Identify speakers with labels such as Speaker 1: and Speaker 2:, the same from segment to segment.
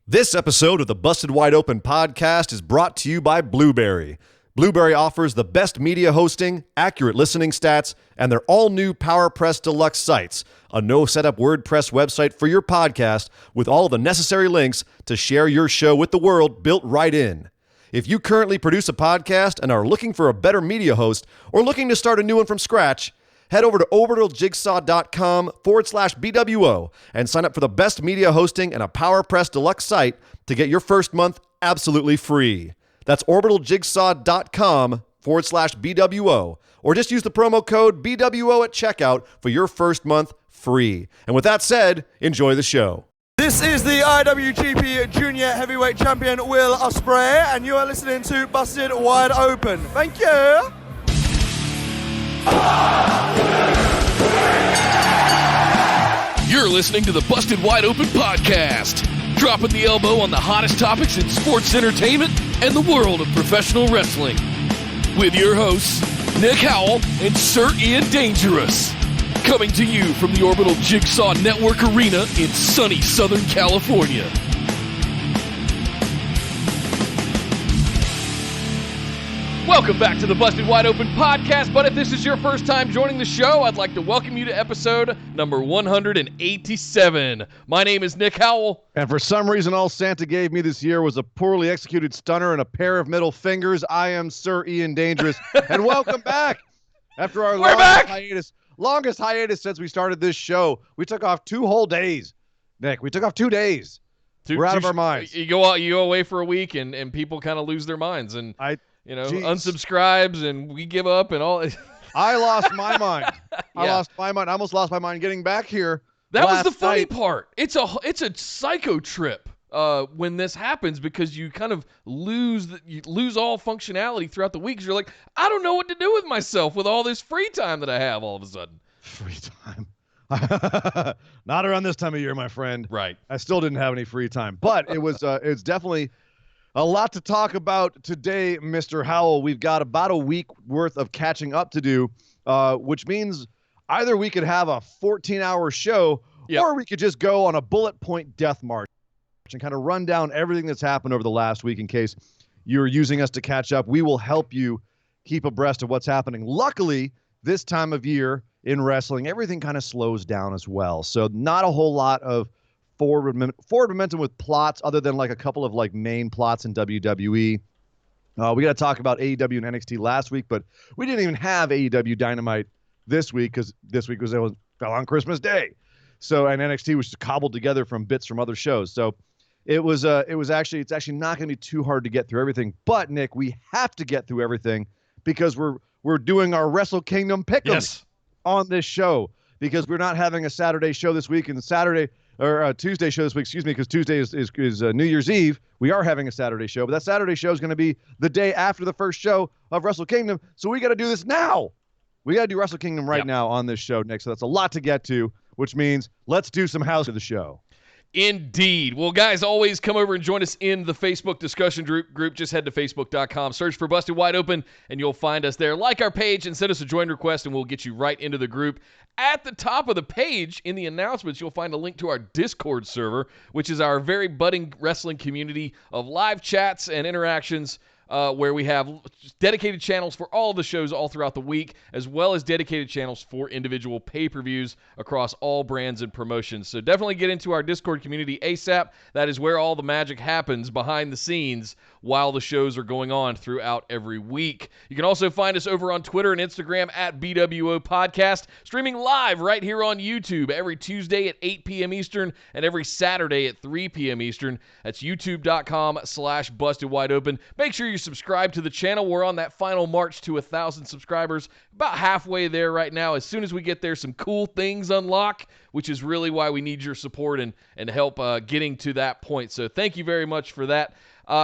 Speaker 1: This episode of the Busted Wide Open podcast is brought to you by Blueberry. Blueberry offers the best media hosting, accurate listening stats, and their all-new PowerPress Deluxe sites, a no-setup WordPress website for your podcast with all the necessary links to share your show with the world built right in. If you currently produce a podcast and are looking for a better media host or looking to start a new one from scratch, head over to orbitaljigsaw.com/BWO and sign up for the best media hosting and a PowerPress Deluxe site to get your first month absolutely free. That's orbitaljigsaw.com/BWO, or just use the promo code BWO at checkout for your first month free. And with that said, enjoy the show.
Speaker 2: This is the IWGP Junior Heavyweight Champion Will Ospreay, and you are listening to Busted Wide Open. Thank you.
Speaker 3: You're listening to the Busted Wide Open podcast, dropping the elbow on the hottest topics in sports entertainment and the world of professional wrestling. With your hosts, Nick Howell and Sir Ian Dangerous. Coming to you from the Orbital Jigsaw Network Arena in sunny Southern California. Welcome back to the Busted Wide Open podcast, but if this is your first time joining the show, I'd like to welcome you to episode number 187. My name is Nick Howell.
Speaker 4: And for some reason, all Santa gave me this year was a poorly executed stunner and a pair of middle fingers. I am Sir Ian Dangerous, and welcome back. After our longest hiatus since we started this show, we took off 2 whole days. Nick, we took off 2 days. We're out of our minds.
Speaker 3: You go away for a week, and people kind of lose their minds, and unsubscribes, and we give up, and all.
Speaker 4: I lost my mind. I almost lost my mind getting back here.
Speaker 3: That was the funny part. It's a psycho trip when this happens, because you kind of lose all functionality throughout the week. 'Cause you're like, I don't know what to do with myself with all this free time that I have all of a sudden.
Speaker 4: Free time. Not around this time of year, my friend.
Speaker 3: Right.
Speaker 4: I still didn't have any free time, but it's definitely a lot to talk about today, Mr. Howell. We've got about a week worth of catching up to do, which means either we could have a 14-hour show, or we could just go on a bullet point death march and kind of run down everything that's happened over the last week in case you're using us to catch up. We will help you keep abreast of what's happening. Luckily, this time of year in wrestling, everything kind of slows down as well. So not a whole lot of forward momentum with plots other than like a couple of like main plots in WWE. We got to talk about AEW and NXT last week, but we didn't even have AEW Dynamite this week because this week fell on Christmas Day. So, and NXT was just cobbled together from bits from other shows. So it's actually not going to be too hard to get through everything. But Nick, we have to get through everything because we're doing our Wrestle Kingdom Pickems on this show, because we're not having a Saturday show this week and Tuesday show this week, because Tuesday is New Year's Eve. We are having a Saturday show, but that Saturday show is going to be the day after the first show of Wrestle Kingdom. So we got to do this now. We got to do Wrestle Kingdom right now on this show, Nick. So that's a lot to get to, which means let's do some house of the show.
Speaker 3: Indeed. Well, guys, always come over and join us in the Facebook discussion group. Just head to facebook.com, search for Busted Wide Open, and you'll find us there. Like our page and send us a join request, and we'll get you right into the group. At the top of the page, in the announcements, you'll find a link to our Discord server, which is our very budding wrestling community of live chats and interactions, where we have dedicated channels for all of the shows all throughout the week, as well as dedicated channels for individual pay-per-views across all brands and promotions. So definitely get into our Discord community ASAP. That is where all the magic happens behind the scenes while the shows are going on throughout every week. You can also find us over on Twitter and Instagram at BWO Podcast, streaming live right here on YouTube every Tuesday at 8 p.m. Eastern and every Saturday at 3 p.m. Eastern. That's youtube.com/BustedWideOpen. Make sure you subscribe to the channel. We're on that final march to 1,000 subscribers, about halfway there right now. As soon as we get there, some cool things unlock, which is really why we need your support and help getting to that point. So thank you very much for that.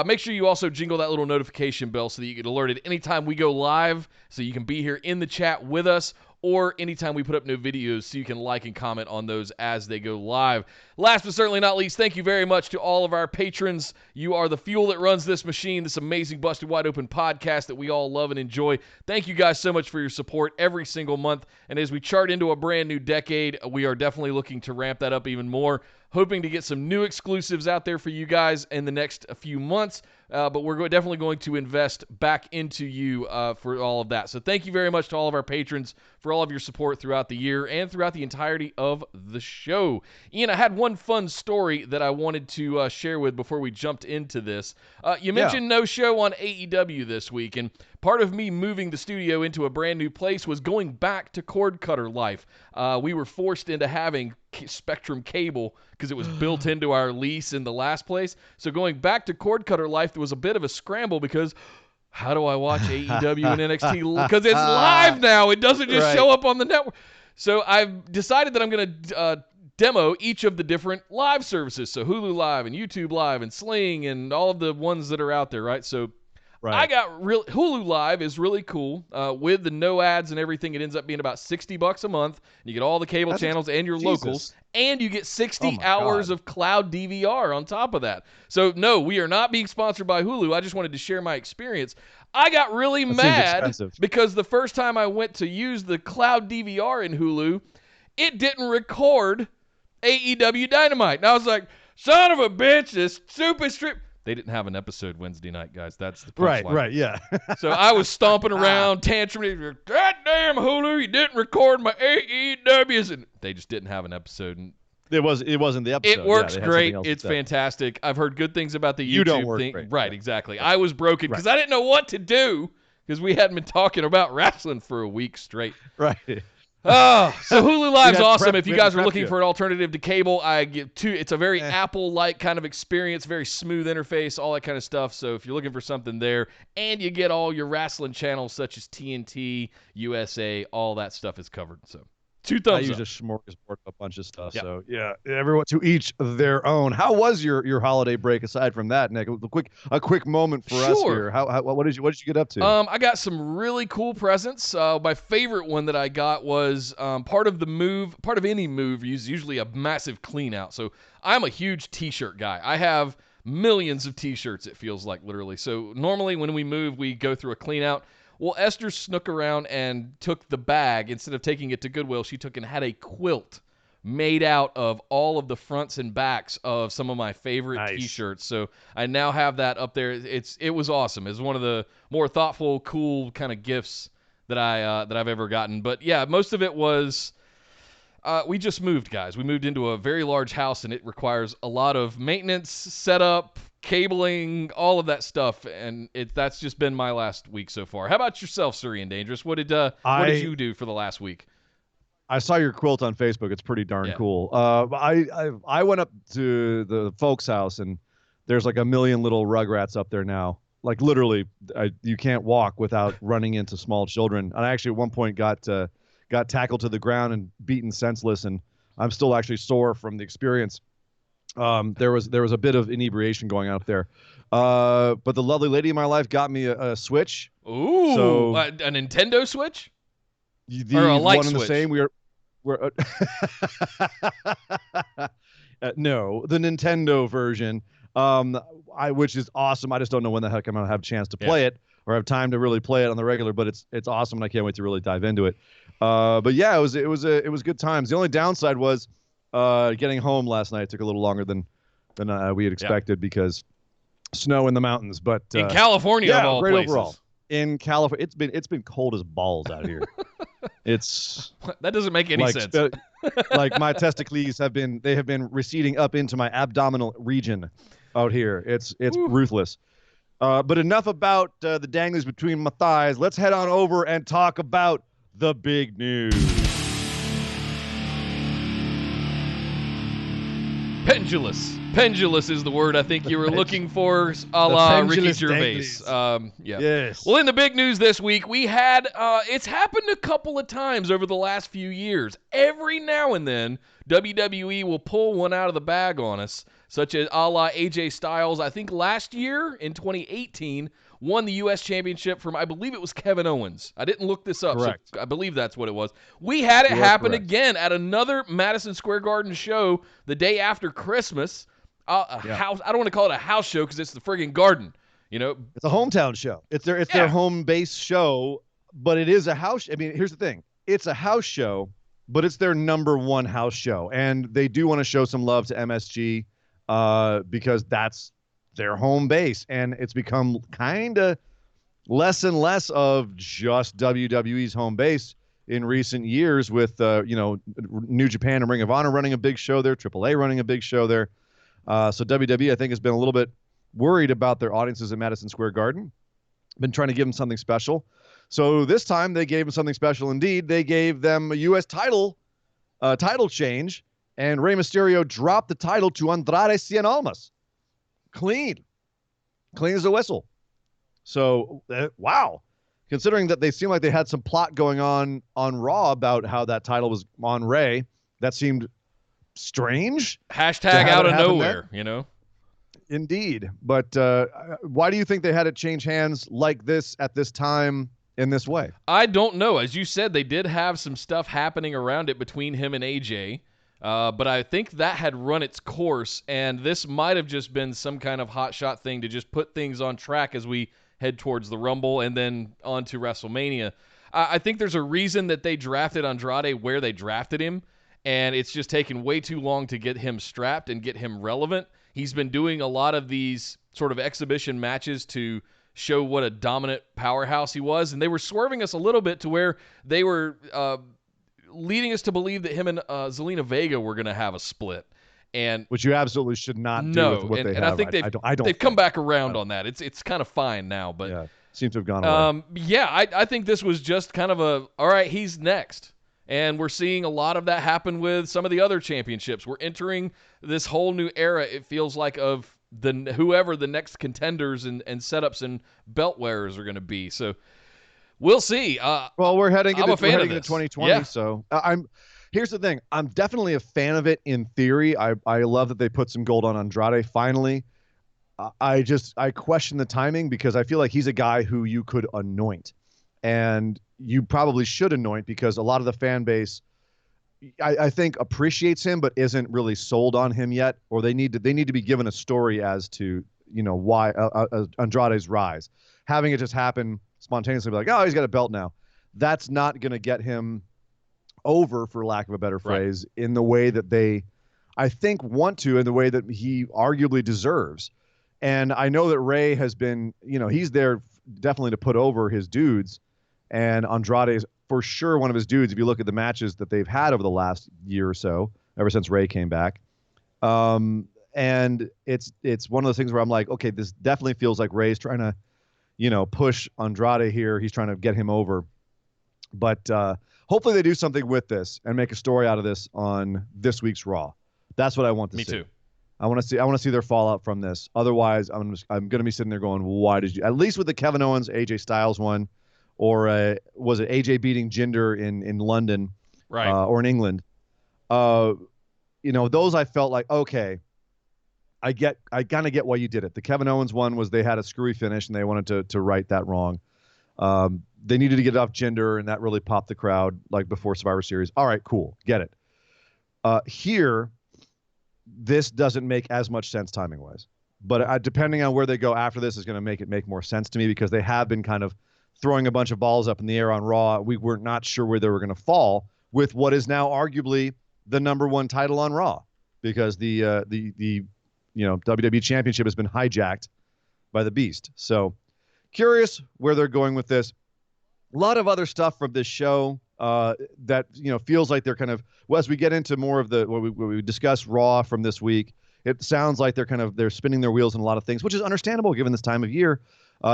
Speaker 3: Make sure you also jingle that little notification bell so that you get alerted anytime we go live, so you can be here in the chat with us. or anytime we put up new videos, so you can like and comment on those as they go live. Last but certainly not least, thank you very much to all of our patrons. You are the fuel that runs this machine, this amazing Busted Wide Open podcast that we all love and enjoy. Thank you guys so much for your support every single month. And as we chart into a brand new decade, we are definitely looking to ramp that up even more. Hoping to get some new exclusives out there for you guys in the next few months. But we're definitely going to invest back into you for all of that. So thank you very much to all of our patrons for all of your support throughout the year and throughout the entirety of the show. Ian, I had one fun story that I wanted to share with before we jumped into this. You mentioned no show on AEW this week, and part of me moving the studio into a brand new place was going back to cord cutter life. We were forced into having Spectrum cable because it was built into our lease in the last place. So going back to cord cutter life, there was a bit of a scramble because how do I watch AEW and NXT? Because it's live now. It doesn't just show up on the network. So I've decided that I'm going to demo each of the different live services. So Hulu Live and YouTube Live and Sling and all of the ones that are out there, right? So I got Hulu Live is really cool with the no ads and everything. It ends up being about $60 a month. And you get all the cable channels and your locals, and you get 60 hours of cloud DVR on top of that. So no, we are not being sponsored by Hulu. I just wanted to share my experience. I got really mad because the first time I went to use the cloud DVR in Hulu, it didn't record AEW Dynamite. And I was like, son of a bitch, this stupid strip. They didn't have an episode Wednesday night, guys. That's the punchline.
Speaker 4: Right, yeah.
Speaker 3: So I was stomping around, tantruming. God damn, Hulu, you didn't record my AEWs. And they just didn't have an episode. And
Speaker 4: it wasn't the episode.
Speaker 3: It works great. It's fantastic. I've heard good things about the YouTube
Speaker 4: you don't work
Speaker 3: thing.
Speaker 4: Great.
Speaker 3: Right, exactly. I was broken because I didn't know what to do because we hadn't been talking about wrestling for a week straight.
Speaker 4: Right.
Speaker 3: Oh, so Hulu Live's awesome. If you guys are looking
Speaker 4: you.
Speaker 3: for an alternative to cable, I get two. It's a very Apple-like kind of experience, very smooth interface, all that kind of stuff. So if you're looking for something there, and you get all your wrestling channels such as TNT, USA, all that stuff is covered. So 2 thumbs up.
Speaker 4: I use a smorgasbord of a bunch of stuff. Yep. So yeah, everyone to each their own. How was your holiday break aside from that, Nick? A quick moment for us here. What did you get up to?
Speaker 3: I got some really cool presents. My favorite one that I got was part of any move is usually a massive clean out. So I'm a huge t-shirt guy. I have millions of t-shirts, it feels like, literally. So normally when we move, we go through a clean out. Well, Esther snuck around and took the bag. Instead of taking it to Goodwill, she took and had a quilt made out of all of the fronts and backs of some of my favorite T-shirts. So I now have that up there. It was awesome. It was one of the more thoughtful, cool kind of gifts that I've ever gotten. But yeah, most of it was we just moved, guys. We moved into a very large house, and it requires a lot of maintenance, setup, cabling, all of that stuff, and that's just been my last week so far. How about yourself, Surrey Dangerous? What did you do for the last week?
Speaker 4: I saw your quilt on Facebook. It's pretty darn cool. I went up to the folks' house, and there's like a million little rugrats up there now. Like literally, you can't walk without running into small children. And I actually at one point got tackled to the ground and beaten senseless, and I'm still actually sore from the experience. There was a bit of inebriation going on up there, but the lovely lady in my life got me a Switch.
Speaker 3: Ooh,
Speaker 4: so,
Speaker 3: a Nintendo Switch,
Speaker 4: or
Speaker 3: a light
Speaker 4: one and
Speaker 3: Switch?
Speaker 4: The same. We're no, the Nintendo version, which is awesome. I just don't know when the heck I'm gonna have a chance to play it or have time to really play it on the regular. But it's awesome, and I can't wait to really dive into it. But yeah, it was good times. The only downside was getting home last night took a little longer than we had expected because snow in the mountains. But
Speaker 3: in California, of all
Speaker 4: great
Speaker 3: places.
Speaker 4: Overall. In California, it's been cold as balls out here.
Speaker 3: That doesn't make any sense.
Speaker 4: Like my testicles have been receding up into my abdominal region out here. It's ruthless. But enough about the danglies between my thighs. Let's head on over and talk about the big news.
Speaker 3: Pendulous is the word I think you were looking for, a la Ricky Gervais.
Speaker 4: Yes.
Speaker 3: Well, in the big news this week, we had, it's happened a couple of times over the last few years. Every now and then, WWE will pull one out of the bag on us, such as a la AJ Styles. I think last year, in 2018, won the U.S. Championship from, I believe it was Kevin Owens. I didn't look this up,
Speaker 4: Correct.
Speaker 3: so I believe that's what it was. We had it
Speaker 4: You are
Speaker 3: happen
Speaker 4: correct.
Speaker 3: again at another Madison Square Garden show the day after Christmas. House. I don't want to call it a house show because it's the friggin' Garden. You know,
Speaker 4: It's a hometown show. It's their home base show, but it is a house. I mean, here's the thing. It's a house show, but it's their number one house show. And they do want to show some love to MSG because that's their home base. And it's become kind of less and less of just WWE's home base in recent years with, New Japan and Ring of Honor running a big show there, AAA running a big show there. So WWE, I think, has been a little bit worried about their audiences at Madison Square Garden. Been trying to give them something special. So this time they gave them something special indeed. They gave them a U.S. title change, and Rey Mysterio dropped the title to Andrade Cien Almas. Clean as a whistle. So, wow. Considering that they seemed like they had some plot going on Raw about how that title was on Rey, that seemed strange.
Speaker 3: hashtag out of nowhere, you know?
Speaker 4: Indeed. But why do you think they had it change hands like this at this time in this way?
Speaker 3: I don't know. As you said, they did have some stuff happening around it between him and AJ, but I think that had run its course, and this might have just been some kind of hotshot thing to just put things on track as we head towards the Rumble and then on to WrestleMania. I think there's a reason that they drafted Andrade where they drafted him, and it's just taken way too long to get him strapped and get him relevant. He's been doing a lot of these sort of exhibition matches to show what a dominant powerhouse he was, and they were swerving us a little bit to where they were leading us to believe that him and Zelina Vega were going to have a split. And
Speaker 4: which you absolutely should not do with what they have.
Speaker 3: I think they've come back around on that. It's kind of fine now, but
Speaker 4: yeah, seems to have gone away.
Speaker 3: I think this was just kind of all right, he's next. And we're seeing a lot of that happen with some of the other championships. We're entering this whole new era, it feels like, of whoever the next contenders and setups and belt wearers are going to be. So we'll see.
Speaker 4: We're heading into 2020,
Speaker 3: yeah.
Speaker 4: So here's the thing. I'm definitely a fan of it in theory. I love that they put some gold on Andrade finally. I question the timing because I feel like he's a guy who you could anoint. And you probably should anoint because a lot of the fan base, I think, appreciates him but isn't really sold on him yet, or they need to be given a story as to why Andrade's rise. Having it just happen spontaneously, like, oh, he's got a belt now, that's not going to get him over, for lack of a better phrase, right, in the way that they, I think, want to, in the way that he arguably deserves. And I know that Rey has been, he's there definitely to put over his dudes. And Andrade is for sure one of his dudes if you look at the matches that they've had over the last year or so, ever since Rey came back. And it's one of those things where I'm like, okay, this definitely feels like Rey's trying to, push Andrade here. He's trying to get him over. But hopefully they do something with this and make a story out of this on this week's Raw. That's what I want to see.
Speaker 3: Me too.
Speaker 4: I want to see their fallout from this. Otherwise, I'm going to be sitting there going, why did you? At least with the Kevin Owens, AJ Styles one, or was it AJ beating Jinder in London,
Speaker 3: right,
Speaker 4: or in England? Those I felt like, okay, I kind of get why you did it. The Kevin Owens one was they had a screwy finish and they wanted to right that wrong. They needed to get it off Jinder, and that really popped the crowd like before Survivor Series. All right, cool, get it. Here, this doesn't make as much sense timing wise, but depending on where they go after this is going to make more sense to me because they have been kind of throwing a bunch of balls up in the air on Raw. We were not sure where they were going to fall with what is now arguably the number one title on Raw because the WWE Championship has been hijacked by the Beast. So curious where they're going with this. A lot of other stuff from this show that feels like they're kind of, well, as we get into more of what we discuss Raw from this week, it sounds like they're spinning their wheels in a lot of things, which is understandable given this time of year.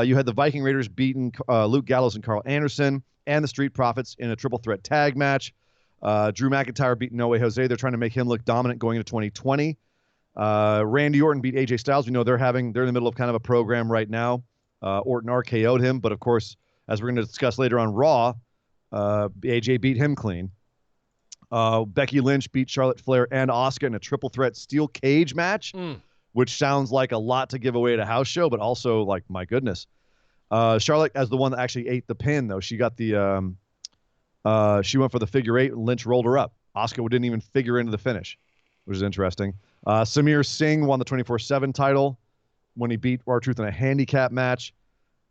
Speaker 4: You had the Viking Raiders beating Luke Gallows and Carl Anderson and the Street Profits in a triple threat tag match. Drew McIntyre beat No Way Jose. They're trying to make him look dominant going into 2020. Randy Orton beat AJ Styles. We know they're in the middle of kind of a program right now. Orton RKO'd him, but of course, as we're going to discuss later on Raw, AJ beat him clean. Becky Lynch beat Charlotte Flair and Asuka in a triple threat steel cage match, which sounds like a lot to give away at a house show, but also like, my goodness. Charlotte as the one that actually ate the pin, though. She got the she went for the figure 8 and Lynch rolled her up. Asuka didn't even figure into the finish, which is interesting. Samir Singh won the 24/7 title when he beat R-Truth in a handicap match.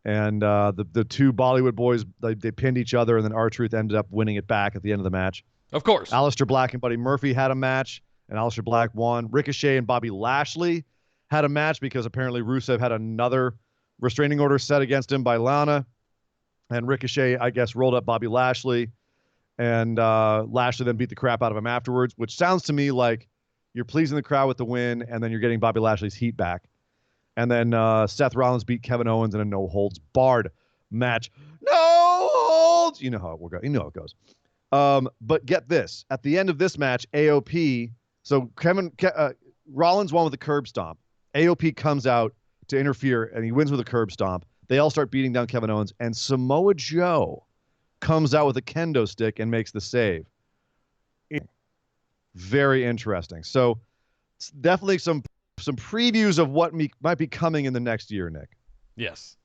Speaker 4: And the two Bollywood boys, they pinned each other, and then R-Truth ended up winning it back at the end of the match.
Speaker 3: Of course.
Speaker 4: Aleister Black and Buddy Murphy had a match, and Aleister Black won. Ricochet and Bobby Lashley had a match because apparently Rusev had another restraining order set against him by Lana. And Ricochet, I guess, rolled up Bobby Lashley. And Lashley then beat the crap out of him afterwards, which sounds to me like you're pleasing the crowd with the win, and then you're getting Bobby Lashley's heat back. And then Seth Rollins beat Kevin Owens in a no-holds-barred match. No holds! You know how it goes. But get this. At the end of this match, AOP, so Rollins won with a curb stomp. AOP comes out to interfere, and he wins with a curb stomp. They all start beating down Kevin Owens, and Samoa Joe comes out with a kendo stick and makes the save. Very interesting. So it's definitely some previews of what might be coming in the next year, Nick.
Speaker 3: Yes.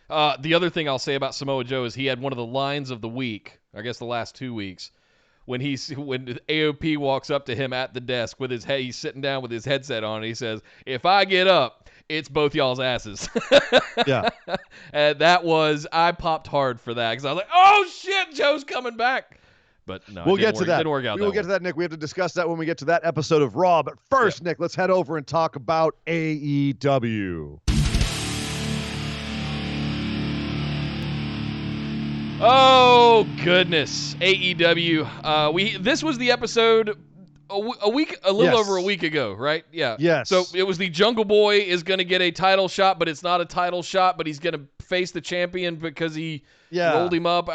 Speaker 3: The other thing I'll say about Samoa Joe is he had one of the lines of the week, I guess the last 2 weeks, when AOP walks up to him at the desk with his he's sitting down with his headset on, and he says, "If I get up, it's both y'all's asses."
Speaker 4: Yeah.
Speaker 3: And I popped hard for that because I was like, "Oh shit, Joe's coming back." But no,
Speaker 4: we'll get to that.
Speaker 3: Didn't work out.
Speaker 4: We will get to that, Nick. We have to discuss that when we get to that episode of Raw. But first, Nick, let's head over and talk about AEW.
Speaker 3: Oh goodness, AEW. This was the episode a little over a week ago, right? Yeah.
Speaker 4: Yes.
Speaker 3: So it was the Jungle Boy is going to get a title shot, but it's not a title shot, but he's going to face the champion because he rolled him up.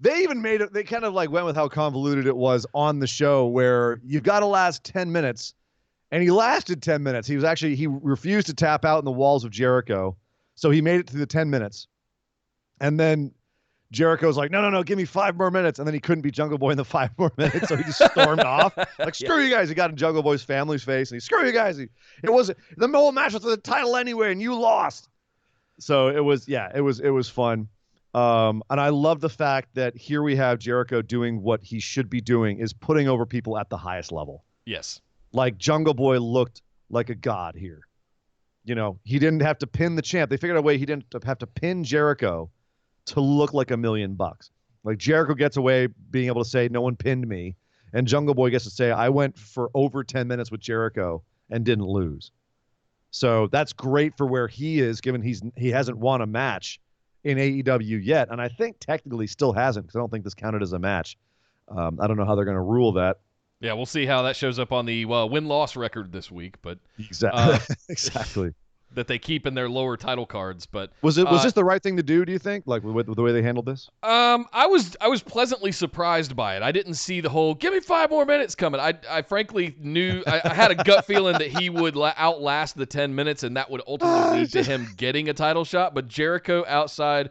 Speaker 4: They even made it. They kind of like went with how convoluted it was on the show, where you've got to last 10 minutes, and he lasted 10 minutes. He refused to tap out in the walls of Jericho, so he made it to the 10 minutes, and then Jericho's like, no, give me 5 more minutes, and then he couldn't beat Jungle Boy in the 5 more minutes, so he just stormed off. Like, screw you guys. He got in Jungle Boy's family's face, and screw you guys. The whole match was for the title anyway, and you lost. So it was fun. And I love the fact that here we have Jericho doing what he should be doing, is putting over people at the highest level.
Speaker 3: Yes. Like
Speaker 4: Jungle Boy looked like a god here. You know, he didn't have to pin the champ. They figured out a way he didn't have to pin Jericho to look like $1 million. Like Jericho gets away being able to say, no one pinned me. And Jungle Boy gets to say, I went for over 10 minutes with Jericho and didn't lose. So that's great for where he is, given he hasn't won a match in AEW yet. And I think technically still hasn't, because I don't think this counted as a match. I don't know how they're going to rule that.
Speaker 3: Yeah, we'll see how that shows up on the win-loss record this week. But
Speaker 4: exactly.
Speaker 3: That they keep in their lower title cards. But
Speaker 4: was this the right thing to do, do you think, like with the way they handled this?
Speaker 3: I was pleasantly surprised by it. I didn't see the whole give me 5 more minutes coming. I frankly knew I had a gut feeling that he would outlast the 10 minutes, and that would ultimately lead to him getting a title shot. But Jericho outside,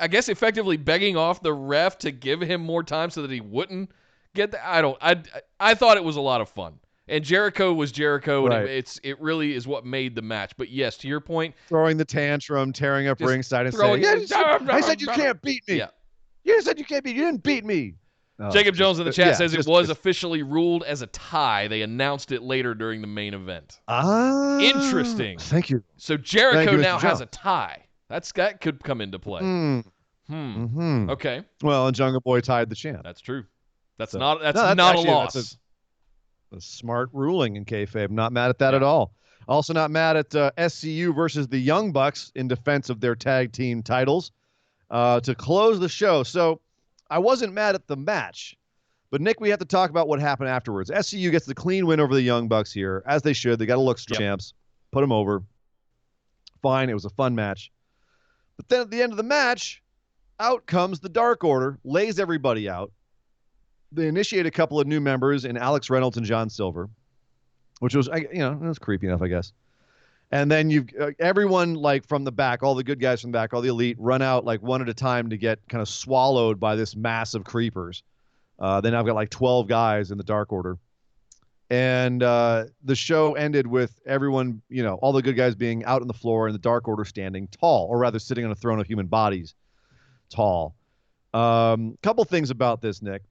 Speaker 3: I guess effectively begging off the ref to give him more time so that he wouldn't get that. I thought it was a lot of fun. And Jericho was Jericho, and
Speaker 4: right.
Speaker 3: it really is what made the match. But yes, to your point,
Speaker 4: throwing the tantrum, tearing up ringside, and saying, "I said you can't beat me.
Speaker 3: Yeah.
Speaker 4: You said you can't beat. You didn't beat me."
Speaker 3: Jacob Jones in the chat says it was officially ruled as a tie. They announced it later during the main event. Interesting.
Speaker 4: Thank you.
Speaker 3: So Jericho now has a tie. That could come into play.
Speaker 4: Mm-hmm.
Speaker 3: Okay.
Speaker 4: Well, and Jungle Boy tied the champ.
Speaker 3: That's true. That's not a loss.
Speaker 4: A smart ruling in kayfabe. Not mad at that at all. Also not mad at SCU versus the Young Bucks in defense of their tag team titles to close the show. So I wasn't mad at the match, but Nick, we have to talk about what happened afterwards. SCU gets the clean win over the Young Bucks here, as they should. They got to look champs, put them over. Fine, it was a fun match. But then at the end of the match, out comes the Dark Order, lays everybody out. They initiate a couple of new members in Alex Reynolds and John Silver, which was, it was creepy enough, I guess. And then you've everyone like from the back, all the good guys from the back, all the elite run out like one at a time to get kind of swallowed by this mass of creepers. Then I've got like 12 guys in the Dark Order. And the show ended with everyone, all the good guys being out on the floor and the Dark Order standing tall, or rather sitting on a throne of human bodies tall. Couple things about this, Nick.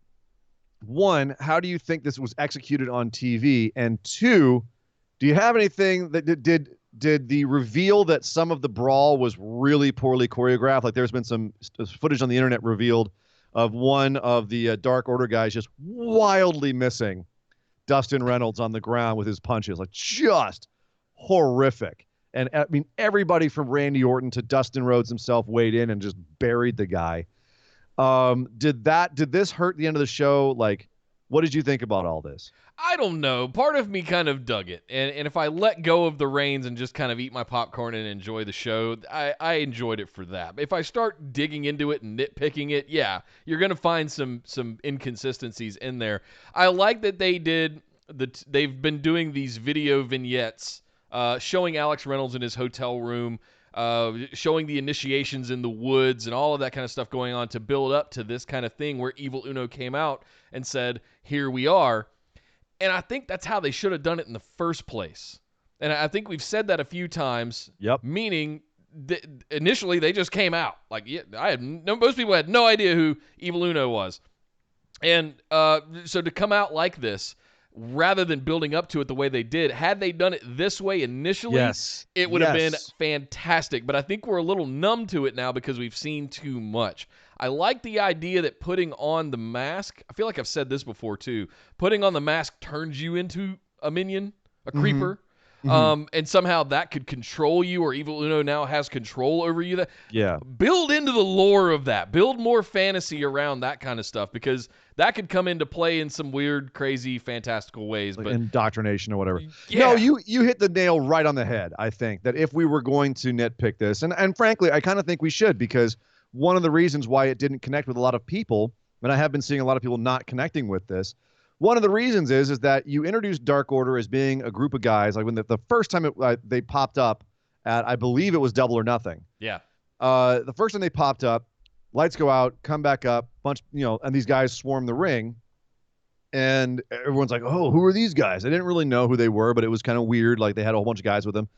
Speaker 4: One, how do you think this was executed on TV? And two, do you have anything that did the reveal that some of the brawl was really poorly choreographed? Like there's been some footage on the internet revealed of one of the Dark Order guys just wildly missing Dustin Reynolds on the ground with his punches, like just horrific. And I mean, everybody from Randy Orton to Dustin Rhodes himself weighed in and just buried the guy. Did this hurt the end of the show? Like, what did you think about all this?
Speaker 3: I don't know. Part of me kind of dug it. And if I let go of the reins and just kind of eat my popcorn and enjoy the show, I enjoyed it for that. If I start digging into it and nitpicking it, yeah, you're going to find some inconsistencies in there. I like that they've been doing these video vignettes showing Alex Reynolds in his hotel room, showing the initiations in the woods and all of that kind of stuff going on to build up to this kind of thing where Evil Uno came out and said, here we are. And I think that's how they should have done it in the first place. And I think we've said that a few times.
Speaker 4: Yep.
Speaker 3: Meaning, initially they just came out. Like, yeah, most people had no idea who Evil Uno was. And so to come out like this, rather than building up to it the way they did, had they done it this way initially, it would have been fantastic. But I think we're a little numb to it now because we've seen too much. I like the idea that putting on the mask, I feel like I've said this before too, putting on the mask turns you into a minion, a creeper. And somehow that could control you, or Evil Uno now has control over you. Build into the lore of that. Build more fantasy around that kind of stuff, because that could come into play in some weird, crazy, fantastical ways.
Speaker 4: Like indoctrination or whatever.
Speaker 3: Yeah.
Speaker 4: No, you hit the nail right on the head, I think, that if we were going to nitpick this, and frankly, I kind of think we should, because one of the reasons why it didn't connect with a lot of people, and I have been seeing a lot of people not connecting with this, one of the reasons is that you introduced Dark Order as being a group of guys, like when the first time they popped up at, I believe it was Double or Nothing.
Speaker 3: Yeah.
Speaker 4: The first time they popped up, lights go out, come back up, and these guys swarm the ring, and everyone's like, oh, who are these guys? I didn't really know who they were, but it was kind of weird. Like they had a whole bunch of guys with them.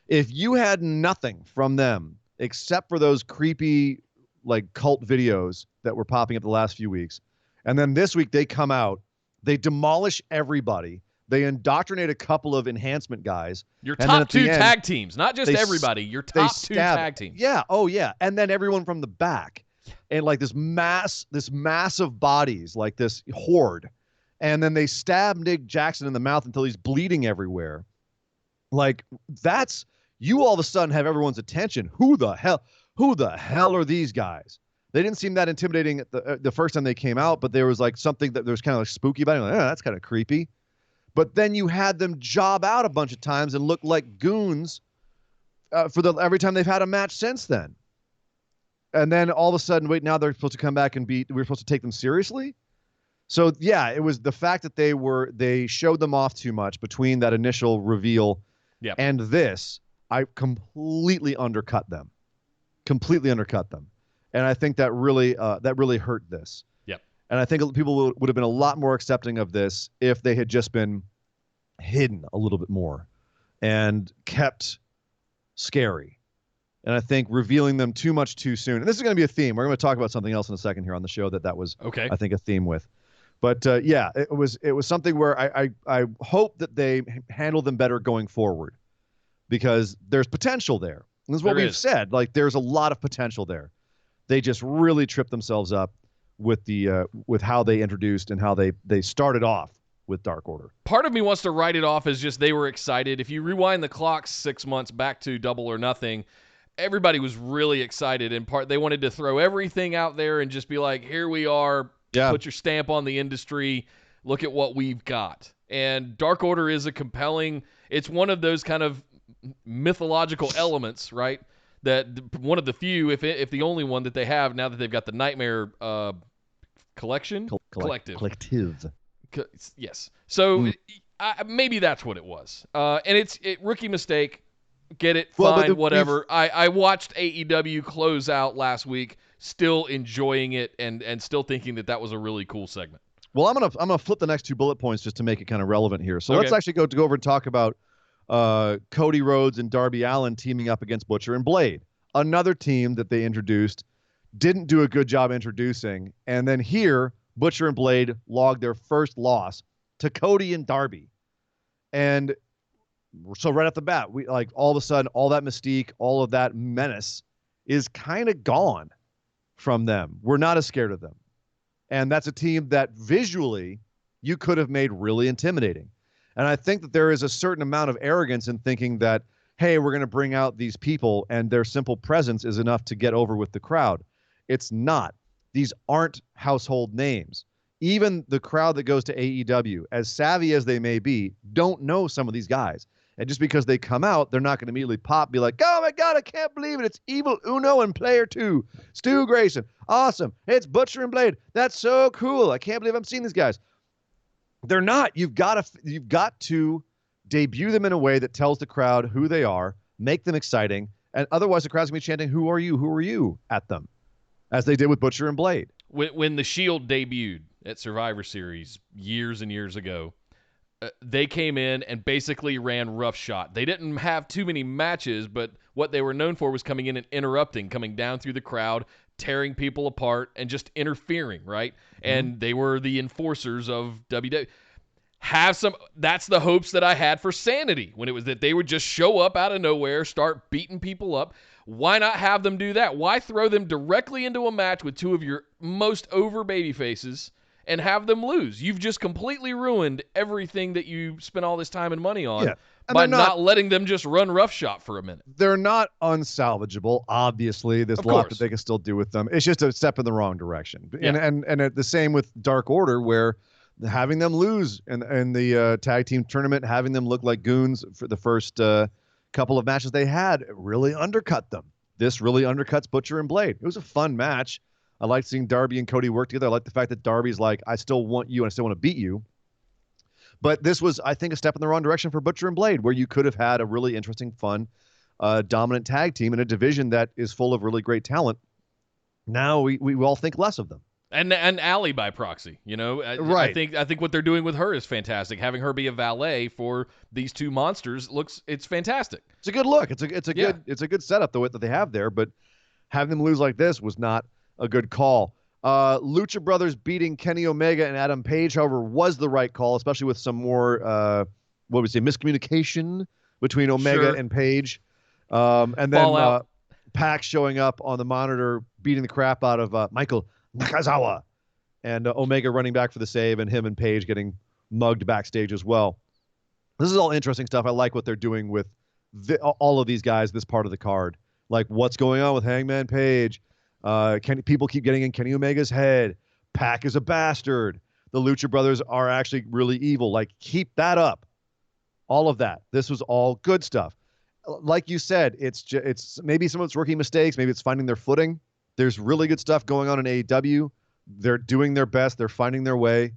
Speaker 4: If you had nothing from them except for those creepy, like cult videos that were popping up the last few weeks, and then this week they come out, they demolish everybody. They indoctrinate a couple of enhancement guys.
Speaker 3: Your top two tag teams, not just everybody. Your top two tag teams.
Speaker 4: Yeah. Oh, yeah. And then everyone from the back, and like this massive bodies, like this horde. And then they stab Nick Jackson in the mouth until he's bleeding everywhere. Like you all of a sudden have everyone's attention. Who the hell are these guys? They didn't seem that intimidating the first time they came out, but there was like something that there was kind of like spooky about it. Like, that's kind of creepy. But then you had them job out a bunch of times and look like goons every time they've had a match since then. And then all of a sudden, wait, now they're supposed to come back and we're supposed to take them seriously? So yeah, it was the fact that they showed them off too much between that initial reveal and this. I completely undercut them. And I think that really hurt this.
Speaker 3: Yep.
Speaker 4: And I think people would have been a lot more accepting of this if they had just been hidden a little bit more and kept scary. And I think revealing them too much too soon. And this is going to be a theme. We're going to talk about something else in a second here on the show that was,
Speaker 3: okay,
Speaker 4: I think, a theme with. But yeah, it was something where I hope that they handle them better going forward, because there's potential there. And this is what we've said. Like, there's a lot of potential there. They just really tripped themselves up with with how they introduced and how they started off with Dark Order.
Speaker 3: Part of me wants to write it off as just they were excited. If you rewind the clock 6 months back to Double or Nothing, everybody was really excited. In part, they wanted to throw everything out there and just be like, here we are, put your stamp on the industry, look at what we've got. And Dark Order is it's one of those kind of mythological elements, right? That one of the few, if the only one that they have now that they've got the Nightmare collective. Yes. So maybe that's what it was. And it's rookie mistake. Get it, fine, whatever. I watched AEW close out last week, still enjoying it and still thinking that was a really cool segment.
Speaker 4: Well, I'm gonna flip the next 2 bullet points just to make it kind of relevant here. So let's
Speaker 3: Okay.
Speaker 4: actually go over and talk about Cody Rhodes and Darby Allin teaming up against Butcher and Blade. Another team that they introduced, didn't do a good job introducing, and then here Butcher and Blade logged their first loss to Cody and Darby. And so right off the bat, we like all of a sudden all that mystique, all of that menace is kind of gone from them. We're not as scared of them. And that's a team that visually you could have made really intimidating. And I think that there is a certain amount of arrogance in thinking that, hey, we're going to bring out these people and their simple presence is enough to get over with the crowd. It's not. These aren't household names. Even the crowd that goes to AEW, as savvy as they may be, don't know some of these guys. And just because they come out, they're not going to immediately pop, be like, oh my God, I can't believe it. It's Evil Uno and Player 2. Stu Grayson. Awesome. It's Butcher and Blade. That's so cool. I can't believe I'm seeing these guys. They're not. You've got to debut them in a way that tells the crowd who they are, make them exciting, and otherwise the crowd's going to be chanting, who are you? Who are you? At them, as they did with Butcher and Blade.
Speaker 3: When the Shield debuted at Survivor Series years and years ago, they came in and basically ran roughshod. They didn't have too many matches, but what they were known for was coming in and interrupting, coming down through the crowd, tearing people apart, and just interfering, right? Mm-hmm. And they were the enforcers of WWE. That's the hopes that I had for Sanity, when it was that they would just show up out of nowhere, start beating people up. Why not have them do that? Why throw them directly into a match with 2 of your most over baby faces and have them lose? You've just completely ruined everything that you spent all this time and money on by not letting them just run roughshod for a minute.
Speaker 4: They're not unsalvageable. Obviously, there's a lot that they can still do with them. It's just a step in the wrong direction. Yeah. And the same with Dark Order, where having them lose in the tag team tournament, having them look like goons for the first couple of matches they had, really undercut them. This really undercuts Butcher and Blade. It was a fun match. I liked seeing Darby and Cody work together. I like the fact that Darby's like, I still want you and I still want to beat you. But this was, I think, a step in the wrong direction for Butcher and Blade, where you could have had a really interesting, fun, dominant tag team in a division that is full of really great talent. Now we all think less of them.
Speaker 3: And Allie by proxy,
Speaker 4: right?
Speaker 3: I think what they're doing with her is fantastic. Having her be a valet for these 2 monsters it's fantastic. It's
Speaker 4: a good look. It's a good setup the way that they have there. But having them lose like this was not a good call. Lucha Brothers beating Kenny Omega and Adam Page, however, was the right call, especially with some more miscommunication between Omega and Page, and then Pac showing up on the monitor beating the crap out of Michael Nakazawa, and Omega running back for the save, and him and Page getting mugged backstage as well. This is all interesting stuff. I like what they're doing with all of these guys, this part of the card. Like, what's going on with Hangman Page? People keep getting in Kenny Omega's head. Pac is a bastard. The Lucha Brothers are actually really evil. Like, keep that up. All of that. This was all good stuff. Like you said, it's maybe some of it's rookie mistakes. Maybe it's finding their footing. There's really good stuff going on in AEW. They're doing their best. They're finding their way.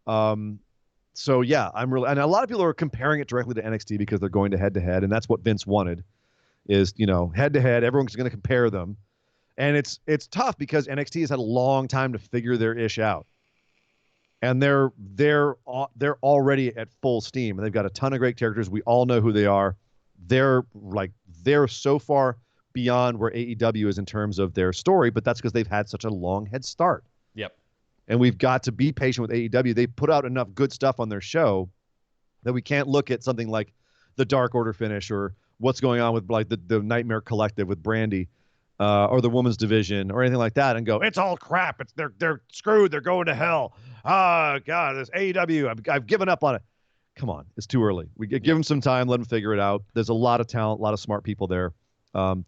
Speaker 4: So yeah, and a lot of people are comparing it directly to NXT because they're going to head-to-head, and that's what Vince wanted, is, head-to-head. Everyone's going to compare them. And it's tough because NXT has had a long time to figure their ish out. And they're already at full steam, and they've got a ton of great characters. We all know who they are. They're so far beyond where AEW is in terms of their story, but that's because they've had such a long head start.
Speaker 3: Yep.
Speaker 4: And we've got to be patient with AEW. They put out enough good stuff on their show that we can't look at something like the Dark Order finish or what's going on with like the Nightmare Collective with Brandy, or the women's division or anything like that and go, it's all crap. They're screwed. They're going to hell. Oh God, this AEW, I've given up on it. Come on. It's too early. We give them some time, let them figure it out. There's a lot of talent, a lot of smart people there.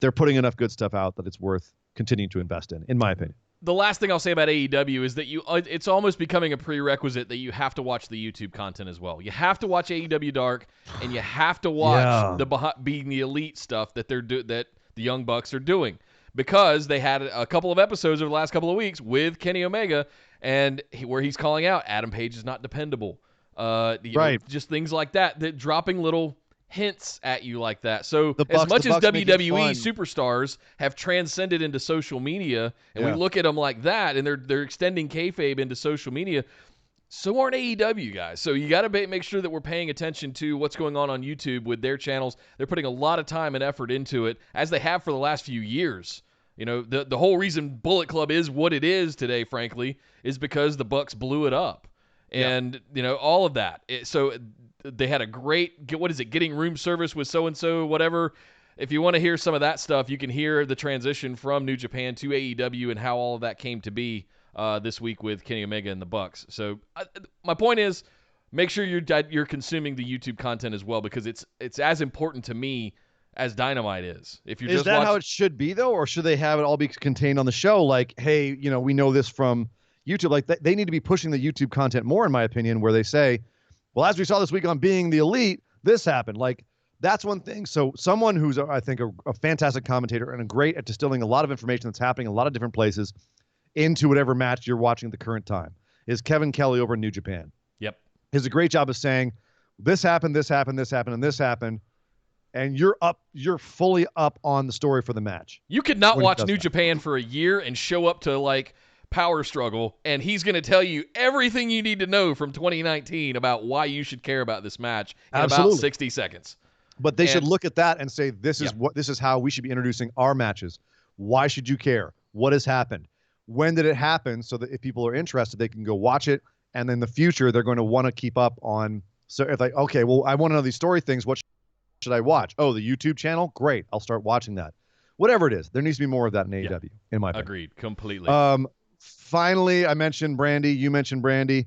Speaker 4: They're putting enough good stuff out that it's worth continuing to invest in my opinion.
Speaker 3: The last thing I'll say about AEW is that it's almost becoming a prerequisite that you have to watch the YouTube content as well. You have to watch AEW Dark, and you have to watch the Being the Elite stuff that that the Young Bucks are doing, because they had a couple of episodes over the last couple of weeks with Kenny Omega, and where he's calling out Adam Page is not dependable. Just things like that dropping little hints at you like that. So as much as WWE superstars have transcended into social media, and we look at them like that, and they're extending kayfabe into social media, So aren't AEW guys. So you got to make sure that we're paying attention to what's going on YouTube with their channels. They're putting a lot of time and effort into it, as they have for the last few years. You know, the whole reason Bullet Club is what it is today, frankly, is because the Bucks blew it up. And, you know, all of that. So they had a great, getting room service with so-and-so, whatever. If you want to hear some of that stuff, you can hear the transition from New Japan to AEW and how all of that came to be this week with Kenny Omega and the Bucks. So my point is, make sure you're consuming the YouTube content as well, because it's as important to me as Dynamite is. If you're
Speaker 4: Is
Speaker 3: just
Speaker 4: that how it should be, though, or should they have it all be contained on the show? Like, hey, you know, we know this from YouTube. Like, they need to be pushing the YouTube content more, in my opinion, where they say, well, as we saw this week on Being the Elite, this happened. Like, that's one thing. So someone who's, I think, a fantastic commentator and a great at distilling a lot of information that's happening in a lot of different places into whatever match you're watching at the current time is Kevin Kelly over in New Japan.
Speaker 3: Yep.
Speaker 4: He does a great job of saying, this happened, this happened, this happened, and this happened. And you're fully up on the story for the match.
Speaker 3: You could not watch New Japan for a year and show up to, like, Power Struggle, and he's going to tell you everything you need to know from 2019 about why you should care about this match in about 60 seconds.
Speaker 4: But they should look at that and say, this is how we should be introducing our matches. Why should you care? What has happened? When did it happen? So that if people are interested, they can go watch it. And in the future, they're going to want to keep up on. So if like, okay, well, I want to know these story things. What should I watch? Oh, the YouTube channel? Great. I'll start watching that. Whatever it is, there needs to be more of that in AEW, in my opinion.
Speaker 3: Agreed. Completely.
Speaker 4: Finally, I mentioned Brandy. You mentioned Brandy.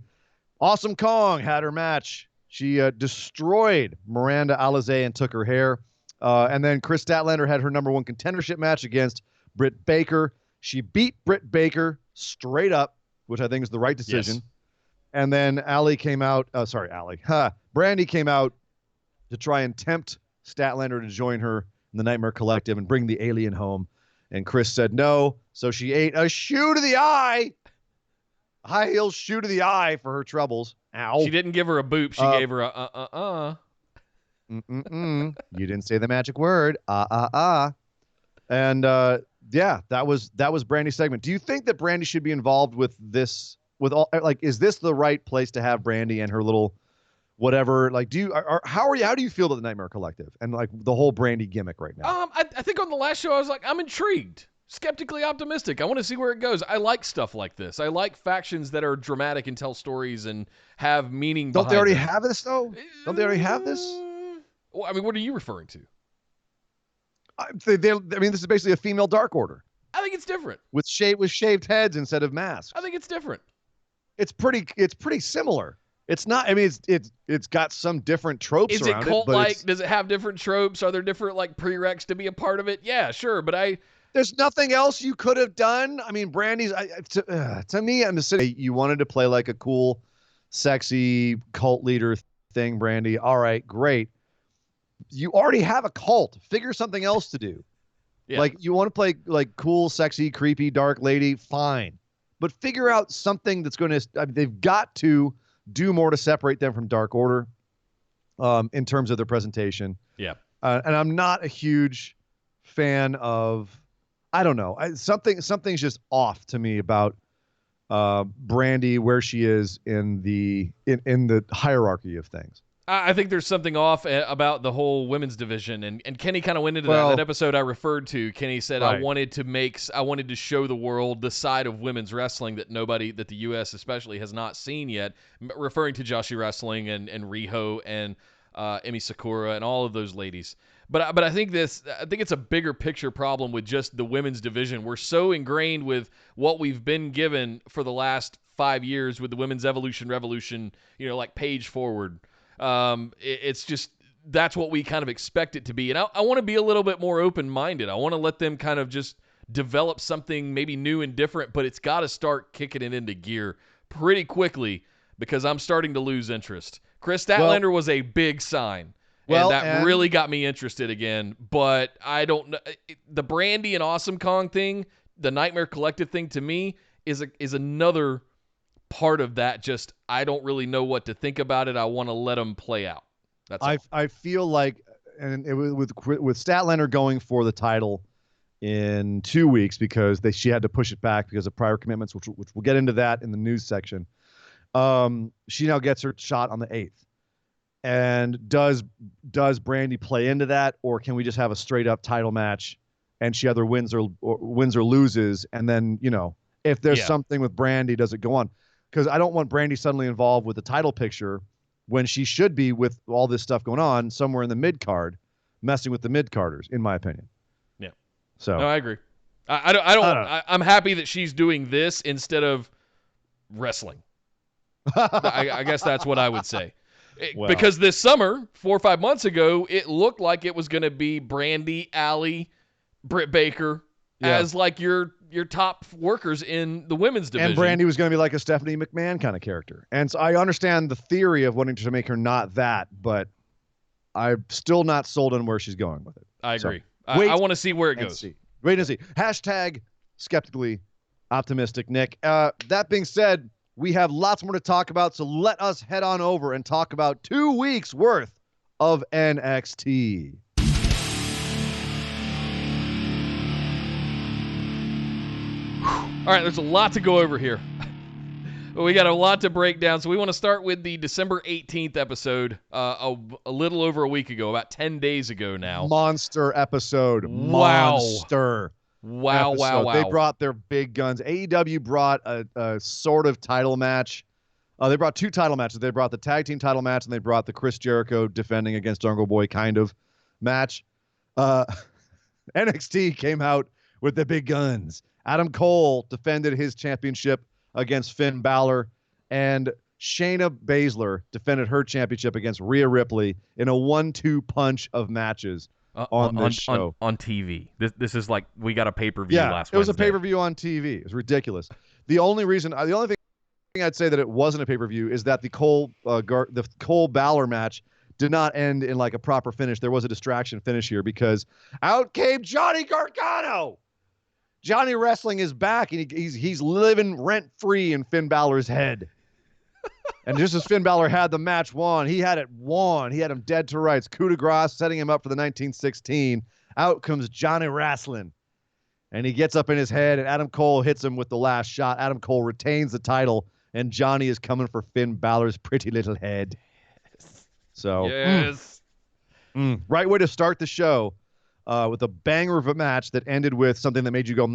Speaker 4: Awesome Kong had her match. She destroyed Miranda Alizé and took her hair. And then Chris Statlander had her #1 contendership match against Britt Baker. She beat Britt Baker straight up, which I think is the right decision. Yes. And then Brandy came out to try and tempt Statlander to join her in the Nightmare Collective and bring the alien home. And Chris said no, so she ate a shoe to the eye. A high heel shoe to the eye for her troubles. Ow.
Speaker 3: She didn't give her a boop. She gave her a
Speaker 4: You didn't say the magic word. And yeah, that was Brandy's segment. Do you think that Brandy should be involved with this? With all, like, is this the right place to have Brandy and her little whatever? Like, how do you feel about the Nightmare Collective and like the whole Brandy gimmick right now?
Speaker 3: I think on the last show I was like, I'm intrigued, skeptically optimistic. I want to see where it goes. I like stuff like this. I like factions that are dramatic and tell stories and have meaning.
Speaker 4: Don't they already have this though? Don't they already have this?
Speaker 3: Well, I mean, what are you referring to?
Speaker 4: I mean, this is basically a female Dark Order.
Speaker 3: I think it's different.
Speaker 4: With shaved heads instead of masks.
Speaker 3: I think it's different.
Speaker 4: It's pretty similar. It's not. I mean, it's got some different tropes around it.
Speaker 3: Is it cult-like? Does it have different tropes? Are there different like prereqs to be a part of it? Yeah, sure. But
Speaker 4: there's nothing else you could have done. I mean, Brandy's to me, I'm just saying, you wanted to play like a cool, sexy cult leader thing, Brandy. All right, great. You already have a cult. Figure something else to do. Yeah. Like, you want to play like cool, sexy, creepy, dark lady, fine. But figure out something that's going to. I mean, they've got to do more to separate them from Dark Order, in terms of their presentation.
Speaker 3: Yeah.
Speaker 4: And I'm not a huge fan of. I don't know. Something's just off to me about Brandy, where she is in the hierarchy of things.
Speaker 3: I think there's something off about the whole women's division, and Kenny kind of went into that episode I referred to. Kenny said, right. I wanted to show the world the side of women's wrestling that the U.S. especially has not seen yet, referring to Joshi Wrestling and Riho and Emi Sakura and all of those ladies. But I think it's a bigger picture problem with just the women's division. We're so ingrained with what we've been given for the last 5 years with the women's evolution, revolution, like page forward. It's just, that's what we kind of expect it to be. And I want to be a little bit more open-minded. I want to let them kind of just develop something maybe new and different, but it's got to start kicking it into gear pretty quickly because I'm starting to lose interest. Chris Statlander was a big sign. And that really got me interested again, but I don't know. The Brandy and Awesome Kong thing, the Nightmare Collective thing, to me is another part of that. Just, I don't really know what to think about it. I want to let them play out. That's all.
Speaker 4: I feel like, and it was with Statlander going for the title in 2 weeks because she had to push it back because of prior commitments, which we'll get into that in the news section. She now gets her shot on the 8th. And does Brandy play into that, or can we just have a straight up title match and she either wins or loses, and then, if there's something with Brandy, does it go on? Because I don't want Brandy suddenly involved with the title picture when she should be, with all this stuff going on, somewhere in the mid card, messing with the mid carders, in my opinion.
Speaker 3: Yeah.
Speaker 4: So
Speaker 3: no, I agree. I don't. I'm happy that she's doing this instead of wrestling. I guess that's what I would say. Because this summer, 4 or 5 months ago, it looked like it was going to be Brandy, Allie, Britt Baker as like your top workers in the women's division.
Speaker 4: And Brandy was going to be like a Stephanie McMahon kind of character. And so I understand the theory of wanting to make her not that, but I'm still not sold on where she's going with it.
Speaker 3: I agree.
Speaker 4: So,
Speaker 3: I want to see where it goes.
Speaker 4: Wait and see. Hashtag skeptically optimistic, Nick. That being said, we have lots more to talk about, so let us head on over and talk about 2 weeks worth of NXT.
Speaker 3: All right, there's a lot to go over here. We got a lot to break down, so we want to start with the December 18th episode, a little over a week ago, about 10 days ago now.
Speaker 4: Monster episode.
Speaker 3: Wow.
Speaker 4: Monster.
Speaker 3: Wow,
Speaker 4: episode.
Speaker 3: wow, wow.
Speaker 4: They brought their big guns. AEW brought a sort of title match. They brought 2 title matches. They brought the tag team title match, and they brought the Chris Jericho defending against Jungle Boy kind of match. NXT came out with the big guns. Adam Cole defended his championship against Finn Balor, and Shayna Baszler defended her championship against Rhea Ripley in a 1-2 punch of matches. On this show.
Speaker 3: On TV. This is like we got a pay-per-view last
Speaker 4: Wednesday. It was a
Speaker 3: Wednesday.
Speaker 4: pay-per-view on TV. It was ridiculous. The only thing I'd say that it wasn't a pay-per-view is that the Cole Balor match did not end in like a proper finish. There was a distraction finish here because out came Johnny Gargano. Johnny Wrestling is back, and he's living rent-free in Finn Balor's head. And just as Finn Balor had the match won, he had it won. He had him dead to rights. Coup de grace, setting him up for the 1916. Out comes Johnny Wrestling. And he gets up in his head, and Adam Cole hits him with the last shot. Adam Cole retains the title, and Johnny is coming for Finn Balor's pretty little head. So,
Speaker 3: yes.
Speaker 4: Right way to start the show. With a banger of a match that ended with something that made you go,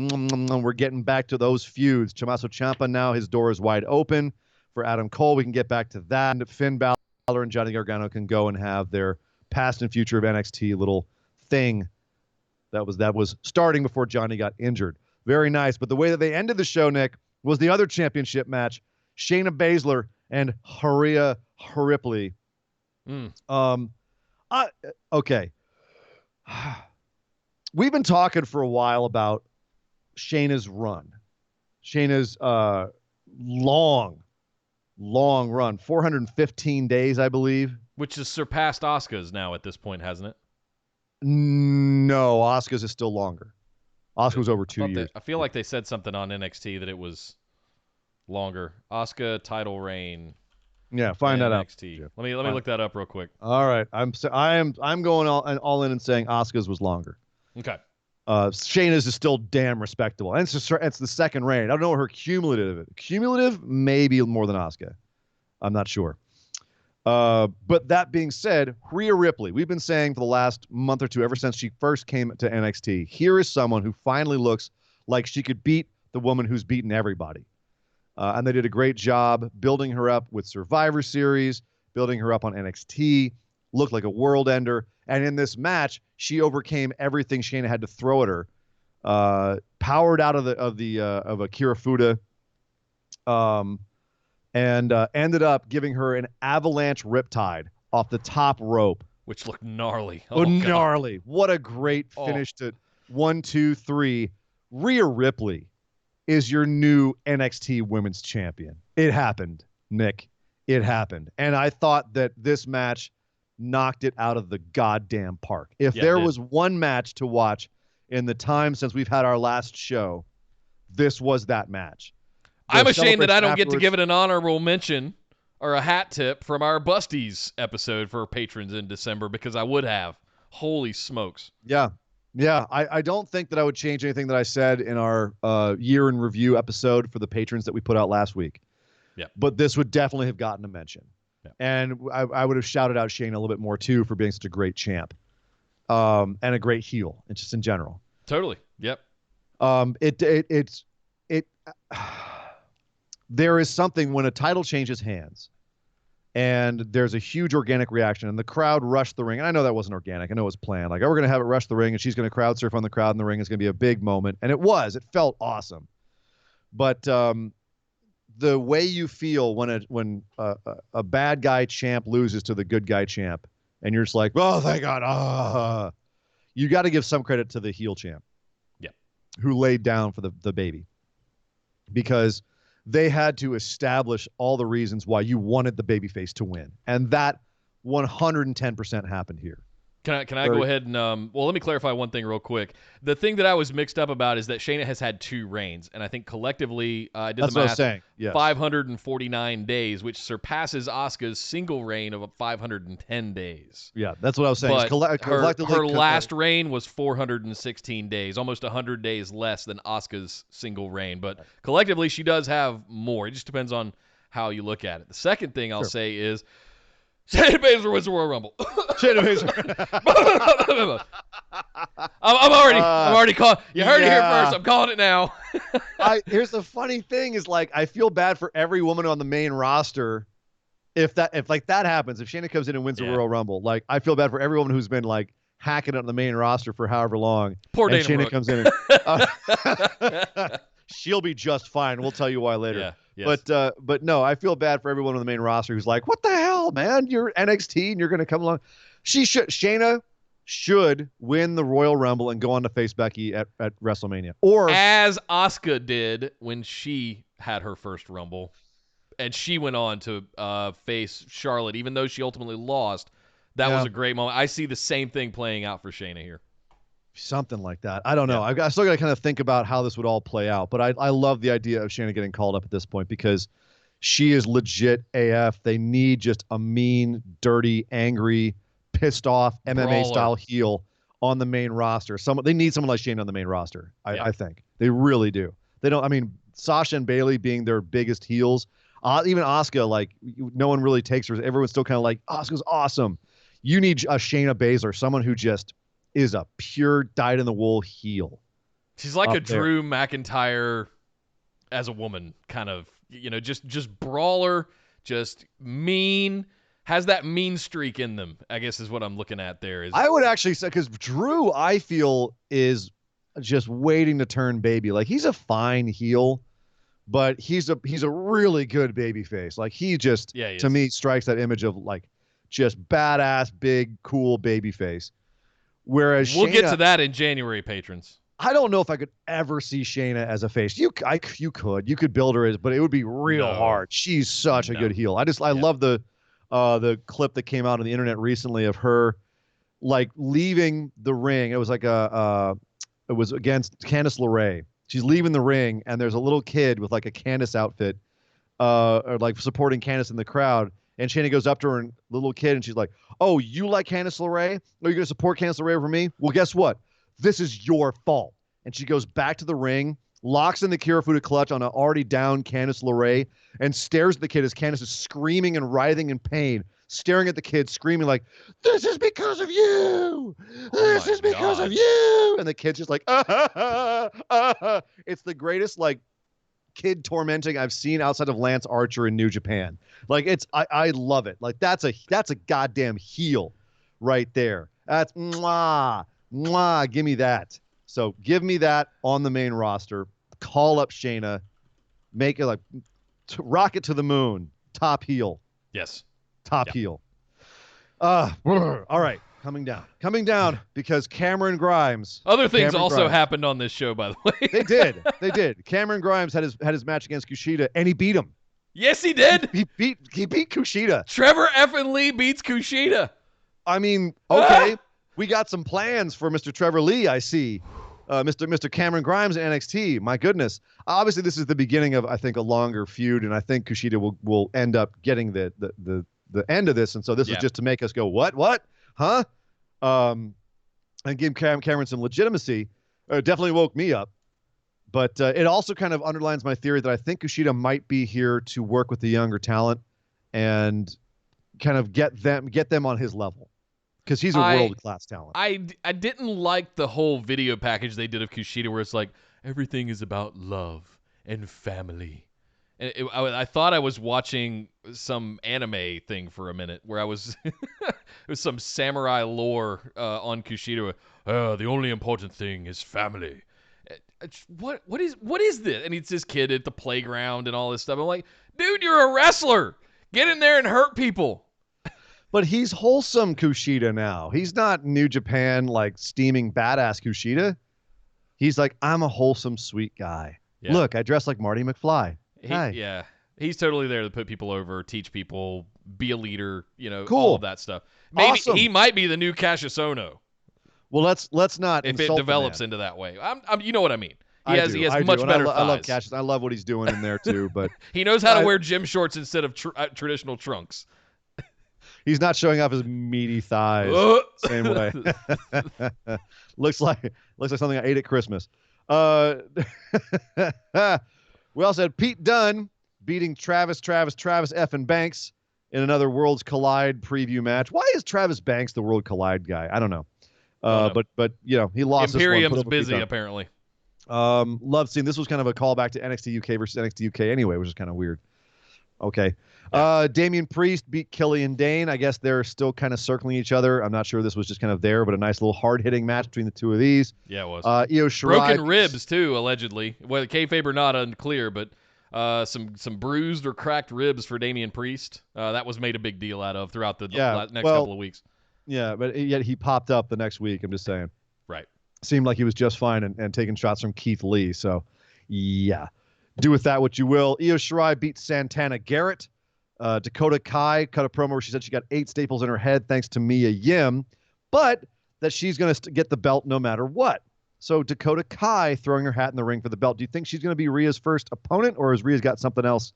Speaker 4: we're getting back to those feuds. Tommaso Ciampa now, his door is wide open for Adam Cole. We can get back to that. And Finn Balor and Johnny Gargano can go and have their past and future of NXT little thing that was starting before Johnny got injured. Very nice. But the way that they ended the show, Nick, was the other championship match, Shayna Baszler and Rhea Ripley. Okay. We've been talking for a while about Shayna's run. Shayna's long run, 415 days, I believe.
Speaker 3: Which has surpassed Asuka's now at this point, hasn't it?
Speaker 4: No, Asuka's is still longer. Asuka was over 2 years.
Speaker 3: I feel like they said something on NXT that it was longer. Asuka title reign.
Speaker 4: Yeah, find that out.
Speaker 3: NXT. Let me look that up real quick.
Speaker 4: All right, I'm going all in and saying Asuka's was longer.
Speaker 3: Okay.
Speaker 4: Shayna's is still damn respectable, and it's the second reign. I don't know her cumulative maybe more than Asuka. I'm not sure. But that being said, Rhea Ripley, we've been saying for the last month or two, ever since she first came to NXT, here is someone who finally looks like she could beat the woman who's beaten everybody. And they did a great job building her up with Survivor Series, building her up on NXT, looked like a world ender. And in this match, she overcame everything Shayna had to throw at her, powered out of Akira Fuda, and ended up giving her an avalanche riptide off the top rope,
Speaker 3: which looked gnarly.
Speaker 4: Gnarly! God. What a great finish to 1, 2, 3. Rhea Ripley is your new NXT Women's Champion. It happened, Nick. It happened, and I thought that this match knocked it out of the goddamn park. If there was one match to watch in the time since we've had our last show, this was that match.
Speaker 3: I'm ashamed that I don't get to give it an honorable mention or a hat tip from our Busties episode for patrons in December, because I would have. Holy smokes.
Speaker 4: Yeah. I don't think that I would change anything that I said in our year in review episode for the patrons that we put out last week.
Speaker 3: Yeah.
Speaker 4: But this would definitely have gotten a mention.
Speaker 3: Yeah.
Speaker 4: And I would have shouted out Shayna a little bit more too for being such a great champ, and a great heel, and just in general.
Speaker 3: Totally. Yep.
Speaker 4: There is something when a title changes hands, and there's a huge organic reaction, and the crowd rushed the ring. And I know that wasn't organic. I know it was planned. Like, oh, we're going to have it rush the ring, and she's going to crowd surf on the crowd in the ring. It's going to be a big moment. And it was. It felt awesome. But the way you feel when a bad guy champ loses to the good guy champ, and you're just like, oh, thank God. You got to give some credit to the heel champ.
Speaker 3: Yeah.
Speaker 4: Who laid down for the baby. Because they had to establish all the reasons why you wanted the babyface to win. And that 110% happened here.
Speaker 3: Can I go ahead and well, let me clarify one thing real quick. The thing that I was mixed up about is that Shayna has had 2 reigns, and I think collectively I did
Speaker 4: That's
Speaker 3: the math.
Speaker 4: what I was saying. Yes.
Speaker 3: 549 days, which surpasses Asuka's single reign of 510 days.
Speaker 4: Yeah, that's what I was saying.
Speaker 3: But her last reign was 416 days, almost 100 days less than Asuka's single reign. But collectively, she does have more. It just depends on how you look at it. The second thing I'll say is Shayna Baszler wins the Royal Rumble.
Speaker 4: Shayna Baszler.
Speaker 3: I'm already calling. You heard it here first. I'm calling it now.
Speaker 4: Here's the funny thing is, like, I feel bad for every woman on the main roster if that happens. If Shayna comes in and wins the Royal Rumble, like, I feel bad for every woman who's been like hacking it on the main roster for however long.
Speaker 3: Poor
Speaker 4: and
Speaker 3: Dana
Speaker 4: Shayna
Speaker 3: Brooke.
Speaker 4: comes in. And, she'll be just fine. We'll tell you why later.
Speaker 3: Yeah. Yes.
Speaker 4: But no, I feel bad for everyone on the main roster who's like, what the hell, man? You're NXT and you're going to come along. Shayna should win the Royal Rumble and go on to face Becky at WrestleMania. Or
Speaker 3: as Asuka did when she had her first Rumble, and she went on to face Charlotte, even though she ultimately lost. That was a great moment. I see the same thing playing out for Shayna here.
Speaker 4: Something like that. I don't know. I still got to kind of think about how this would all play out. But I love the idea of Shayna getting called up at this point because she is legit AF. They need just a mean, dirty, angry, pissed off MMA-style heel on the main roster. They need someone like Shayna on the main roster, I think. They really do. They don't. I mean, Sasha and Bayley being their biggest heels. Even Asuka, like, no one really takes her. Everyone's still kind of like, Asuka's awesome. You need a Shayna Baszler, someone who just is a pure dyed-in-the-wool heel.
Speaker 3: She's like a Drew McIntyre as a woman, kind of, just brawler, just mean, has that mean streak in them, I guess is what I'm looking at there.
Speaker 4: I would actually say, because Drew, I feel, is just waiting to turn baby. Like, he's a fine heel, but he's a really good baby face. Like, he just, to me, strikes that image of, like, just badass, big, cool baby face. Whereas
Speaker 3: we'll
Speaker 4: Shayna,
Speaker 3: get to that in January, patrons.
Speaker 4: I don't know if I could ever see Shayna as a face. You could build her as, but it would be real hard. She's such a good heel. I love the clip that came out on the internet recently of her, like, leaving the ring. It was like it was against Candice LeRae. She's leaving the ring, and there's a little kid with like a Candice outfit, or like supporting Candice in the crowd. And Shayna goes up to her and the little kid, and she's like, "Oh, you like Candice LeRae? Are you going to support Candice LeRae over me? Well, guess what? This is your fault." And she goes back to the ring, locks in the Kirifuda clutch on an already down Candice LeRae, and stares at the kid as Candice is screaming and writhing in pain, staring at the kid, screaming like, "This is because of you! This is because of you!" And the kid's just like, It's the greatest, like, kid tormenting I've seen outside of Lance Archer in New Japan. Like, I love it. Like, that's a goddamn heel right there. That's give me that. So give me that on the main roster. Call up Shayna, make it like rocket to the moon. Top heel.
Speaker 3: Yes.
Speaker 4: Top heel. All right. Coming down because Cameron Grimes.
Speaker 3: Other things also happened on this show, by the way.
Speaker 4: They did. Cameron Grimes had his match against Kushida, and he beat him.
Speaker 3: Yes, he did.
Speaker 4: He beat Kushida.
Speaker 3: Trevor effing Lee beats Kushida.
Speaker 4: I mean, okay, we got some plans for Mr. Trevor Lee. I see, Mr. Cameron Grimes in NXT. My goodness. Obviously, this is the beginning of, I think, a longer feud, and I think Kushida will end up getting the end of this. And so this is just to make us go, what? Huh? And give Cameron some legitimacy. Definitely woke me up. But it also kind of underlines my theory that I think Kushida might be here to work with the younger talent and kind of get them on his level, because he's a world-class talent.
Speaker 3: I didn't like the whole video package they did of Kushida where it's like, everything is about love and family. And I thought I was watching some anime thing for a minute where I was it was some samurai lore on Kushida. The only important thing is family. What is this? And it's this kid at the playground and all this stuff. I'm like, dude, you're a wrestler. Get in there and hurt people.
Speaker 4: But he's wholesome Kushida now. He's not New Japan, like, steaming badass Kushida. He's like, I'm a wholesome, sweet guy. Yeah. Look, I dress like Marty McFly. Hi.
Speaker 3: Yeah. He's totally there to put people over, teach people, be a leader,
Speaker 4: cool.
Speaker 3: All of that stuff. Maybe
Speaker 4: awesome.
Speaker 3: He might be the new Cassius Ohno.
Speaker 4: Well, let's not
Speaker 3: if
Speaker 4: insult
Speaker 3: it develops into that way. You know what I mean. He has much better thighs.
Speaker 4: I love Cassius. I love what he's doing in there too. But
Speaker 3: he knows how to wear gym shorts instead of traditional trunks.
Speaker 4: He's not showing off his meaty thighs same way. looks like something I ate at Christmas. We also had Pete Dunne beating Travis effing Banks in another Worlds Collide preview match. Why is Travis Banks the World Collide guy? I don't know. But he lost.
Speaker 3: Imperium's busy apparently.
Speaker 4: Love seeing this was kind of a callback to NXT UK versus NXT UK anyway, which is kind of weird. Okay. Damian Priest beat Killian Dane. I guess they're still kind of circling each other. I'm not sure this was just kind of there, but a nice little hard-hitting match between the two of these.
Speaker 3: Yeah, it was.
Speaker 4: Io Shirai.
Speaker 3: Broken ribs, too, allegedly. Well, kayfabe or not, unclear, but some bruised or cracked ribs for Damian Priest. That was made a big deal out of throughout the next couple of weeks.
Speaker 4: Yeah, but yet he popped up the next week, I'm just saying.
Speaker 3: Right.
Speaker 4: Seemed like he was just fine and taking shots from Keith Lee, so yeah. Do with that what you will. Io Shirai beat Santana Garrett. Dakota Kai cut a promo where she said she got 8 staples in her head thanks to Mia Yim, but that she's going to get the belt no matter what. So Dakota Kai throwing her hat in the ring for the belt. Do you think she's going to be Rhea's first opponent, or has Rhea's got something else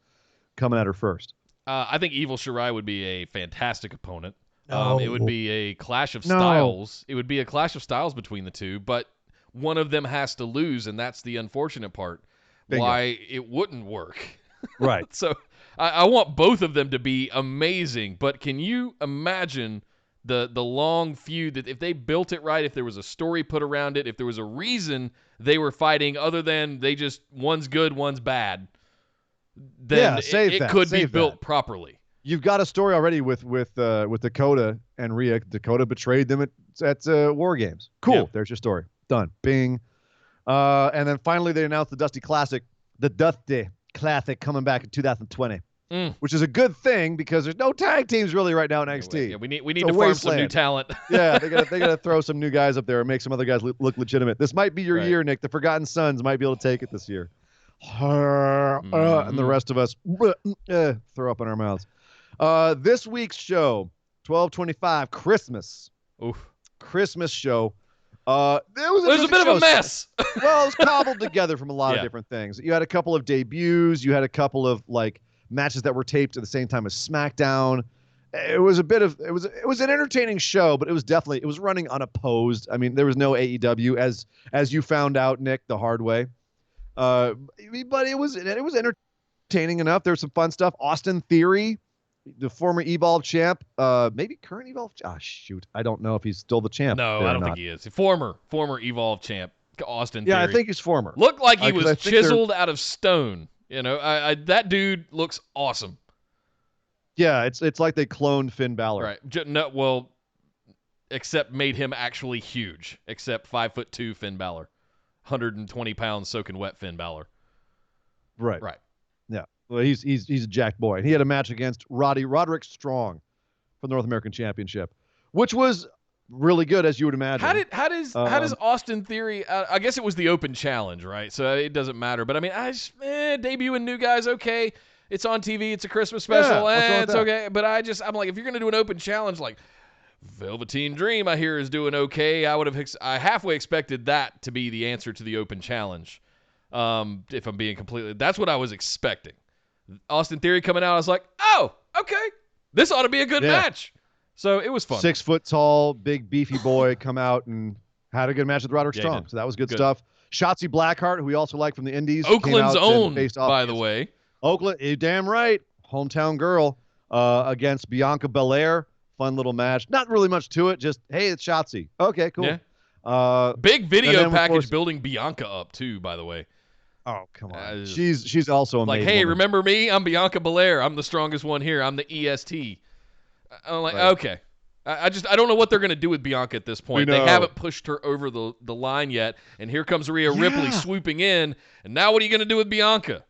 Speaker 4: coming at her first?
Speaker 3: I think Evil Shirai would be a fantastic opponent. It would be a clash of styles. It would be a clash of styles between the two, but one of them has to lose, and that's the unfortunate part.
Speaker 4: Bingo.
Speaker 3: Why it wouldn't work.
Speaker 4: Right.
Speaker 3: So I want both of them to be amazing, but can you imagine the long feud that if they built it right, if there was a story put around it, if there was a reason they were fighting other than they just one's good, one's bad, then it could be built properly.
Speaker 4: You've got a story already with Dakota and Rhea. Dakota betrayed them at War Games. Cool. Yeah. There's your story. Done. Bing. And then finally they announced the Dusty Classic, coming back in 2020, which is a good thing because there's no tag teams really right now in NXT.
Speaker 3: Yeah, we need to farm some new talent.
Speaker 4: Yeah, they gotta throw some new guys up there and make some other guys look legitimate. This might be your year, Nick. The Forgotten Sons might be able to take it this year. And the rest of us throw up in our mouths. This week's show, 12/25, Christmas.
Speaker 3: Oof.
Speaker 4: Christmas show. It
Speaker 3: was a bit of a mess.
Speaker 4: Well, it was cobbled together from a lot of different things. You had a couple of debuts. You had a couple of matches that were taped at the same time as SmackDown. It was an entertaining show, but it was running unopposed. I mean, there was no AEW as you found out, Nick, the hard way. But it was entertaining enough. There was some fun stuff. Austin Theory, the former Evolve champ, maybe current Evolve. Shoot, I don't know if he's still the champ.
Speaker 3: No, I don't think he is. Former Evolve champ, Austin Theory.
Speaker 4: Yeah, I think he's former.
Speaker 3: Looked like he was chiseled out of stone. That dude looks awesome.
Speaker 4: Yeah, it's like they cloned Finn Balor.
Speaker 3: Right. No, well, except made him actually huge. Except 5'2" Finn Balor, 120 pounds soaking wet Finn Balor.
Speaker 4: Right.
Speaker 3: Right.
Speaker 4: Yeah. Well, he's a jacked boy. He had a match against Roderick Strong for the North American Championship, which was really good, as you would imagine.
Speaker 3: How does Austin Theory? I guess it was the Open Challenge, right? So it doesn't matter. But I mean, debuting new guys, okay. It's on TV. It's a Christmas special. It's okay. But I'm like, if you're gonna do an Open Challenge, like Velveteen Dream, I hear is doing okay. I halfway expected that to be the answer to the Open Challenge. If I'm being that's what I was expecting. Austin Theory coming out, I was like, oh, okay, this ought to be a good match. So it was fun.
Speaker 4: 6 foot tall, big beefy boy come out and had a good match with Roderick Strong. So that was good stuff. Shotzi Blackheart, who we also like from the Indies.
Speaker 3: Oakland's own, by the
Speaker 4: against
Speaker 3: way.
Speaker 4: Oakland, you're damn right. Hometown girl against Bianca Belair. Fun little match. Not really much to it. Just, hey, it's Shotzi. Okay, cool.
Speaker 3: Yeah. Big video package
Speaker 4: course,
Speaker 3: building Bianca up, too, by the way.
Speaker 4: Oh, come on. She's also a
Speaker 3: like, hey, woman. Remember me? I'm Bianca Belair. I'm the strongest one here. I'm the EST. I'm like, right. Okay. I don't know what they're going to do with Bianca at this point. They haven't pushed her over the line yet, and here comes Rhea Ripley swooping in, and now what are you going to do with Bianca?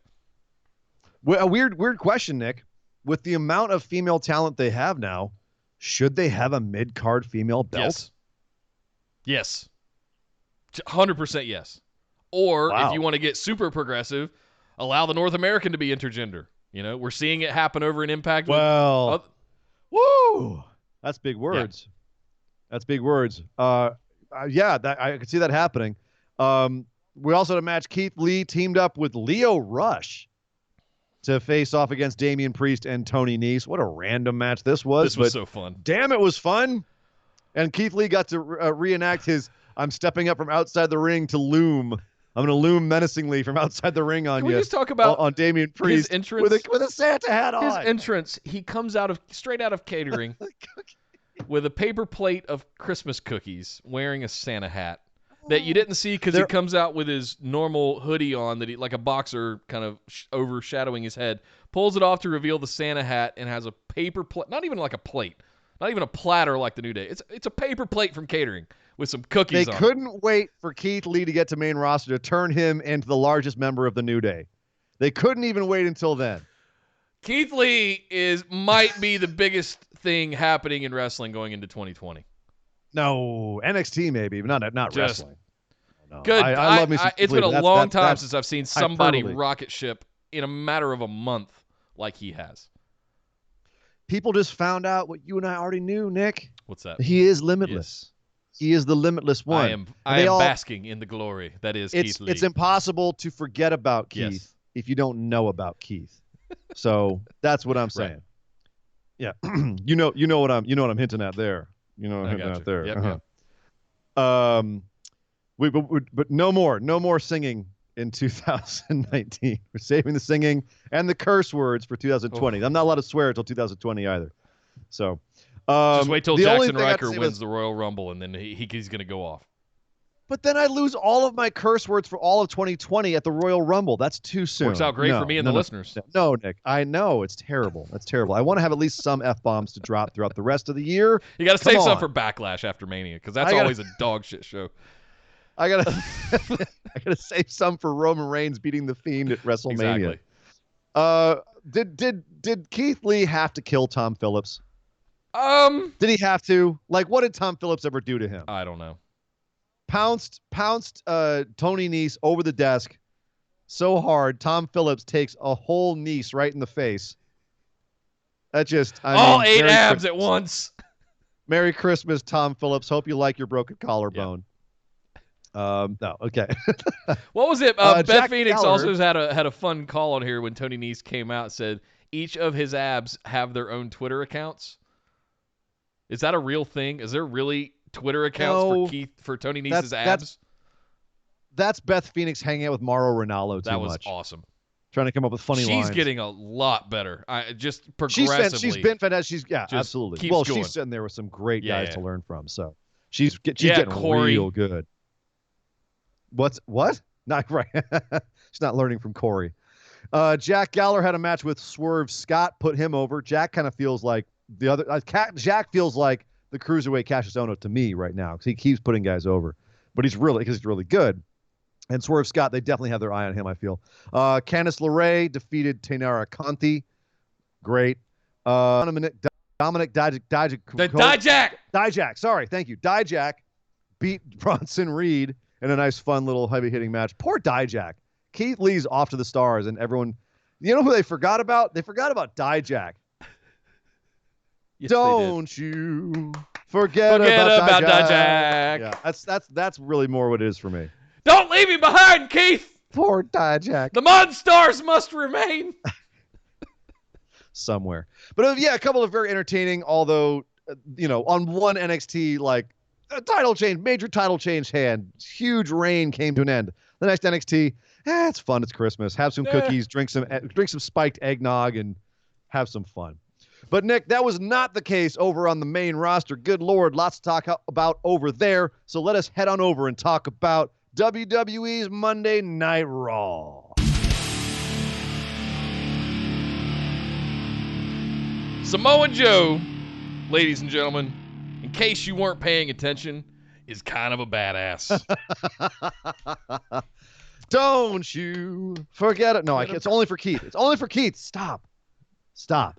Speaker 4: Well, a weird question, Nick. With the amount of female talent they have now, should they have a mid-card female belt?
Speaker 3: Yes. 100% yes. Or if you want to get super progressive, allow the North American to be intergender. You know, we're seeing it happen over in Impact.
Speaker 4: Well, woo! That's big words. Yeah. That's big words. I could see that happening. We also had a match. Keith Lee teamed up with Leo Rush to face off against Damian Priest and Tony Nese. What a random match this was.
Speaker 3: This was so fun.
Speaker 4: Damn, it was fun. And Keith Lee got to reenact his I'm stepping up from outside the ring to loom. I'm going to loom menacingly from outside the ring on you.
Speaker 3: Can we just talk about
Speaker 4: on Damian Priest
Speaker 3: his entrance
Speaker 4: with a Santa hat on?
Speaker 3: His entrance, he comes straight out of catering with a paper plate of Christmas cookies, wearing a Santa hat that you didn't see because he comes out with his normal hoodie on, that he like a boxer kind of overshadowing his head, pulls it off to reveal the Santa hat, and has a paper plate, not even like a plate, not even a platter like the New Day. It's a paper plate from catering with some cookies on it.
Speaker 4: They couldn't wait for Keith Lee to get to main roster to turn him into the largest member of the New Day. They couldn't even wait until then.
Speaker 3: Keith Lee might be the biggest thing happening in wrestling going into 2020.
Speaker 4: No, NXT maybe, but not wrestling. No.
Speaker 3: Good.
Speaker 4: I love me some
Speaker 3: it's been a long time since I've seen somebody rocket ship in a matter of a month like he has.
Speaker 4: People just found out what you and I already knew, Nick.
Speaker 3: What's that?
Speaker 4: He is limitless. Yes. He is the limitless one.
Speaker 3: I am basking in the glory that is Keith Lee.
Speaker 4: It's impossible to forget about Keith if you don't know about Keith. So that's what I'm saying. Right. Yeah, you know what I'm hinting at there. You know what I'm hinting at there.
Speaker 3: Yep,
Speaker 4: But no more singing in 2019. We're saving the singing and the curse words for 2020. I'm not allowed to swear until 2020 either. So
Speaker 3: just wait till Jackson Riker wins the Royal Rumble, and then he's going to go off.
Speaker 4: But then I lose all of my curse words for all of 2020 at the Royal Rumble. That's too soon.
Speaker 3: Works out great for me and the listeners.
Speaker 4: No, Nick. I know. It's terrible. That's terrible. I want to have at least some F-bombs to drop throughout the rest of the year.
Speaker 3: You got to save some for Backlash after Mania, because that's always a dog shit show.
Speaker 4: I gotta save some for Roman Reigns beating the Fiend at WrestleMania.
Speaker 3: Exactly.
Speaker 4: Did Keith Lee have to kill Tom Phillips? Did he have to? Like, what did Tom Phillips ever do to him?
Speaker 3: I don't know.
Speaker 4: Pounced Tony Nese over the desk so hard, Tom Phillips takes a whole Nese right in the face. That just
Speaker 3: all 8 abs at once.
Speaker 4: Merry Christmas, Tom Phillips. Hope you like your broken collarbone. Yep. No, okay.
Speaker 3: What was it? Beth
Speaker 4: Jack
Speaker 3: Phoenix
Speaker 4: Gallagher
Speaker 3: also had a fun call on here when Tony Nese came out and said each of his abs have their own Twitter accounts. Is that a real thing? Is there really Twitter accounts for Tony Nese's abs?
Speaker 4: That's Beth Phoenix hanging out with Mauro Ranallo too much.
Speaker 3: That was awesome.
Speaker 4: Trying to come up with funny lines.
Speaker 3: She's getting a lot better. Just progressively.
Speaker 4: She's been fantastic. Absolutely. Well, she's sitting there with some great guys to learn from. So she's getting real good. What? Not right. She's not learning from Corey. Jack Gallagher had a match with Swerve Scott, put him over. Jack kind of feels like the other. Jack feels like the cruiserweight Cassius Ohno to me right now, because he keeps putting guys over, but he's really good. And Swerve Scott, they definitely have their eye on him, I feel. Candice LeRae defeated Tainara Conti. Great. Dominic Dijak. Sorry, thank you. Dijak beat Bronson Reed in a nice, fun little heavy-hitting match. Poor Dijak. Keith Lee's off to the stars, and everyone, you know who they forgot about? They forgot about Dijak.
Speaker 3: Yes,
Speaker 4: Don't you forget about Dijak. Yeah, that's really more what it is for me.
Speaker 3: Don't leave me behind, Keith.
Speaker 4: Poor Dijak.
Speaker 3: The Monstars must remain.
Speaker 4: Somewhere. But a couple of very entertaining, although, on one NXT, like, a title change, major title change hand, huge reign came to an end. The next NXT, it's fun. It's Christmas. Have some cookies, drink some spiked eggnog, and have some fun. But, Nick, that was not the case over on the main roster. Good Lord, lots to talk about over there. So let us head on over and talk about WWE's Monday Night Raw.
Speaker 3: Samoa Joe, ladies and gentlemen, in case you weren't paying attention, is kind of a badass.
Speaker 4: Don't you forget it. No, it's only for Keith. It's only for Keith. Stop.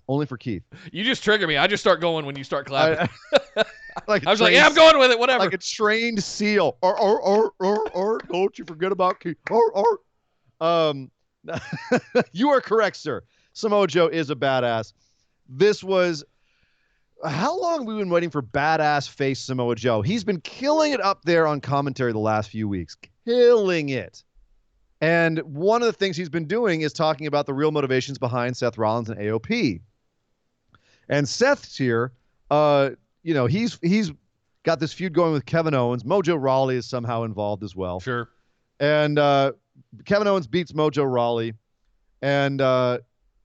Speaker 4: Only for Keith.
Speaker 3: You just trigger me. I just start going when you start clapping.
Speaker 4: I
Speaker 3: was like, yeah, I'm going with it. Whatever.
Speaker 4: Like a trained seal. Or, don't you forget about Keith. You are correct, sir. Samoa Joe is a badass. This was how long have we been waiting for badass face Samoa Joe? He's been killing it up there on commentary the last few weeks. Killing it. And one of the things he's been doing is talking about the real motivations behind Seth Rollins and AOP. And Seth's here, he's got this feud going with Kevin Owens. Mojo Rawley is somehow involved as well.
Speaker 3: Sure.
Speaker 4: And Kevin Owens beats Mojo Rawley. And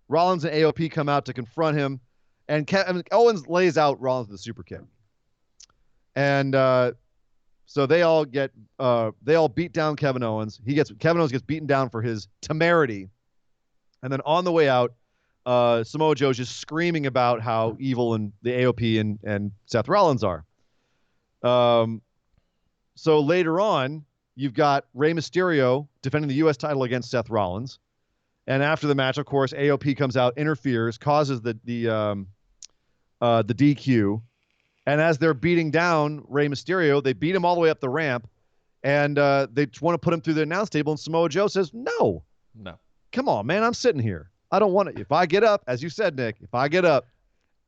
Speaker 4: Rollins and AOP come out to confront him. And Owens lays out Rollins with a super kick. And so they all beat down Kevin Owens. Kevin Owens gets beaten down for his temerity. And then on the way out, Samoa Joe's just screaming about how evil and the AOP and Seth Rollins are. So later on, you've got Rey Mysterio defending the U.S. title against Seth Rollins. And after the match, of course, AOP comes out, interferes, causes the DQ. And as they're beating down Rey Mysterio, they beat him all the way up the ramp. And they want to put him through the announce table. And Samoa Joe says, no. Come on, man. I'm sitting here. I don't want it. If I get up, as you said, Nick, if I get up,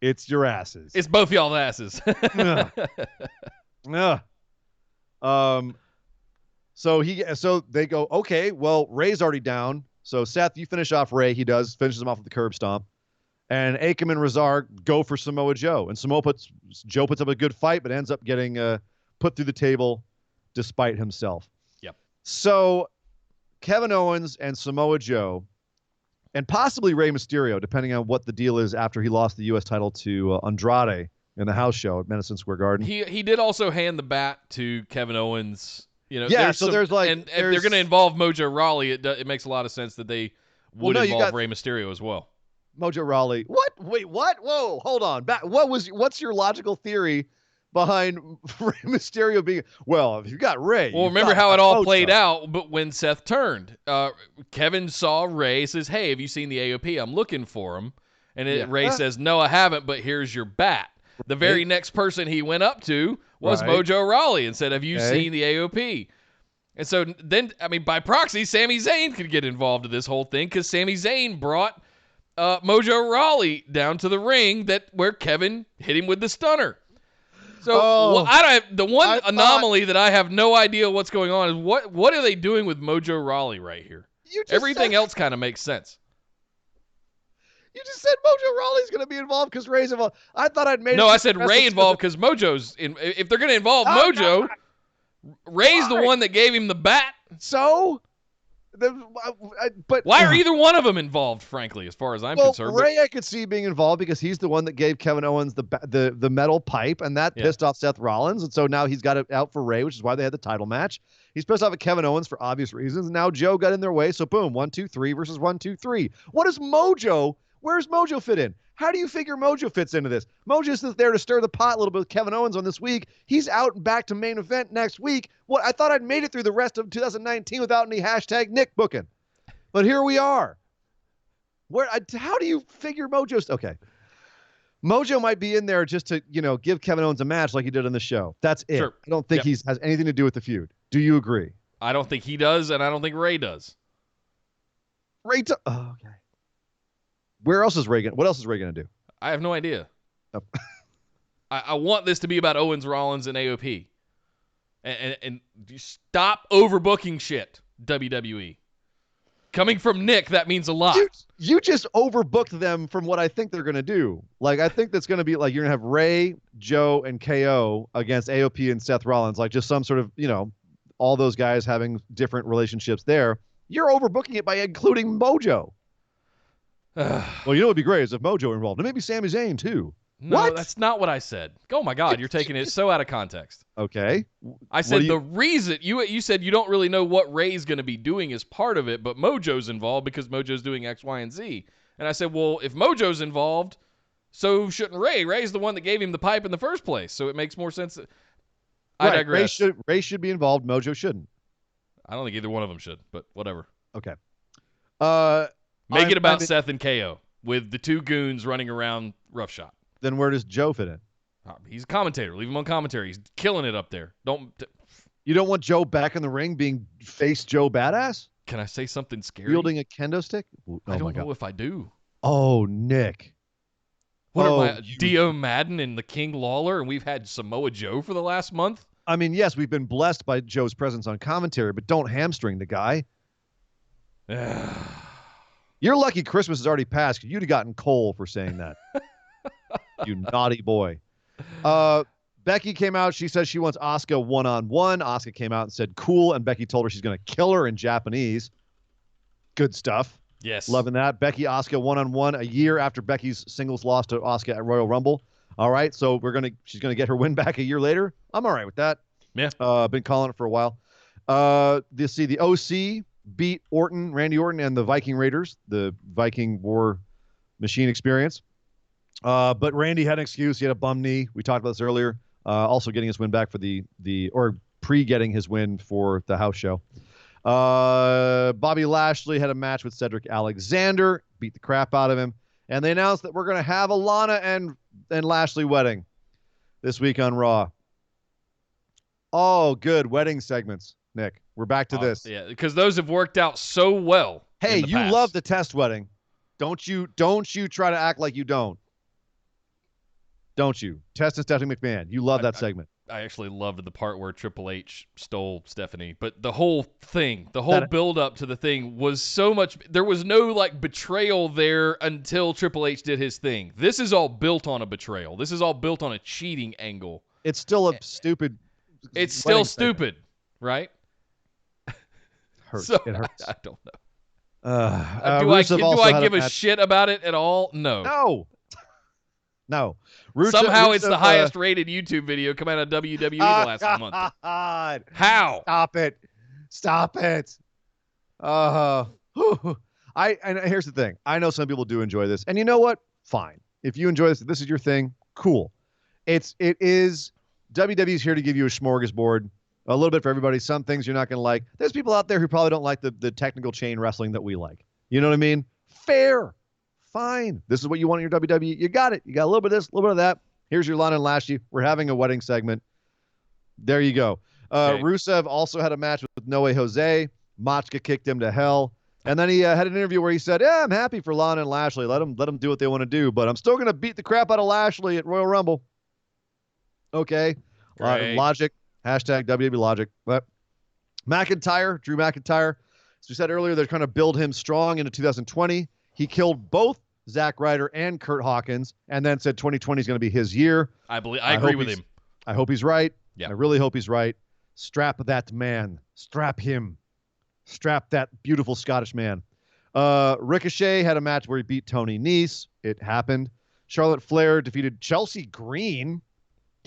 Speaker 4: it's your asses.
Speaker 3: It's both y'all's asses.
Speaker 4: So they go, okay, well, Ray's already down. So Seth, you finish off Ray. He does, finishes him off with the curb stomp. And Akam and Razar go for Samoa Joe. And Joe puts up a good fight, but ends up getting put through the table despite himself.
Speaker 3: Yep.
Speaker 4: So Kevin Owens and Samoa Joe, and possibly Rey Mysterio, depending on what the deal is after he lost the U.S. title to Andrade in the house show at Madison Square Garden.
Speaker 3: He did also hand the bat to Kevin Owens. There's
Speaker 4: if
Speaker 3: they're going to involve Mojo Rawley, it makes a lot of sense that they would involve Rey Mysterio as well.
Speaker 4: Mojo Rawley. What? Wait, what? Whoa, hold on. What's your logical theory behind Rey Mysterio being? Well, if you got Rey.
Speaker 3: Well, remember how it all played out, but when Seth turned, Kevin saw Rey, says, "Hey, have you seen the AOP? I'm looking for him." And Rey says, "No, I haven't, but here's your bat." The very next person he went up to was Mojo Rawley and said, "Have you seen the AOP?" And so then, by proxy, Sami Zayn could get involved in this whole thing because Sami Zayn brought Mojo Rawley down to the ring where Kevin hit him with the stunner. So the anomaly that I have no idea what's going on is what are they doing with Mojo Rawley right here? Everything else kind of makes sense.
Speaker 4: You just said Mojo Rawley's going to be involved because Ray's involved. I thought I'd made.
Speaker 3: No, I said Ray involved because Mojo's in. If they're going to involve Mojo, Ray's the one that gave him the bat.
Speaker 4: So, but
Speaker 3: why are either one of them involved? Frankly, as far as I'm concerned,
Speaker 4: Ray I could see being involved because he's the one that gave Kevin Owens the metal pipe, and that pissed off Seth Rollins, and so now he's got it out for Ray, which is why they had the title match. He's pissed off at Kevin Owens for obvious reasons. And now Joe got in their way, so boom, 1, 2, 3 versus 1, 2, 3. What is Mojo? Where's Mojo fit in? How do you figure Mojo fits into this? Mojo's just there to stir the pot a little bit with Kevin Owens on this week. He's out and back to main event next week. I thought I'd made it through the rest of 2019 without any hashtag Nick booking. But here we are. How do you figure Mojo's? Okay. Mojo might be in there just to, give Kevin Owens a match like he did on the show. That's it.
Speaker 3: Sure.
Speaker 4: I don't think he has anything to do with the feud. Do you agree?
Speaker 3: I don't think he does, and I don't think Ray does.
Speaker 4: Okay. What else is Ray going to do?
Speaker 3: I have no idea.
Speaker 4: Oh.
Speaker 3: I want this to be about Owens, Rollins, and AOP. And you stop overbooking shit, WWE. Coming from Nick, that means a lot.
Speaker 4: You just overbooked them from what I think they're going to do. Like, I think that's going to be like you're going to have Ray, Joe, and KO against AOP and Seth Rollins. Like, just some sort of, all those guys having different relationships there. You're overbooking it by including Mojo. Well, you know what would be great is if Mojo were involved. And maybe Sami Zayn, too.
Speaker 3: No,
Speaker 4: What?
Speaker 3: that's not what I said. Oh, my God. You're taking it so out of context.
Speaker 4: Okay.
Speaker 3: I said the reason you said you don't really know what Ray's going to be doing as part of it, but Mojo's involved because Mojo's doing X, Y, and Z. And I said, well, if Mojo's involved, so shouldn't Ray? Ray's the one that gave him the pipe in the first place, so it makes more sense. I digress.
Speaker 4: Ray should be involved. Mojo shouldn't.
Speaker 3: I don't think either one of them should, but whatever.
Speaker 4: Okay.
Speaker 3: Make it about Seth and KO with the two goons running around roughshod.
Speaker 4: Then where does Joe fit in?
Speaker 3: He's a commentator. Leave him on commentary. He's killing it up there.
Speaker 4: You don't want Joe back in the ring being face Joe Badass?
Speaker 3: Can I say something scary?
Speaker 4: Wielding a kendo stick?
Speaker 3: I don't know if I do.
Speaker 4: Oh, Nick.
Speaker 3: What am I, Dio Madden and the King Lawler, and we've had Samoa Joe for the last month?
Speaker 4: I mean, yes, we've been blessed by Joe's presence on commentary, but don't hamstring the guy. You're lucky Christmas has already passed. You'd have gotten coal for saying that. You naughty boy. Becky came out. She says she wants Asuka one-on-one. Asuka came out and said cool, and Becky told her she's going to kill her in Japanese. Good stuff.
Speaker 3: Yes.
Speaker 4: Loving that. Becky, Asuka one-on-one a year after Becky's singles loss to Asuka at Royal Rumble. All right, so she's going to get her win back a year later. I'm all right with that.
Speaker 3: Yeah.
Speaker 4: Been calling it for a while. The OC beat Randy Orton, and the Viking Raiders, the Viking War Machine Experience. But Randy had an excuse. He had a bum knee. We talked about this earlier. Also getting his win back for or pre-getting his win for the house show. Bobby Lashley had a match with Cedric Alexander, beat the crap out of him. And they announced that we're going to have a Lana and Lashley wedding this week on Raw. Oh, good. Wedding segments, Nick. We're back to this.
Speaker 3: Yeah, because those have worked out so well.
Speaker 4: Hey, you love the test wedding. Don't you try to act like you don't. Don't you? Test and Stephanie McMahon. You love that segment.
Speaker 3: I actually loved the part where Triple H stole Stephanie, but the whole thing, the whole build up to the thing was so much. There was no betrayal there until Triple H did his thing. This is all built on a betrayal. This is all built on a cheating angle.
Speaker 4: It's still a stupid.
Speaker 3: It's still stupid, right?
Speaker 4: Hurts.
Speaker 3: So,
Speaker 4: it hurts.
Speaker 3: I don't know. Do I give a shit about it at all? No.
Speaker 4: No.
Speaker 3: Somehow it's the highest rated YouTube video coming out of WWE the last month.
Speaker 4: God.
Speaker 3: How?
Speaker 4: Stop it. And here's the thing. I know some people do enjoy this. And you know what? Fine. If you enjoy this is your thing, cool. It is WWE's here to give you a smorgasbord, a little bit for everybody. Some things you're not going to like. There's people out there who probably don't like the technical chain wrestling that we like. You know what I mean? Fair. Fine. This is what you want in your WWE. You got it. You got a little bit of this, a little bit of that. Here's your Lana and Lashley. We're having a wedding segment. There you go. Okay. Rusev also had a match with No Way Jose. Machka kicked him to hell. And then he had an interview where he said, I'm happy for Lana and Lashley. Let them do what they want to do, but I'm still going to beat the crap out of Lashley at Royal Rumble. Okay. Logic. Hashtag WWE logic. But Drew McIntyre, as we said earlier, they're trying to build him strong into 2020. He killed both Zack Ryder and Kurt Hawkins and then said 2020 is going to be his year.
Speaker 3: I agree with him.
Speaker 4: I hope he's right.
Speaker 3: Yeah.
Speaker 4: I really hope he's right. Strap that man. Strap him. Strap that beautiful Scottish man. Ricochet had a match where he beat Tony Nese. It happened. Charlotte Flair defeated Chelsea Green.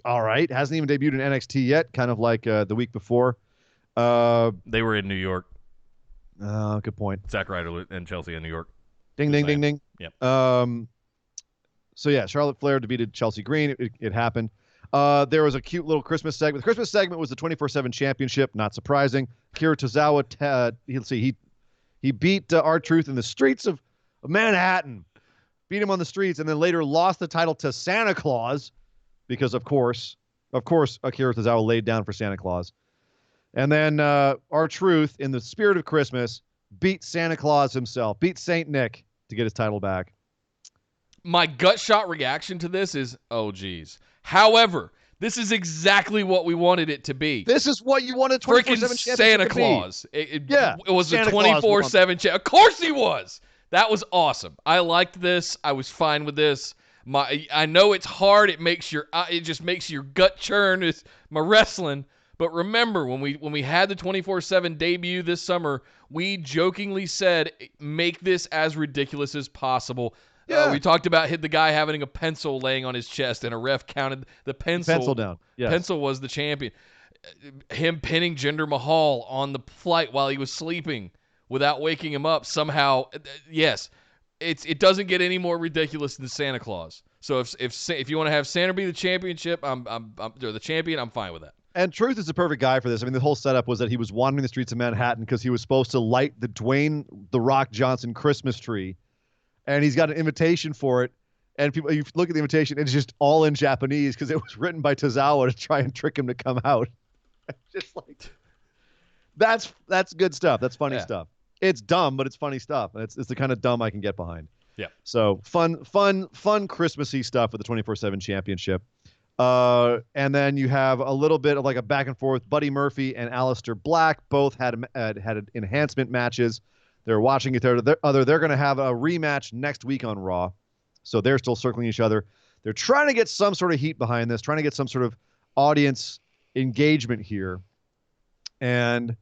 Speaker 4: All right. Hasn't even debuted in NXT yet, kind of like the week before.
Speaker 3: They were in New York.
Speaker 4: Good point.
Speaker 3: Zack Ryder and Chelsea in New York.
Speaker 4: Ding, ding, ding, ding.
Speaker 3: Yep.
Speaker 4: So, yeah, Charlotte Flair defeated Chelsea Green. It happened. There was a cute little Christmas segment. The Christmas segment was the 24/7 championship. Not surprising. Kira Tozawa, he beat R-Truth in the streets of Manhattan. Beat him on the streets and then later lost the title to Santa Claus because, of course, Akira Tozawa laid down for Santa Claus. And then R-Truth, in the spirit of Christmas, beat Santa Claus himself, beat Saint Nick to get his title back.
Speaker 3: My gut shot reaction to this is, oh, geez. However, this is exactly what we wanted it to be.
Speaker 4: This is what you wanted 24/7 championship
Speaker 3: Santa Claus. It was
Speaker 4: Santa
Speaker 3: a 24/7 Of course he was. That was awesome. I liked this. I was fine with this. I know it's hard. It just makes your gut churn. It's my wrestling. But remember, when we had the 24/7 debut this summer, we jokingly said, make this as ridiculous as possible.
Speaker 4: Yeah.
Speaker 3: We talked about the guy having a pencil laying on his chest, and a ref counted the pencil
Speaker 4: down. Yes.
Speaker 3: Pencil was the champion. Him pinning Jinder Mahal on the flight while he was sleeping without waking him up somehow. Yes, it doesn't get any more ridiculous than Santa Claus. So if you want to have Santa be the championship, or the champion, I'm fine with that.
Speaker 4: And Truth is the perfect guy for this. I mean, the whole setup was that he was wandering the streets of Manhattan because he was supposed to light the Dwayne "The Rock" Johnson Christmas tree, and he's got an invitation for it. And people, you look at the invitation, it's just all in Japanese because it was written by Tozawa to try and trick him to come out. Just like that's good stuff. That's funny stuff. It's dumb, but it's funny stuff, and it's the kind of dumb I can get behind.
Speaker 3: Yeah.
Speaker 4: So fun Christmassy stuff with the 24/7 championship. And then you have a little bit of like a back and forth. Buddy Murphy and Aleister Black both had enhancement matches. They're watching each other. They're going to have a rematch next week on Raw. So they're still circling each other. They're trying to get some sort of heat behind this, trying to get some sort of audience engagement here. And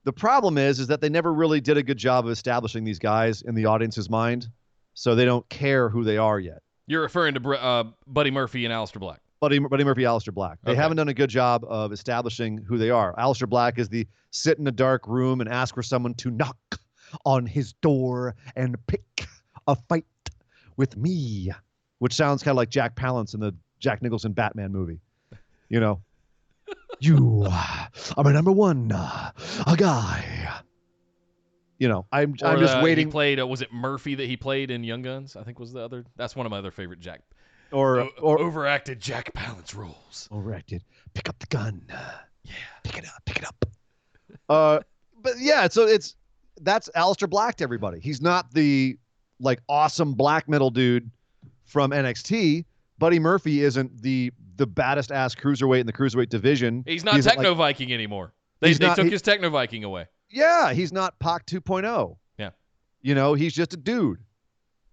Speaker 4: the problem is that they never really did a good job of establishing these guys in the audience's mind. So they don't care who they are yet.
Speaker 3: You're referring to Buddy Murphy and Aleister Black.
Speaker 4: Buddy Murphy, Aleister Black. They
Speaker 3: Okay.
Speaker 4: haven't done a good job of establishing who they are. Aleister Black is the sit in a dark room and ask for someone to knock on his door and pick a fight with me, which sounds kind of like Jack Palance in the Jack Nicholson Batman movie. You know, you are my number one a guy. You know, I'm just waiting.
Speaker 3: He played, was it Murphy that he played in Young Guns? I think was the other. That's one of my other favorite Jack.
Speaker 4: Or
Speaker 3: overacted Jack Palance roles.
Speaker 4: Overacted. Pick up the gun. Yeah. Pick it up. But yeah, so that's Aleister Black to everybody. He's not the like awesome black metal dude from NXT. Buddy Murphy isn't the baddest ass cruiserweight in the cruiserweight division.
Speaker 3: He's not Techno Viking anymore. They took his Techno Viking away.
Speaker 4: Yeah, he's not Pac 2.0.
Speaker 3: Yeah.
Speaker 4: You know, he's just a dude.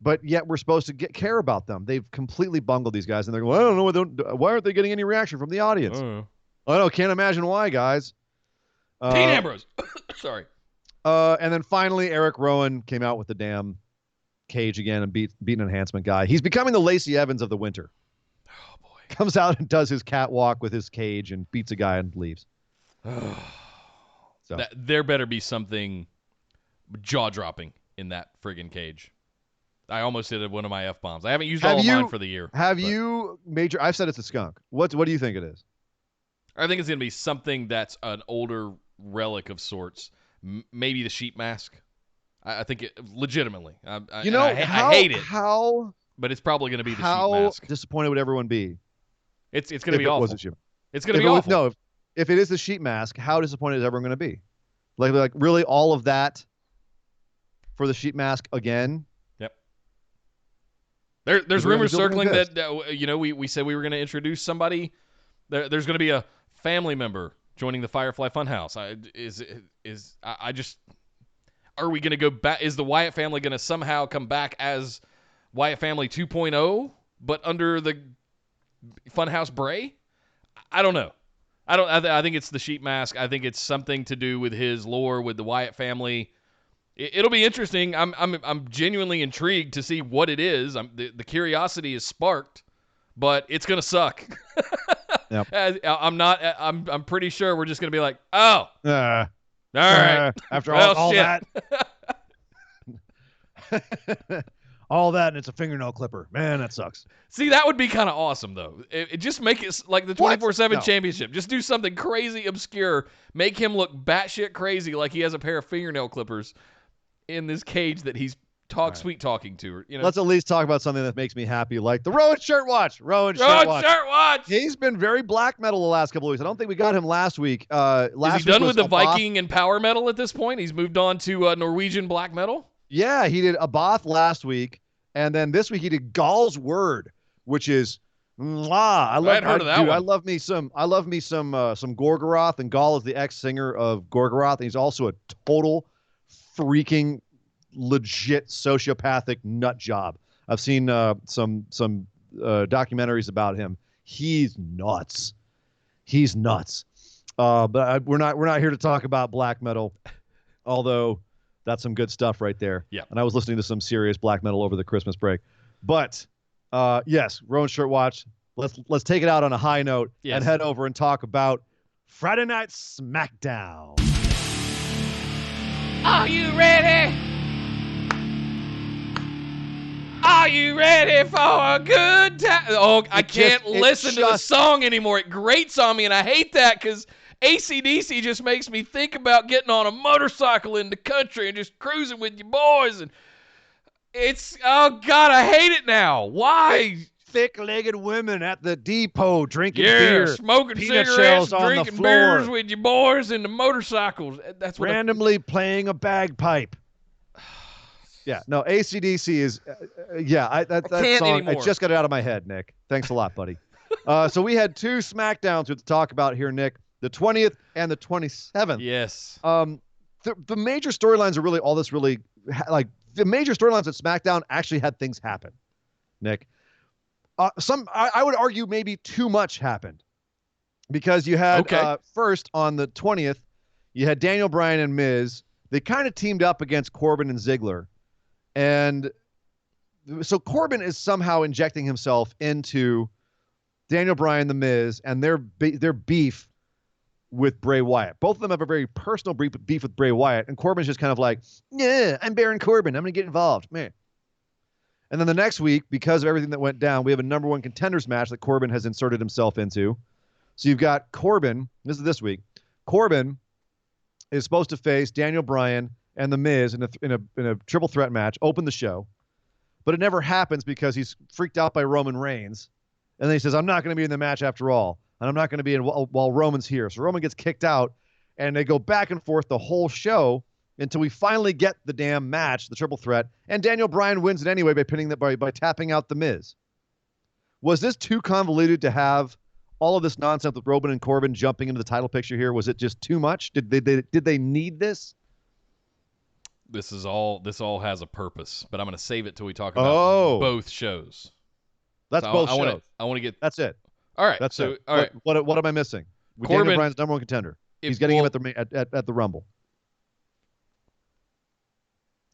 Speaker 4: But yet we're supposed to care about them. They've completely bungled these guys, and they're going, I don't know, why aren't they getting any reaction from the audience? I don't know, can't imagine why, guys.
Speaker 3: Dean Ambrose. Sorry.
Speaker 4: And then finally, Eric Rowan came out with the damn cage again and beat an enhancement guy. He's becoming the Lacey Evans of the winter.
Speaker 3: Oh, boy.
Speaker 4: Comes out and does his catwalk with his cage and beats a guy and leaves. So
Speaker 3: There better be something jaw-dropping in that friggin' cage. I almost did one of my F-bombs. I haven't used all of mine for the year.
Speaker 4: I've said it's a skunk. What do you think it is?
Speaker 3: I think it's going to be something that's an older relic of sorts. Maybe the sheep mask. I think it legitimately. I hate it. But it's probably going to be the sheep mask.
Speaker 4: How disappointed would everyone be?
Speaker 3: It's going to be awful. It's going to be awful.
Speaker 4: No, if it is the sheep mask, how disappointed is everyone going to be? Like really all of that for the sheep mask again?
Speaker 3: There's rumors circling that we said we were going to introduce somebody. There's going to be a family member joining the Firefly Funhouse. Are we going to go back? Is the Wyatt family going to somehow come back as Wyatt Family 2.0, but under the Funhouse Bray? I don't know. I think it's the sheep mask. I think it's something to do with his lore with the Wyatt family. It'll be interesting. I'm genuinely intrigued to see what it is. The curiosity is sparked, but it's gonna suck.
Speaker 4: Yep.
Speaker 3: I'm pretty sure we're just gonna be like, oh, all right.
Speaker 4: After
Speaker 3: well,
Speaker 4: all
Speaker 3: shit.
Speaker 4: that, all that, and it's a fingernail clipper. Man, that sucks.
Speaker 3: See, that would be kind of awesome, though. It just make it like the 24/7 championship. Just do something crazy obscure. Make him look batshit crazy, like he has a pair of fingernail clippers in this cage that he's sweet talking to her.
Speaker 4: Let's at least talk about something that makes me happy, like the Rowan shirt watch. Rowan
Speaker 3: shirt watch.
Speaker 4: He's been very black metal the last couple of weeks. I don't think we got him last week.
Speaker 3: Is he done with the Viking and power metal at this point? He's moved on to Norwegian black metal?
Speaker 4: Yeah, he did Abath last week, and then this week he did Gall's Word, which is I hadn't heard of that one. I love me some Gorgoroth, and Gall is the ex-singer of Gorgoroth, and he's also a total freaking legit sociopathic nut job. I've seen some documentaries about him. He's nuts. But we're not here to talk about black metal, although that's some good stuff right there.
Speaker 3: Yeah.
Speaker 4: And I was listening to some serious black metal over the Christmas break. But yes, Rowan Shirtwatch, let's take it out on a high note and head over and talk about Friday Night SmackDown.
Speaker 3: Are you ready? Are you ready for a good time? Oh, I can't listen to the song anymore. It grates on me, and I hate that because AC/DC just makes me think about getting on a motorcycle in the country and just cruising with your boys. And it's, oh, God, I hate it now. Why?
Speaker 4: Thick-legged women at the depot drinking beer.
Speaker 3: Smoking cigarettes, drinking beers with your boys in the motorcycles. That's what
Speaker 4: randomly playing a bagpipe. Yeah, no, AC/DC is, that song, anymore. I just got it out of my head, Nick. Thanks a lot, buddy. So we had 2 SmackDowns to talk about here, Nick, the 20th and the 27th.
Speaker 3: Yes.
Speaker 4: The major storylines are really all this really, like, the major storylines at SmackDown actually had things happen, Nick. I would argue maybe too much happened because you had first on the 20th, you had Daniel Bryan and Miz. They kind of teamed up against Corbin and Ziggler. And so Corbin is somehow injecting himself into Daniel Bryan, the Miz, and their beef with Bray Wyatt. Both of them have a very personal beef with Bray Wyatt. And Corbin's just kind of like, yeah, I'm Baron Corbin. I'm going to get involved. Man. And then the next week, because of everything that went down, we have a number 1 contenders match that Corbin has inserted himself into. So you've got Corbin. This is this week. Corbin is supposed to face Daniel Bryan and The Miz in a triple threat match, open the show. But it never happens because he's freaked out by Roman Reigns. And then he says, I'm not going to be in the match after all. And I'm not going to be in while Roman's here. So Roman gets kicked out, and they go back and forth the whole show until we finally get the damn match, the triple threat, and Daniel Bryan wins it anyway by tapping out The Miz. Was this too convoluted to have all of this nonsense with Roman and Corbin jumping into the title picture here? Was it just too much? Did they need this?
Speaker 3: This all has a purpose, but I'm going to save it till we talk about both shows.
Speaker 4: That's both shows.
Speaker 3: I want to get.
Speaker 4: That's it.
Speaker 3: All right.
Speaker 4: That's it.
Speaker 3: All right.
Speaker 4: What am I missing? Daniel Bryan's number 1 contender. He's getting him at the Rumble.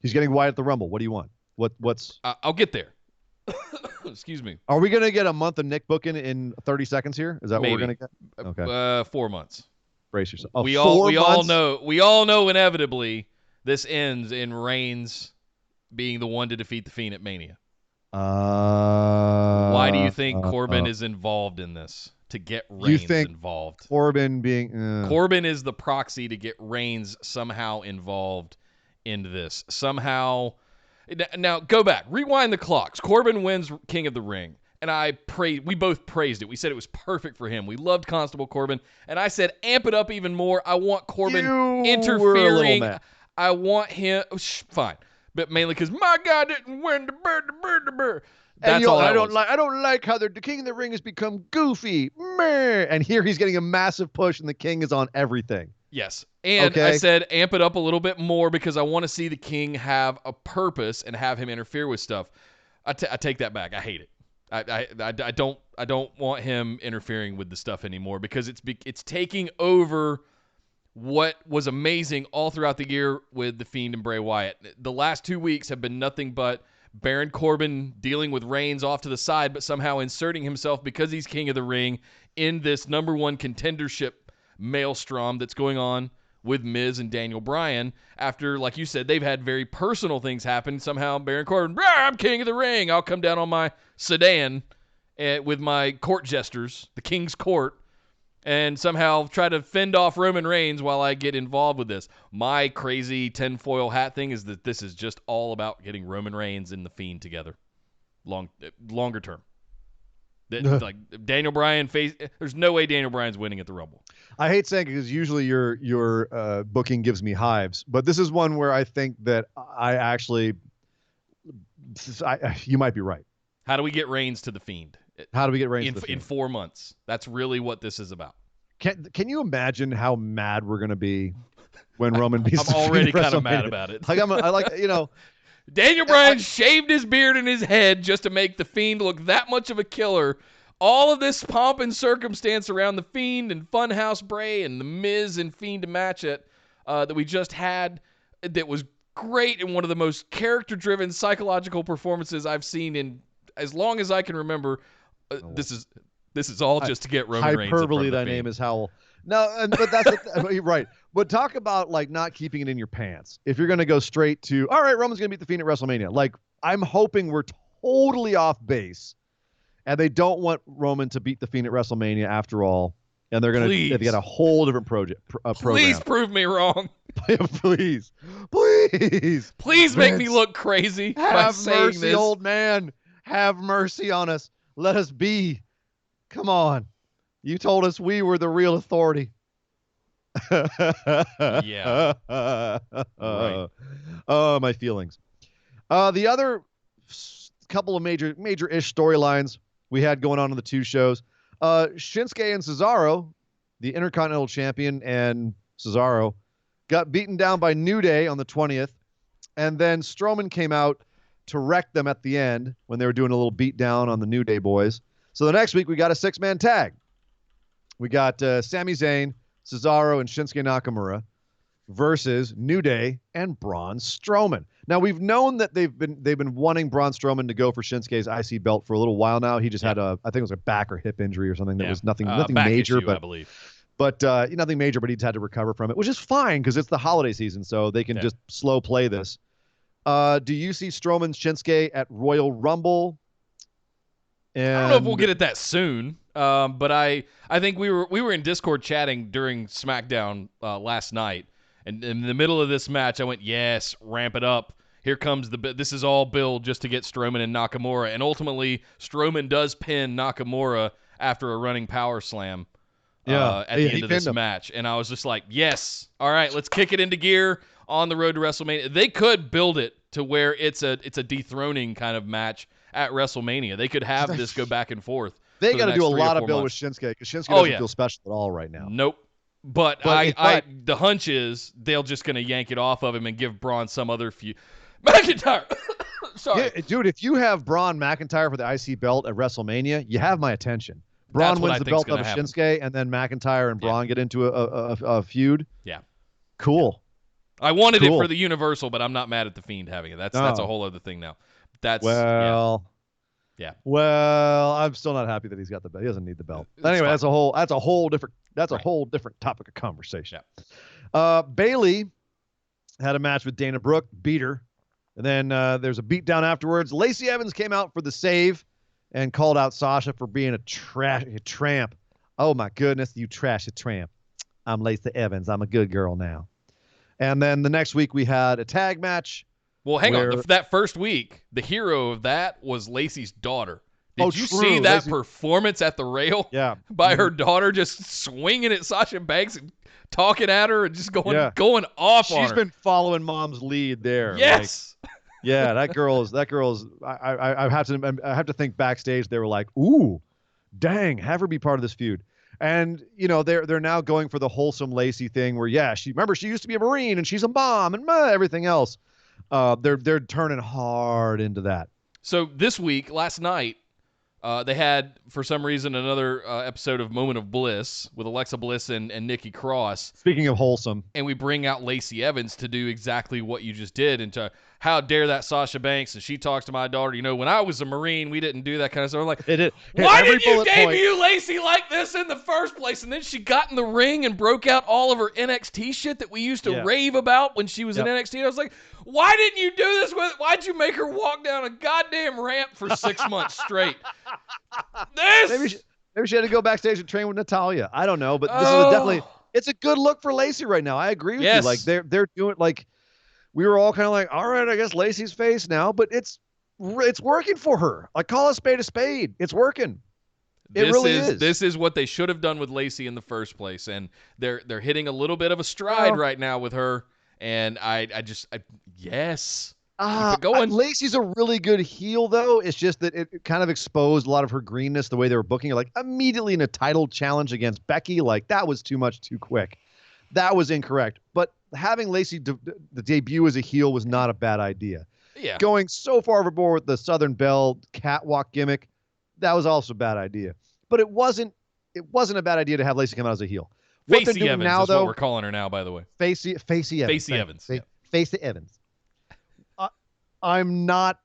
Speaker 4: He's getting Wyatt at the Rumble. What do you want? What's?
Speaker 3: I'll get there. Excuse me.
Speaker 4: Are we gonna get a month of Nick booking in 30 seconds here? Is that what we're gonna get?
Speaker 3: Okay. 4 months.
Speaker 4: Brace yourself.
Speaker 3: We all know inevitably this ends in Reigns being the one to defeat the Fiend at Mania. Why do you think Corbin is involved in this? To get Reigns involved.
Speaker 4: Corbin being
Speaker 3: Corbin is the proxy to get Reigns somehow involved into this. Somehow. Now go back. Rewind the clocks. Corbin wins King of the Ring. And we both praised it. We said it was perfect for him. We loved Constable Corbin. And I said, amp it up even more. I want Corbin interfering.
Speaker 4: Were a little mad.
Speaker 3: I want him. Fine. But mainly because my guy didn't win the bird. That's all.
Speaker 4: I don't like how the King of the Ring has become goofy. Meh. And here he's getting a massive push, and the King is on everything.
Speaker 3: Yes. And I said amp it up a little bit more because I want to see the King have a purpose and have him interfere with stuff. I take that back. I hate it. I don't want him interfering with the stuff anymore because it's taking over what was amazing all throughout the year with The Fiend and Bray Wyatt. The last 2 weeks have been nothing but Baron Corbin dealing with Reigns off to the side, but somehow inserting himself because he's King of the Ring in this number 1 contendership maelstrom that's going on with Miz and Daniel Bryan after, like you said, they've had very personal things happen. Somehow Baron Corbin, I'm King of the Ring. I'll come down on my sedan with my court jesters, the King's Court, and somehow try to fend off Roman Reigns while I get involved with this. My crazy tinfoil hat thing is that this is just all about getting Roman Reigns and The Fiend together longer term. Like Daniel Bryan there's no way Daniel Bryan's winning at the Rumble.
Speaker 4: I hate saying it because usually your booking gives me hives, but this is one where I think that you might be right.
Speaker 3: How do we get Reigns to The Fiend?
Speaker 4: How do we get Reigns to The Fiend?
Speaker 3: In 4 months? That's really what this is about.
Speaker 4: Can you imagine how mad we're gonna be when Roman beats?
Speaker 3: I'm already kind of mad about it.
Speaker 4: Like
Speaker 3: Daniel Bryan shaved his beard and his head just to make The Fiend look that much of a killer all of this pomp and circumstance around the Fiend and Funhouse Bray and the Miz and Fiend match that we just had that was great and one of the most character-driven psychological performances I've seen in as long as I can remember. This is all just to get Roman Reigns in front of
Speaker 4: Hyperbole,
Speaker 3: the
Speaker 4: thy
Speaker 3: Fiend.
Speaker 4: name is Howell. No, but that's you're right. But talk about like not keeping it in your pants. If you're going to go straight to, all right, Roman's going to beat the Fiend at WrestleMania. Like, I'm hoping we're totally off base, and they don't want Roman to beat the Fiend at WrestleMania after all, and they're going to get a whole different program.
Speaker 3: Please prove me wrong.
Speaker 4: Please
Speaker 3: make me look crazy by
Speaker 4: have
Speaker 3: saying
Speaker 4: mercy,
Speaker 3: this.
Speaker 4: old man. Have mercy on us. Let us be. Come on. You told us we were the real authority.
Speaker 3: Yeah. Right.
Speaker 4: Oh, my feelings. The other couple of major-ish storylines we had going on in the two shows. Shinsuke and Cesaro, the Intercontinental Champion and Cesaro, got beaten down by New Day on the 20th. And then Strowman came out to wreck them at the end when they were doing a little beat down on the New Day boys. So the next week we got a 6-man tag. We got Sami Zayn, Cesaro, and Shinsuke Nakamura versus New Day and Braun Strowman. Now we've known that they've been wanting Braun Strowman to go for Shinsuke's IC belt for a little while now. He just had I think it was a back or hip injury or something that was nothing major,
Speaker 3: issue,
Speaker 4: but
Speaker 3: I believe.
Speaker 4: But nothing major, but he's had to recover from it, which is fine because it's the holiday season, so they can just slow play this. Do you see Strowman Shinsuke at Royal Rumble? And
Speaker 3: I don't know if we'll get it that soon, but I think we were in Discord chatting during SmackDown last night, and in the middle of this match, I went, yes, ramp it up. Here comes this is all build just to get Strowman and Nakamura, and ultimately Strowman does pin Nakamura after a running power slam at the end of this match, and I was just like, yes, all right, let's kick it into gear on the road to WrestleMania. They could build it to where it's a dethroning kind of match at WrestleMania. They could have this go back and forth.
Speaker 4: They got to do a lot of build with Shinsuke because Shinsuke doesn't feel special at all right now.
Speaker 3: Nope. But the hunch is they're just going to yank it off of him and give Braun some other feud. McIntyre! Sorry.
Speaker 4: Yeah, dude, if you have Braun McIntyre for the IC belt at WrestleMania, you have my attention. Braun wins the belt over Shinsuke, and then McIntyre and Braun get into a feud.
Speaker 3: Yeah.
Speaker 4: Cool.
Speaker 3: I wanted it for the Universal, but I'm not mad at the Fiend having it. That's a whole other thing now.
Speaker 4: Well, I'm still not happy that he's got the belt. He doesn't need the belt. Anyway, that's a whole different topic of conversation.
Speaker 3: Yeah.
Speaker 4: Bayley had a match with Dana Brooke, beat her, and then there's a beatdown afterwards. Lacey Evans came out for the save and called out Sasha for being a tramp. Oh my goodness, you trashy tramp! I'm Lacey Evans. I'm a good girl now. And then the next week we had a tag match.
Speaker 3: Well, hang on. That first week, the hero of that was Lacey's daughter. Did you see that performance at the rail?
Speaker 4: Yeah.
Speaker 3: By her daughter just swinging at Sasha Banks and talking at her and just going off on her.
Speaker 4: She's been following mom's lead there.
Speaker 3: Yes.
Speaker 4: Yeah, that girl is. I have to think backstage. They were like, "Ooh, dang, have her be part of this feud." And they're now going for the wholesome Lacey thing, where she used to be a Marine and she's a mom and everything else. They're turning hard into that.
Speaker 3: So this week, last night, they had for some reason another episode of Moment of Bliss with Alexa Bliss and Nikki Cross.
Speaker 4: Speaking of wholesome,
Speaker 3: and we bring out Lacey Evans to do exactly what you just did, and to how dare that Sasha Banks, and she talks to my daughter. When I was a Marine, we didn't do that kind of stuff. I'm like, why did you debut Lacey like this in the first place? And then she got in the ring and broke out all of her NXT shit that we used to rave about when she was in NXT. I was like, why didn't you do this with? Why'd you make her walk down a goddamn ramp for 6 months straight?
Speaker 4: Maybe she had to go backstage and train with Natalya. I don't know, but this is definitely it's a good look for Lacey right now. I agree with you. Like they're doing like. We were all kind of like, all right, I guess Lacey's face now, but it's working for her. Like, call a spade a spade. It's working. It really is.
Speaker 3: This is what they should have done with Lacey in the first place, and they're hitting a little bit of a stride right now with her. And yes. Keep it going.
Speaker 4: Lacey's a really good heel, though. It's just that it kind of exposed a lot of her greenness the way they were booking her. Like, immediately in a title challenge against Becky, like, that was too much too quick. That was incorrect. But having Lacey the debut as a heel was not a bad idea.
Speaker 3: Yeah.
Speaker 4: Going so far overboard with the Southern Belle catwalk gimmick, that was also a bad idea. But it wasn't a bad idea to have Lacey come out as a heel. What they're
Speaker 3: Facey
Speaker 4: doing
Speaker 3: Evans
Speaker 4: now,
Speaker 3: is
Speaker 4: though,
Speaker 3: what we're calling her now, by the way.
Speaker 4: Facey Evans.
Speaker 3: Facey Evans. Yeah.
Speaker 4: Facey Evans. I'm not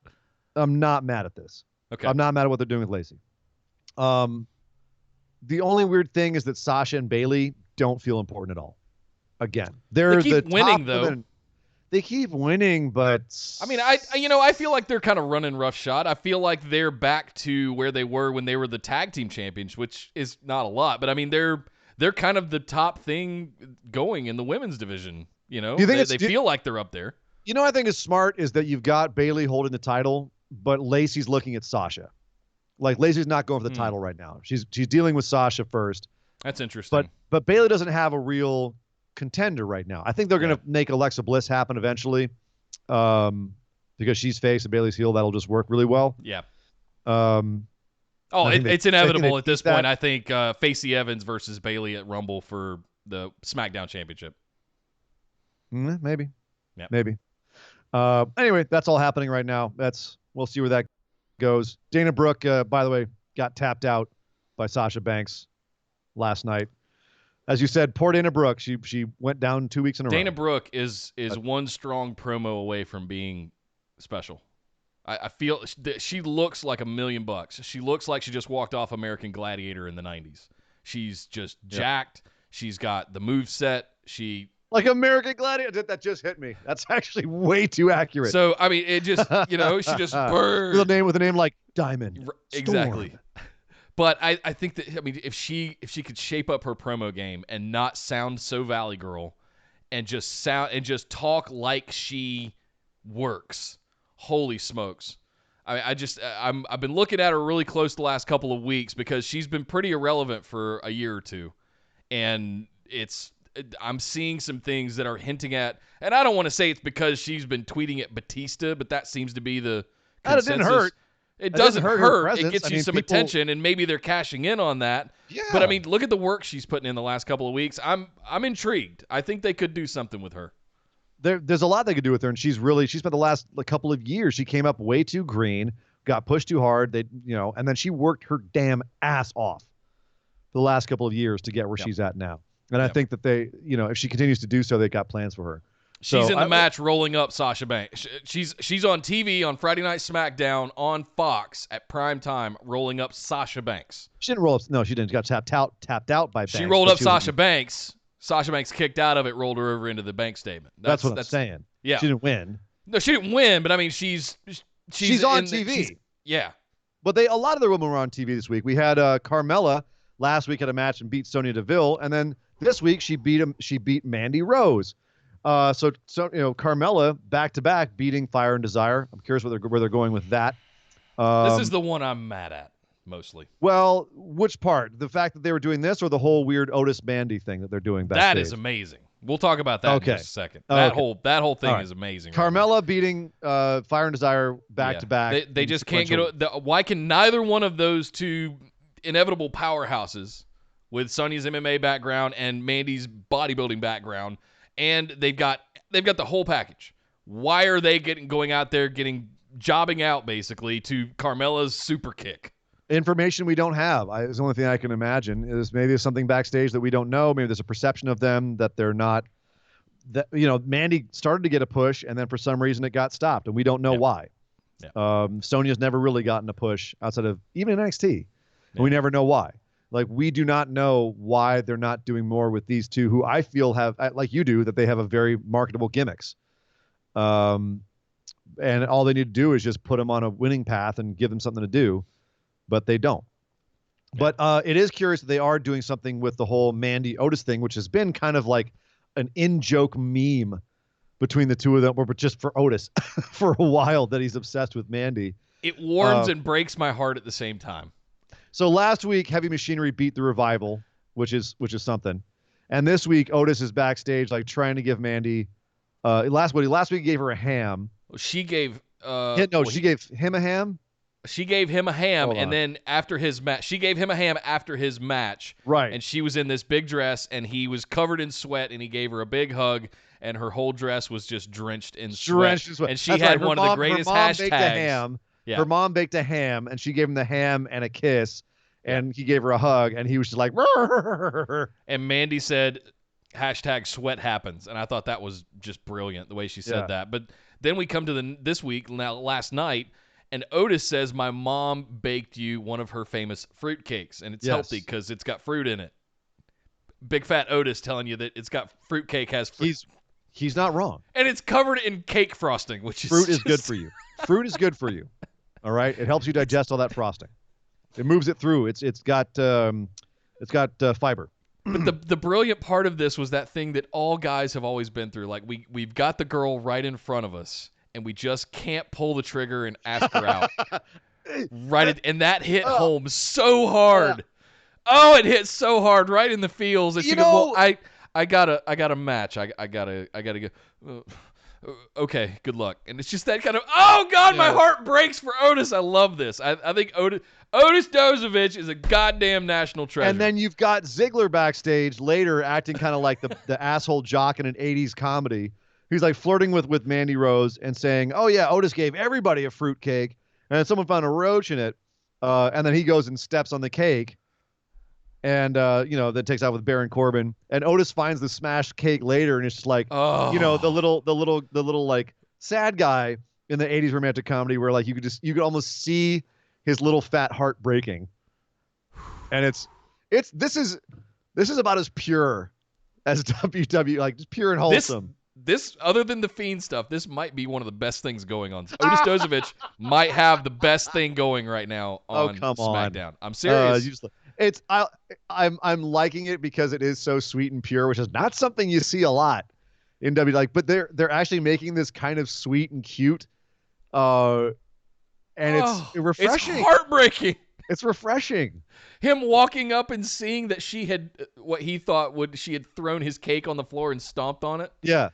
Speaker 4: mad at this.
Speaker 3: Okay.
Speaker 4: I'm not mad at what they're doing with Lacey. The only weird thing is that Sasha and Bayley don't feel important at all. Again, they're
Speaker 3: They keep
Speaker 4: the
Speaker 3: winning,
Speaker 4: top
Speaker 3: though.
Speaker 4: women. They keep winning, but
Speaker 3: I mean, I feel like they're kind of running roughshod. I feel like they're back to where they were when they were the tag team champions, which is not a lot, but I mean, they're kind of the top thing going in the women's division. You know,
Speaker 4: Do you think
Speaker 3: they feel like they're up there.
Speaker 4: You know what I think is smart is that you've got Bayley holding the title, but Lacey's looking at Sasha. Like, Lacey's not going for the title right now. She's dealing with Sasha first.
Speaker 3: That's interesting.
Speaker 4: But Bayley doesn't have a real contender right now. I think they're going to make Alexa Bliss happen eventually, because she's face and Bayley's heel. That'll just work really well.
Speaker 3: Yeah.
Speaker 4: It's
Speaker 3: inevitable at this point. I think Facey Evans versus Bayley at Rumble for the SmackDown Championship.
Speaker 4: Maybe.
Speaker 3: Yeah.
Speaker 4: Maybe. Anyway, that's all happening right now. We'll see where that goes. Dana Brooke, by the way, got tapped out by Sasha Banks last night. As you said, poor Dana Brooke. She went down 2 weeks in a row.
Speaker 3: Dana Brooke is one strong promo away from being special. I feel that she looks like $1,000,000. She looks like she just walked off American Gladiator in the 90s. She's just jacked. She's got the moveset.
Speaker 4: Like American Gladiator. That just hit me. That's actually way too accurate.
Speaker 3: So, I mean, it just, she just burned.
Speaker 4: With a name like Diamond.
Speaker 3: Exactly.
Speaker 4: Storm.
Speaker 3: But I think that, I mean, if she could shape up her promo game and not sound so Valley Girl and just talk like she works, holy smokes. I've been looking at her really close the last couple of weeks because she's been pretty irrelevant for a year or two. And I'm seeing some things that are hinting at, and I don't want to say it's because she's been tweeting at Batista, but that seems to be the consensus.
Speaker 4: That didn't hurt.
Speaker 3: It doesn't hurt.
Speaker 4: It
Speaker 3: gets you some attention, and maybe they're cashing in on that.
Speaker 4: Yeah.
Speaker 3: But I mean, look at the work she's putting in the last couple of weeks. I'm intrigued. I think they could do something with her.
Speaker 4: There's a lot they could do with her, and she's spent the last couple of years. She came up way too green, got pushed too hard. And then she worked her damn ass off the last couple of years to get where she's at now. And I think that they, if she continues to do so, they've got plans for her.
Speaker 3: She's in the match rolling up Sasha Banks. She's on TV on Friday Night SmackDown on Fox at prime time rolling up Sasha Banks.
Speaker 4: She didn't roll up. No, she didn't. She got tapped out by Banks.
Speaker 3: She rolled up Sasha Banks. Sasha Banks kicked out of it, rolled her over into the Banks statement.
Speaker 4: That's what I'm saying.
Speaker 3: Yeah.
Speaker 4: She didn't win.
Speaker 3: No, she didn't win, but I mean, she's
Speaker 4: on TV.
Speaker 3: Yeah.
Speaker 4: But a lot of their women were on TV this week. We had Carmella last week at a match and beat Sonya Deville, and then this week she beat Mandy Rose. So Carmella back to back beating Fire and Desire. I'm curious where they're going with that.
Speaker 3: This is the one I'm mad at mostly.
Speaker 4: Well, which part? The fact that they were doing this, or the whole weird Otis Mandy thing that they're doing backstage?
Speaker 3: That is amazing. We'll talk about that in just a second. That whole thing is amazing.
Speaker 4: Carmella beating Fire and Desire back to back.
Speaker 3: They just can't get. Why can neither one of those two inevitable powerhouses with Sonya's MMA background and Mandy's bodybuilding background, and they've got the whole package? Why are they going out there jobbing out basically to Carmella's super kick?
Speaker 4: Information we don't have. It's the only thing I can imagine. Is maybe there's something backstage that we don't know. Maybe there's a perception of them that they're not. That Mandy started to get a push, and then for some reason it got stopped, and we don't know why. Yeah. Sonya's never really gotten a push outside of even NXT, and we never know why. Like, we do not know why they're not doing more with these two, who I feel have, like you do, that they have a very marketable gimmicks. And all they need to do is just put them on a winning path and give them something to do. But they don't. Yeah. But it is curious that they are doing something with the whole Mandy Otis thing, which has been kind of like an in-joke meme between the two of them, but just for Otis for a while, that he's obsessed with Mandy.
Speaker 3: It warms and breaks my heart at the same time.
Speaker 4: So last week, Heavy Machinery beat the Revival, which is something. And this week, Otis is backstage, like, trying to give Mandy. Last week he gave her a ham.
Speaker 3: She gave.
Speaker 4: She gave him a ham.
Speaker 3: She gave him a ham, and then after his match, she gave him a ham after his match.
Speaker 4: Right.
Speaker 3: And she was in this big dress, and he was covered in sweat, and he gave her a big hug, and her whole dress was just drenched in sweat. And she had one of the greatest hashtags.
Speaker 4: Baked a ham.
Speaker 3: Yeah.
Speaker 4: Her mom baked a ham, and she gave him the ham and a kiss, and he gave her a hug, and he was just like, "Rrrr."
Speaker 3: And Mandy said, #sweat happens. And I thought that was just brilliant, the way she said that. But then we come to this week, last night, and Otis says, my mom baked you one of her famous fruit cakes, and it's healthy because it's got fruit in it. Big fat Otis telling you that it's got fruit cake has fruit.
Speaker 4: He's not wrong.
Speaker 3: And it's covered in cake frosting, which is
Speaker 4: fruit is good for you. Fruit is good for you. All right, it helps you digest all that frosting. It moves it through. It's got fiber.
Speaker 3: But the brilliant part of this was that thing that all guys have always been through. Like we've got the girl right in front of us, and we just can't pull the trigger and ask her out. And that hit home so hard. Yeah. Oh, it hit so hard right in the feels. And she goes, well, I got a match. I gotta go. Okay, good luck. And it's just that kind of, oh God, my heart breaks for Otis. I love this. I think Otis Dozovich is a goddamn national treasure.
Speaker 4: And then you've got Ziggler backstage later acting kind of like the asshole jock in an 80s comedy. He's like flirting with Mandy Rose and saying, oh yeah, Otis gave everybody a fruit cake, and then someone found a roach in it, and then he goes and steps on the cake, and then takes out with Baron Corbin, and Otis finds the smashed cake later, and it's just like, the little like sad guy in the 80s romantic comedy where like you could almost see his little fat heart breaking, and this is about as pure as WWE, like just pure and wholesome.
Speaker 3: This, other than the Fiend stuff, this might be one of the best things going on. Otis Dozovich might have the best thing going right now on SmackDown. I'm serious.
Speaker 4: I'm liking it because it is so sweet and pure, which is not something you see a lot in WWE. Like, but they're actually making this kind of sweet and cute, and it's refreshing.
Speaker 3: It's heartbreaking.
Speaker 4: It's refreshing.
Speaker 3: Him walking up and seeing that she had what he thought she had thrown his cake on the floor and stomped on it.
Speaker 4: Yeah.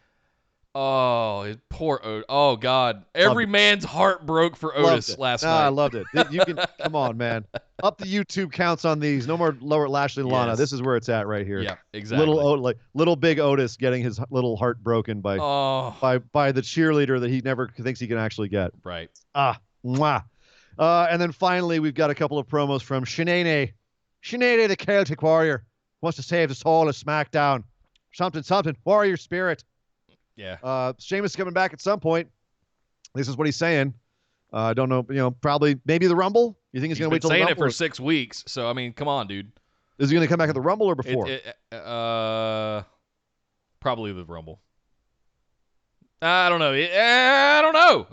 Speaker 3: Oh, poor Otis. Oh, God. Every man's heart broke for Otis last night.
Speaker 4: I loved it. You can come on, man. Up the YouTube counts on these. No more Lower Lashley and Lana. This is where it's at right here.
Speaker 3: Yeah, exactly.
Speaker 4: Little big Otis getting his little heart broken by the cheerleader that he never thinks he can actually get.
Speaker 3: Right.
Speaker 4: Mwah. And then finally, we've got a couple of promos from Shanae. Shanae, the Celtic Warrior, wants to save us all of SmackDown. Something. Warrior spirit.
Speaker 3: Yeah.
Speaker 4: Sheamus coming back at some point. This is what he's saying. I don't know. Probably maybe the Rumble. You think he's going to wait till the Rumble?
Speaker 3: He's been saying it for 6 weeks. So I mean, come on, dude.
Speaker 4: Is he going to come back at the Rumble or before?
Speaker 3: Probably the Rumble. I don't know. I don't know.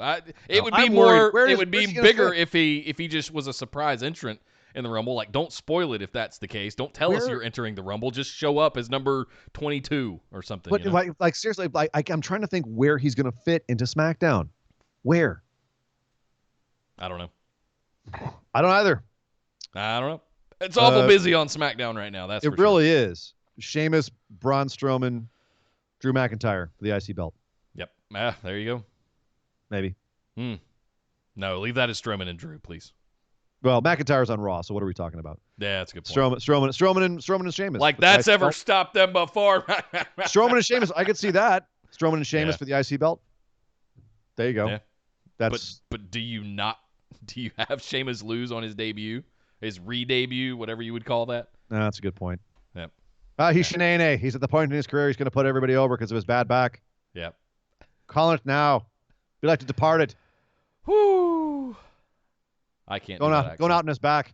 Speaker 3: It would be more. It would be bigger if he just was a surprise entrant in the Rumble. Like, don't spoil it if that's the case. Don't tell us you're entering the Rumble. Just show up as number 22 or something.
Speaker 4: But like seriously, I'm trying to think where he's going to fit into SmackDown. Where?
Speaker 3: I don't know.
Speaker 4: I don't either.
Speaker 3: I don't know. It's awful busy on SmackDown right now. It
Speaker 4: really is. Sheamus, Braun Strowman, Drew McIntyre for the IC belt.
Speaker 3: Yep. There you go.
Speaker 4: Maybe.
Speaker 3: No, leave that as Strowman and Drew, please.
Speaker 4: Well, McIntyre's on Raw, so what are we talking about?
Speaker 3: Yeah, that's a good point.
Speaker 4: Strowman and Sheamus.
Speaker 3: Like that's ever stopped them before.
Speaker 4: Strowman and Sheamus, I could see that. Strowman and Sheamus for the IC belt. There you go.
Speaker 3: Yeah. But do you have Sheamus lose on his debut? His re-debut, whatever you would call that?
Speaker 4: No, that's a good point.
Speaker 3: Yep.
Speaker 4: He's Shanae. He's at the point in his career he's going to put everybody over because of his bad back.
Speaker 3: Yep.
Speaker 4: Calling it now. Be like to depart it.
Speaker 3: Whoo. I can't
Speaker 4: going out in his back.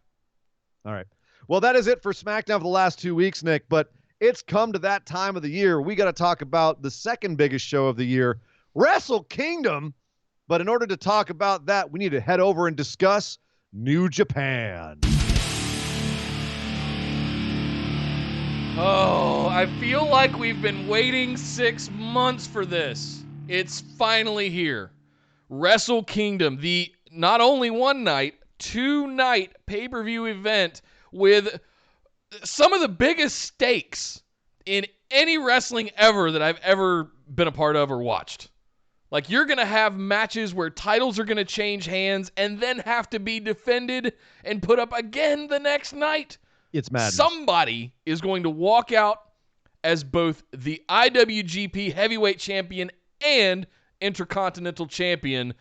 Speaker 4: All right. Well, that is it for SmackDown for the last 2 weeks, Nick. But it's come to that time of the year. We got to talk about the second biggest show of the year, Wrestle Kingdom. But in order to talk about that, we need to head over and discuss New Japan.
Speaker 3: Oh, I feel like we've been waiting 6 months for this. It's finally here. Wrestle Kingdom, the not only one night, 2-night pay-per-view event with some of the biggest stakes in any wrestling ever that I've ever been a part of or watched. Like, you're going to have matches where titles are going to change hands and then have to be defended and put up again the next night.
Speaker 4: It's madness.
Speaker 3: Somebody is going to walk out as both the IWGP Heavyweight Champion and Intercontinental Champion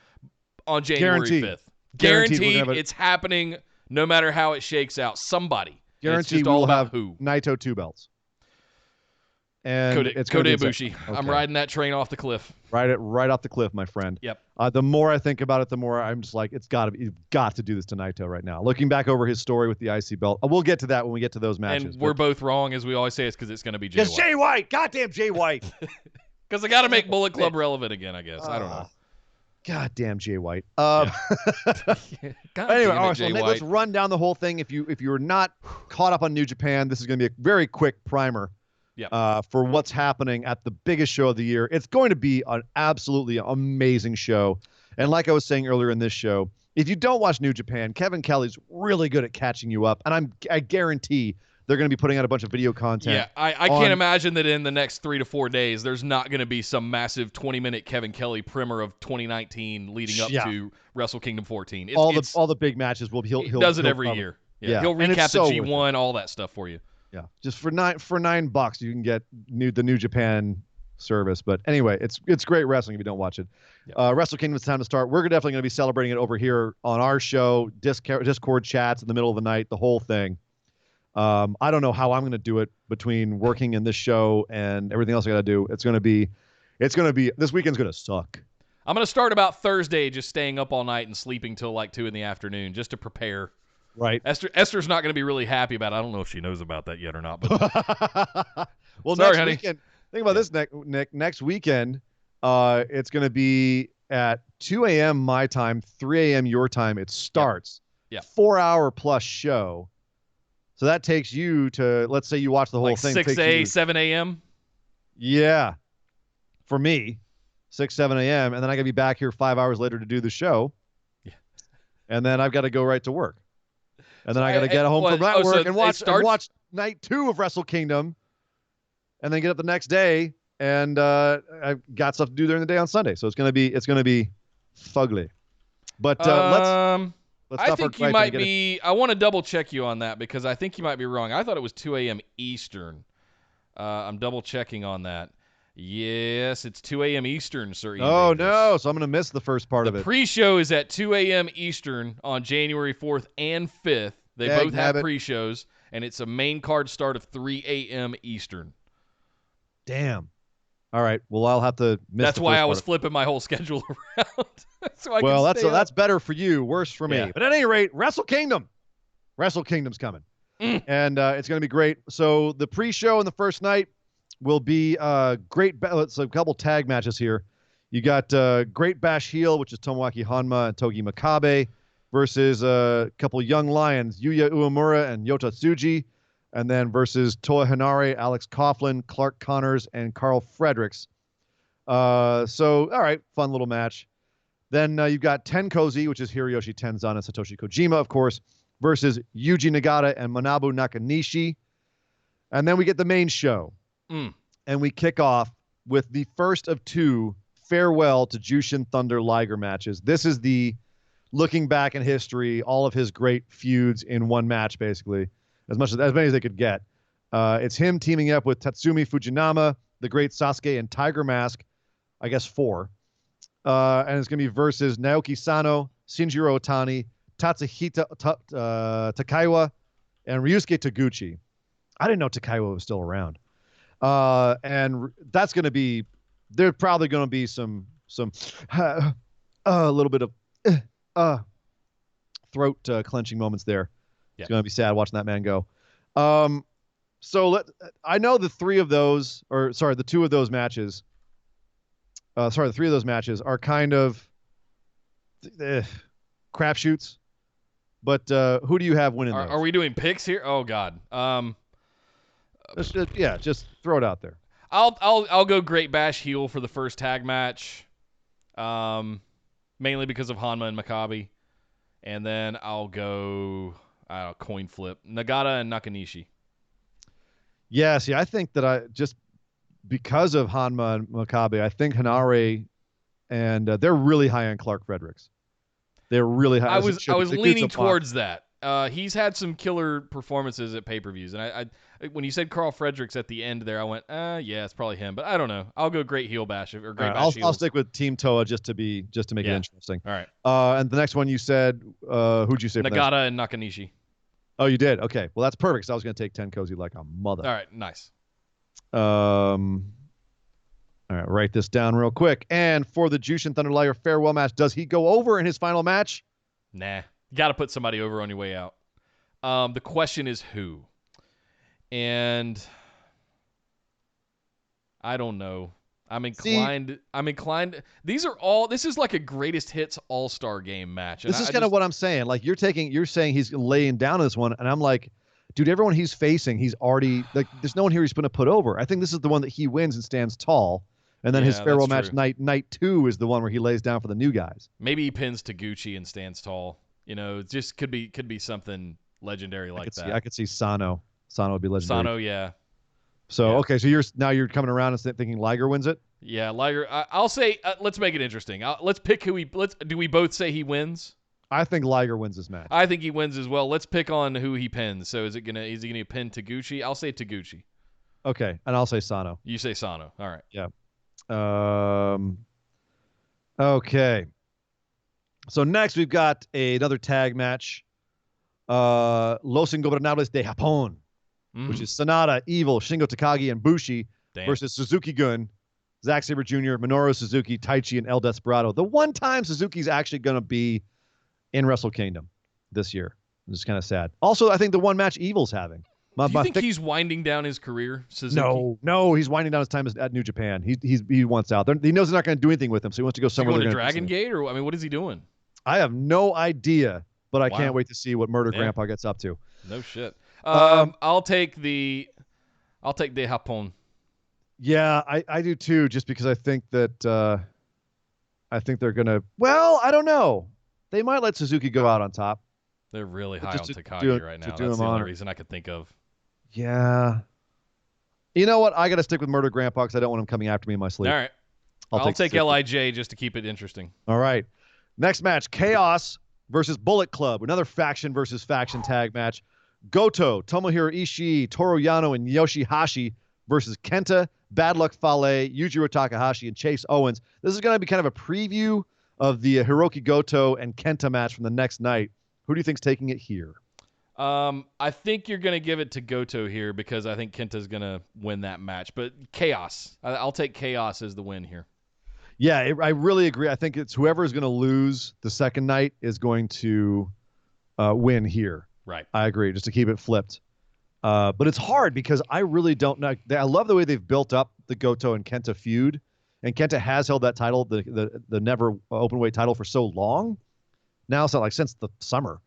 Speaker 3: on January 5th. Guaranteed,
Speaker 4: we're gonna have
Speaker 3: it's happening no matter how it shakes out. Somebody.
Speaker 4: guaranteed
Speaker 3: It's just
Speaker 4: we
Speaker 3: all
Speaker 4: will
Speaker 3: about
Speaker 4: have
Speaker 3: who.
Speaker 4: Naito 2 belts. And
Speaker 3: Kota
Speaker 4: it's going to be
Speaker 3: Ibushi.
Speaker 4: okay.
Speaker 3: I'm riding that train off the cliff.
Speaker 4: right off the cliff, my friend.
Speaker 3: Yep.
Speaker 4: The more I think about it, the more I'm just like, you've got to do this to Naito right now. Looking back over his story with the IC belt, we'll get to that when we get to those matches.
Speaker 3: And we're both wrong, as we always say. It's because it's going to be Jay
Speaker 4: It's
Speaker 3: White.
Speaker 4: Jay White. Goddamn Jay White.
Speaker 3: Because I got to make Bullet Club relevant again, I guess. I don't know.
Speaker 4: Goddamn Jay White.
Speaker 3: God
Speaker 4: Anyway,
Speaker 3: damn
Speaker 4: all
Speaker 3: it,
Speaker 4: right,
Speaker 3: Jay
Speaker 4: so let's
Speaker 3: White.
Speaker 4: run down the whole thing. If you're not caught up on New Japan, this is going to be a very quick primer.
Speaker 3: Yep.
Speaker 4: For what's happening at the biggest show of the year. It's going to be an absolutely amazing show. And like I was saying earlier in this show, if you don't watch New Japan, Kevin Kelly's really good at catching you up. And I guarantee they're going to be putting out a bunch of video content.
Speaker 3: Yeah, I can't imagine that in the next 3 to 4 days, there's not going to be some massive 20-minute Kevin Kelly primer of 2019 leading up to Wrestle Kingdom 14.
Speaker 4: All the big matches he
Speaker 3: does it every year. Yeah, he'll recap the G1, all that stuff for you.
Speaker 4: Yeah, just for $9 you can get the New Japan service. But anyway, it's great wrestling if you don't watch it. Yep. Wrestle Kingdom, it's time to start. We're definitely going to be celebrating it over here on our show, Discord chats in the middle of the night, the whole thing. I don't know how I'm going to do it between working in this show and everything else I got to do. It's going to be this weekend's going to suck.
Speaker 3: I'm going to start about Thursday, just staying up all night and sleeping till like 2 in the afternoon just to prepare.
Speaker 4: Right.
Speaker 3: Esther's not going to be really happy about it. I don't know if she knows about that yet or not. But
Speaker 4: well,
Speaker 3: sorry,
Speaker 4: next
Speaker 3: honey.
Speaker 4: weekend. Think about this, Nick. Next weekend, it's going to be at 2 a.m. my time, 3 a.m. your time. It starts.
Speaker 3: Yeah.
Speaker 4: 4-hour plus show. So that takes you to, let's say you watch the whole
Speaker 3: like
Speaker 4: thing.
Speaker 3: 7 a.m.
Speaker 4: Yeah. For me, 6, 7 a.m. And then I got to be back here 5 hours later to do the show. Yeah. And then I've got to go right to work. And then I got to get home from that work and watch night 2 of Wrestle Kingdom, and then get up the next day, and I've got stuff to do during the day on Sunday. So it's gonna be fugly. But let's
Speaker 3: I think you might be. I want to double check you on that because I think you might be wrong. I thought it was 2 a.m. Eastern. I'm double checking on that. Yes, it's 2 a.m. Eastern, sir.
Speaker 4: Oh, no. So I'm going to miss the first part of it.
Speaker 3: The pre-show is at 2 a.m. Eastern on January 4th and 5th. They both have pre-shows, and it's a main card start of 3 a.m. Eastern.
Speaker 4: Damn. All right. Well, I'll have to miss
Speaker 3: That's why I was flipping my whole schedule around.
Speaker 4: Well, that's better for you, worse for me. Yeah. But at any rate, Wrestle Kingdom's coming. And it's going to be great. So the pre-show and the first night will be great. It's a couple tag matches here. You got Great Bash Heel, which is Tomoaki Honma and Togi Makabe, versus a couple young lions, Yuya Uemura and Yota Tsuji, and then versus Toa Henare, Alex Coughlin, Clark Connors, and Carl Fredericks. So, all right, fun little match. Then you've got Tenkozi, which is Hiroyoshi Tenzan and Satoshi Kojima, of course, versus Yuji Nagata and Manabu Nakanishi. And then we get the main show. And we kick off with the first of 2 farewell to Jushin Thunder Liger matches. This is the looking back in history, all of his great feuds in one match, basically, as many as they could get. It's him teaming up with Tatsumi Fujinama, the great Sasuke, and Tiger Mask, I guess 4. And it's going to be versus Naoki Sano, Shinjiro Otani, Tatsuhito Takaiwa, and Ryusuke Taguchi. I didn't know Takaiwa was still around. And that's going to be, there's probably going to be some a little bit of throat clenching moments there. Yeah. It's going to be sad watching that man go. So I know the 3 of those, the 2 of those matches, the 3 of those matches are kind of crapshoots. But who do you have winning those?
Speaker 3: Are we doing picks here? Oh God.
Speaker 4: Just throw it out there.
Speaker 3: I'll go Great Bash heel for the first tag match, mainly because of Hanma and Makabe, and then I'll go coin flip Nagata and Nakanishi.
Speaker 4: Yeah, see, I think that just because of Hanma and Makabe, I think Henare and they're really high on Clark Fredericks. They're really high.
Speaker 3: I was leaning towards that. He's had some killer performances at pay-per-views, and I when you said Carl Fredericks at the end there, I went, yeah, it's probably him, but I don't know. I'll go Great Heel Bash or Great Bash
Speaker 4: I'll
Speaker 3: Heels.
Speaker 4: stick with Team Toa just to make it interesting.
Speaker 3: All right.
Speaker 4: And the next one you said, who'd you say?
Speaker 3: Nagata and Nakanishi.
Speaker 4: Oh, you did? Okay. Well, that's perfect. So I was going to take Tenkozy like a mother.
Speaker 3: All right. Nice.
Speaker 4: All right. Write this down real quick. And for the Jushin Thunder Liger farewell match, does he go over in his final match?
Speaker 3: Nah. You got to put somebody over on your way out. The question is who? And I don't know. I'm inclined. This is like a greatest hits all-star game match.
Speaker 4: This is kind of what I'm saying. Like you're saying he's laying down this one, and I'm like, dude, everyone he's facing, he's already like. There's no one here he's going to put over. I think this is the one that he wins and stands tall, and then his farewell match night 2 is the one where he lays down for the new guys.
Speaker 3: Maybe he pins Taguchi and stands tall. It just could be something legendary like that.
Speaker 4: I could see Sano. Sano would be legendary.
Speaker 3: Sano, yeah.
Speaker 4: So okay, so you're coming around and thinking Liger wins it.
Speaker 3: Yeah, Liger. I'll say let's make it interesting. Let's pick who do we both say he wins?
Speaker 4: I think Liger wins this match.
Speaker 3: I think he wins as well. Let's pick on who he pins. So is he gonna pin Taguchi? I'll say Taguchi.
Speaker 4: Okay, and I'll say Sano.
Speaker 3: You say Sano. All right.
Speaker 4: Yeah. Okay. So next we've got another tag match. Los Ingobernables de Japón, which is Sanada, Evil, Shingo Takagi, and Bushi versus Suzuki-gun, Zack Sabre Jr., Minoru Suzuki, Taichi, and El Desperado. The one time Suzuki's actually going to be in Wrestle Kingdom this year. It's kind of sad. Also, I think the one match Evil's having.
Speaker 3: Do you think he's winding down his career, Suzuki?
Speaker 4: No, he's winding down his time at New Japan. He wants out. He knows they're not going to do anything with him, so he wants to go somewhere.
Speaker 3: Is he going to Dragon Gate, or what is he doing?
Speaker 4: I have no idea, but I can't wait to see what Murder Grandpa gets up to.
Speaker 3: No shit. I'll take the Japón.
Speaker 4: Yeah, I do too, just because I think that they're gonna. Well, I don't know. They might let Suzuki go out on top.
Speaker 3: They're really high on Takagi right now. That's the only reason I could think of.
Speaker 4: Yeah. You know what? I got to stick with Murder Grandpa because I don't want him coming after me in my sleep.
Speaker 3: All right. I'll take LIJ just to keep it interesting.
Speaker 4: All right. Next match, Chaos versus Bullet Club. Another faction versus faction tag match. Goto, Tomohiro Ishii, Toru Yano, and Yoshihashi versus Kenta, Bad Luck Fale, Yujiro Takahashi, and Chase Owens. This is going to be kind of a preview of the Hiroki Goto and Kenta match from the next night. Who do you think's taking it here?
Speaker 3: I think you're going to give it to Goto here because I think Kenta's going to win that match. But Chaos. I'll take Chaos as the win here.
Speaker 4: Yeah, I really agree. I think it's whoever is going to lose the second night is going to win here.
Speaker 3: Right.
Speaker 4: I agree, just to keep it flipped. But it's hard because I really don't know. I love the way they've built up the Goto and Kenta feud. And Kenta has held that title, the never openweight title, for so long. Now it's not like since the summer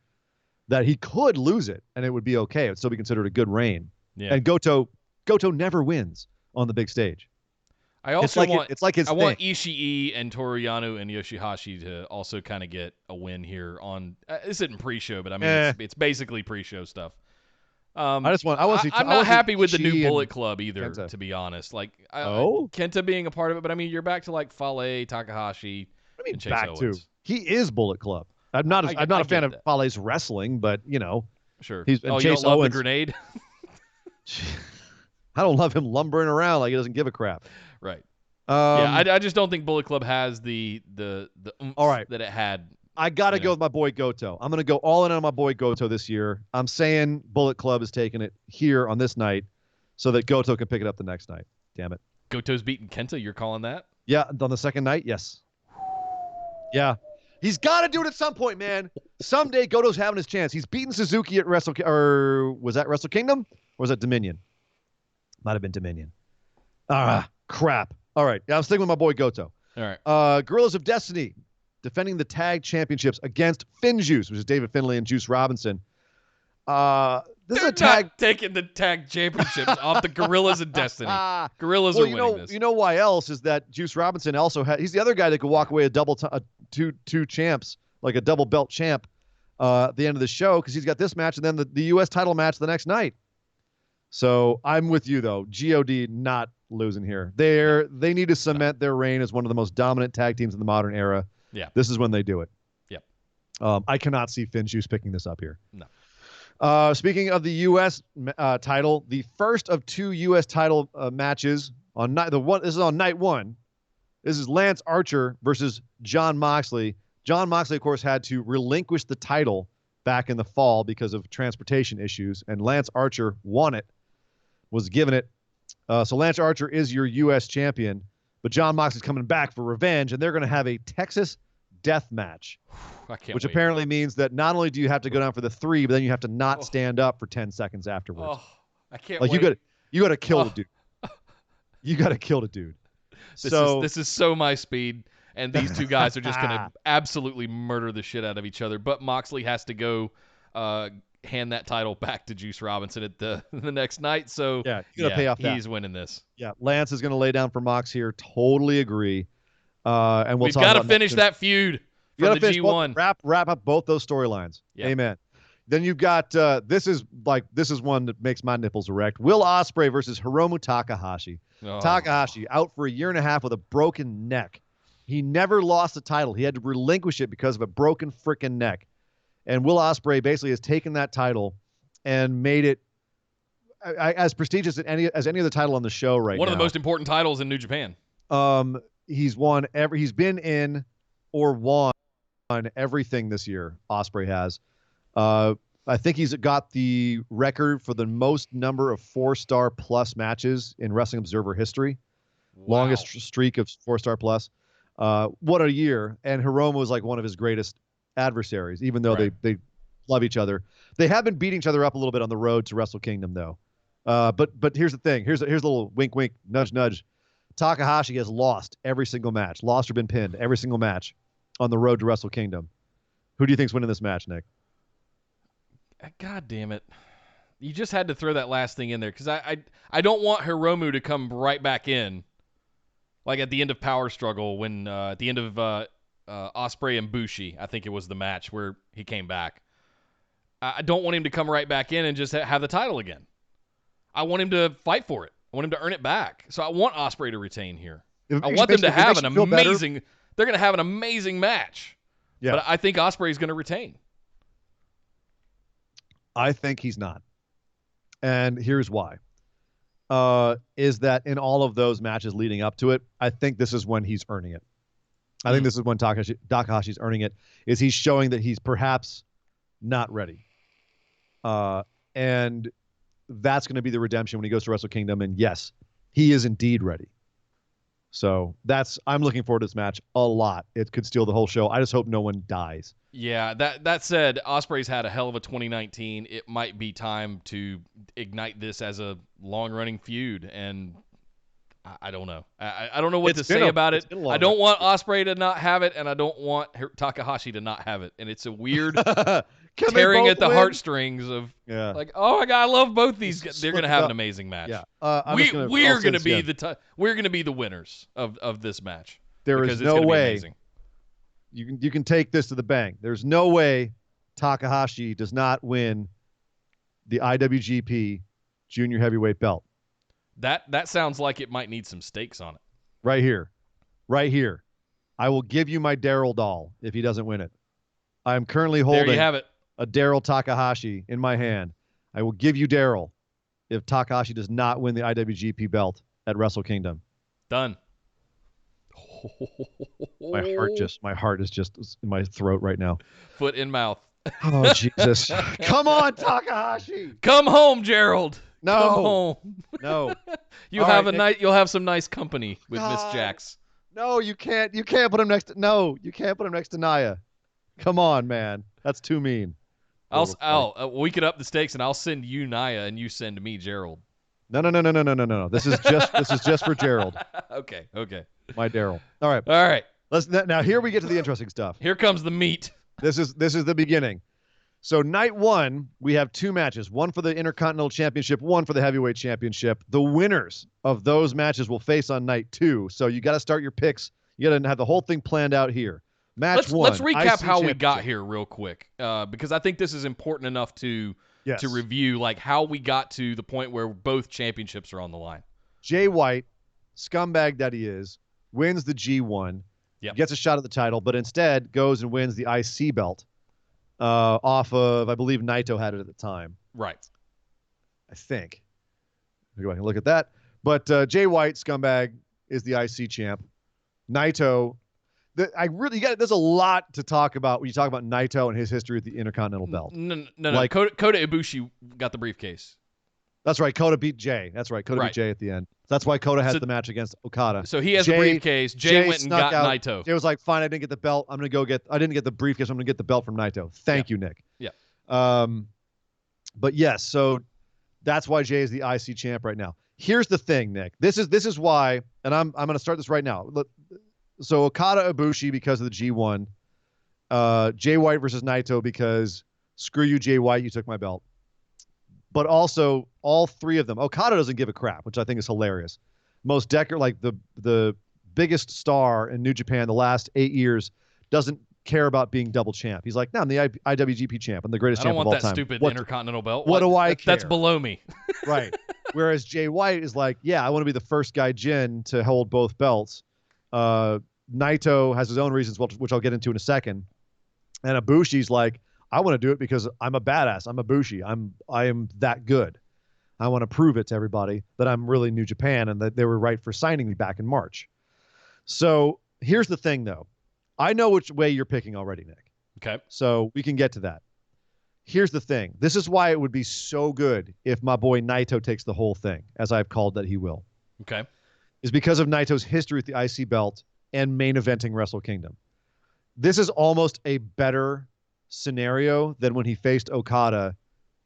Speaker 4: that he could lose it and it would be okay. It would still be considered a good reign.
Speaker 3: Yeah.
Speaker 4: And Goto never wins on the big stage.
Speaker 3: I also want
Speaker 4: Ishii
Speaker 3: and Toru Yano and Yoshihashi to also kind of get a win here on. This isn't pre-show, but I mean it's basically pre-show stuff.
Speaker 4: I'm not
Speaker 3: happy with the new Bullet Club either, Kenta. To be honest. Like Kenta being a part of it, but I mean you're back to like Fale, Takahashi, and Chase Owens.
Speaker 4: He is Bullet Club. I'm not a fan of Fale's wrestling, but you know,
Speaker 3: sure.
Speaker 4: He's
Speaker 3: you don't love the grenade?
Speaker 4: I don't love him lumbering around like he doesn't give a crap.
Speaker 3: Right. I just don't think Bullet Club has the oomph that it had.
Speaker 4: I got to go with my boy Goto. I'm going to go all in on my boy Goto this year. I'm saying Bullet Club is taking it here on this night so that Goto can pick it up the next night. Damn it.
Speaker 3: Goto's beating Kenta? You're calling that?
Speaker 4: Yeah, on the second night, yes. Yeah. He's got to do it at some point, man. Someday Goto's having his chance. He's beaten Suzuki at was that Wrestle Kingdom? Or was that Dominion? Might have been Dominion. Crap. All right. I'm sticking with my boy Goto.
Speaker 3: All right.
Speaker 4: Guerrillas of Destiny defending the tag championships against FinJuice, which is David Finlay and Juice Robinson. This is a tag
Speaker 3: not taking the tag championships off the Guerrillas of Destiny. Guerrillas are winning this.
Speaker 4: You know why else is that Juice Robinson also he's the other guy that could walk away two champs, like a double belt champ at the end of the show because he's got this match and then the U.S. title match the next night. So I'm with you though. God not losing here. They need to cement their reign as one of the most dominant tag teams in the modern era.
Speaker 3: Yeah.
Speaker 4: This is when they do it.
Speaker 3: Yep.
Speaker 4: I cannot see FinJuice picking this up here.
Speaker 3: No.
Speaker 4: Speaking of the U.S. Title, the first of 2 U.S. title matches on night this is on night 1. This is Lance Archer versus Jon Moxley. Jon Moxley, of course, had to relinquish the title back in the fall because of transportation issues, and Lance Archer won it, was given it. So Lance Archer is your U.S. champion, but Jon Moxley's coming back for revenge, and they're going to have a Texas death match, which apparently means that not only do you have to go down for the 3, but then you have to not stand up for 10 seconds afterwards.
Speaker 3: Oh, I can't
Speaker 4: wait. You got to kill the dude. You got to kill the dude.
Speaker 3: This is so my speed, and these 2 guys are just going to absolutely murder the shit out of each other. But Moxley has to go hand that title back to Juice Robinson at the next night. So
Speaker 4: yeah, you got to pay off that.
Speaker 3: He's winning this.
Speaker 4: Yeah, Lance is going to lay down for Mox here. Totally agree. And we've
Speaker 3: got to finish that feud for the G1.
Speaker 4: Wrap up both those storylines. Yeah. Amen. Then you've got this is one that makes my nipples erect. Will Ospreay versus Hiromu Takahashi. Oh. Takahashi out for 1.5 years with a broken neck. He never lost the title. He had to relinquish it because of a broken freaking neck. And Will Ospreay basically has taken that title and made it as prestigious as any other title on the show right now.
Speaker 3: One of the most important titles in New Japan.
Speaker 4: He's been in or won everything this year. Ospreay has. I think he's got the record for the most number of 4-star plus matches in Wrestling Observer history. Wow. Longest streak of 4-star plus. What a year. And Hiromu was like one of his greatest adversaries, even though they love each other. They have been beating each other up a little bit on the road to Wrestle Kingdom, though. But here's the thing. Here's a little wink, wink, nudge, nudge. Takahashi has lost every single match, lost or been pinned every single match on the road to Wrestle Kingdom. Who do you think's winning this match, Nick?
Speaker 3: God damn it. You just had to throw that last thing in there because I don't want Hiromu to come right back in like at the end of Power Struggle when at the end of Ospreay and Bushi, I think it was the match where he came back. I don't want him to come right back in and just have the title again. I want him to fight for it. I want him to earn it back. So I want Ospreay to retain here. I want them to have an amazing – they're going to have an amazing match. Yeah. But I think Ospreay is going to retain.
Speaker 4: I think he's not. And here's why. Is that in all of those matches leading up to it, I think this is when he's earning it. I think this is when Takahashi's earning it, is he's showing that he's perhaps not ready. And that's going to be the redemption when he goes to Wrestle Kingdom. And yes, he is indeed ready. So I'm looking forward to this match a lot. It could steal the whole show. I just hope no one dies.
Speaker 3: Yeah, that said, Ospreay's had a hell of a 2019. It might be time to ignite this as a long-running feud, and I don't know. I don't know what to say about it. I don't want Ospreay to not have it, and I don't want Takahashi to not have it. And it's a weird tearing at the heartstrings of like, oh my God, I love both these guys. They're gonna have an amazing match. Yeah, we're gonna be the winners of this match.
Speaker 4: There is no way you can take this to the bank. There's no way Takahashi does not win the IWGP Junior Heavyweight belt.
Speaker 3: That sounds like it might need some stakes on it.
Speaker 4: Right here. I will give you my Daryl doll if he doesn't win it. I am currently holding a Daryl Takahashi in my hand. I will give you Daryl if Takahashi does not win the IWGP belt at Wrestle Kingdom.
Speaker 3: Done.
Speaker 4: My heart is just in my throat right now.
Speaker 3: Foot in mouth.
Speaker 4: Oh, Jesus. Come on, Takahashi.
Speaker 3: Come home, Gerald.
Speaker 4: No.
Speaker 3: Come home.
Speaker 4: No.
Speaker 3: You'll have some nice company with Miss Jax.
Speaker 4: No, you can't. You can't put him next to Nia. Come on, man. That's too mean.
Speaker 3: We could up the stakes and I'll send you Nia and you send me Gerald.
Speaker 4: No. This is just for Gerald.
Speaker 3: Okay.
Speaker 4: My Daryl. All right. Now here we get to the interesting stuff.
Speaker 3: Here comes the meat.
Speaker 4: This is the beginning. So night 1, we have 2 matches, one for the Intercontinental Championship, one for the Heavyweight Championship. The winners of those matches will face on night 2. So you got to start your picks. You got to have the whole thing planned out here. Match 1.
Speaker 3: Let's recap how we got here real quick, because I think this is important enough to review, like how we got to the point where both championships are on the line.
Speaker 4: Jay White, scumbag that he is, wins the G1, gets a shot at the title, but instead goes and wins the IC belt. off of, I believe Naito had it at the time.
Speaker 3: Right.
Speaker 4: I think. Go back and look at that. But Jay White, scumbag, is the IC champ. Naito, there's a lot to talk about when you talk about Naito and his history with the Intercontinental belt.
Speaker 3: No.
Speaker 4: Like,
Speaker 3: Kota Ibushi got the briefcase.
Speaker 4: That's right. Kota beat Jay. That's right. Kota beat Jay at the end. That's why Kota has the match against Okada.
Speaker 3: So he has the briefcase. Jay went and got Naito.
Speaker 4: Jay was like, fine, I didn't get the belt. I didn't get the briefcase. I'm going to get the belt from Naito. Thank you, Nick.
Speaker 3: Yeah.
Speaker 4: But yes, so that's why Jay is the IC champ right now. Here's the thing, Nick. This is why, and I'm going to start this right now. So Okada Ibushi because of the G1. Jay White versus Naito because screw you, Jay White, you took my belt. But also all three of them. Okada doesn't give a crap, which I think is hilarious. Most like the biggest star in New Japan the last 8 years doesn't care about being double champ. He's like, no, I'm the IWGP champ. I'm the greatest champ of all time.
Speaker 3: I don't want that stupid Intercontinental belt.
Speaker 4: What do I care?
Speaker 3: That's below me.
Speaker 4: Right. Whereas Jay White is like, yeah, I want to be the first guy to hold both belts. Naito has his own reasons, which I'll get into in a second. And Ibushi's like, I want to do it because I'm a badass. I'm Ibushi. I am that good. I want to prove it to everybody that I'm really New Japan and that they were right for signing me back in March. So here's the thing, though. I know which way you're picking already, Nick.
Speaker 3: Okay.
Speaker 4: So we can get to that. Here's the thing. This is why it would be so good if my boy Naito takes the whole thing, as I've called that he will.
Speaker 3: Okay.
Speaker 4: Is because of Naito's history with the IC belt and main eventing Wrestle Kingdom. This is almost a better scenario than when he faced Okada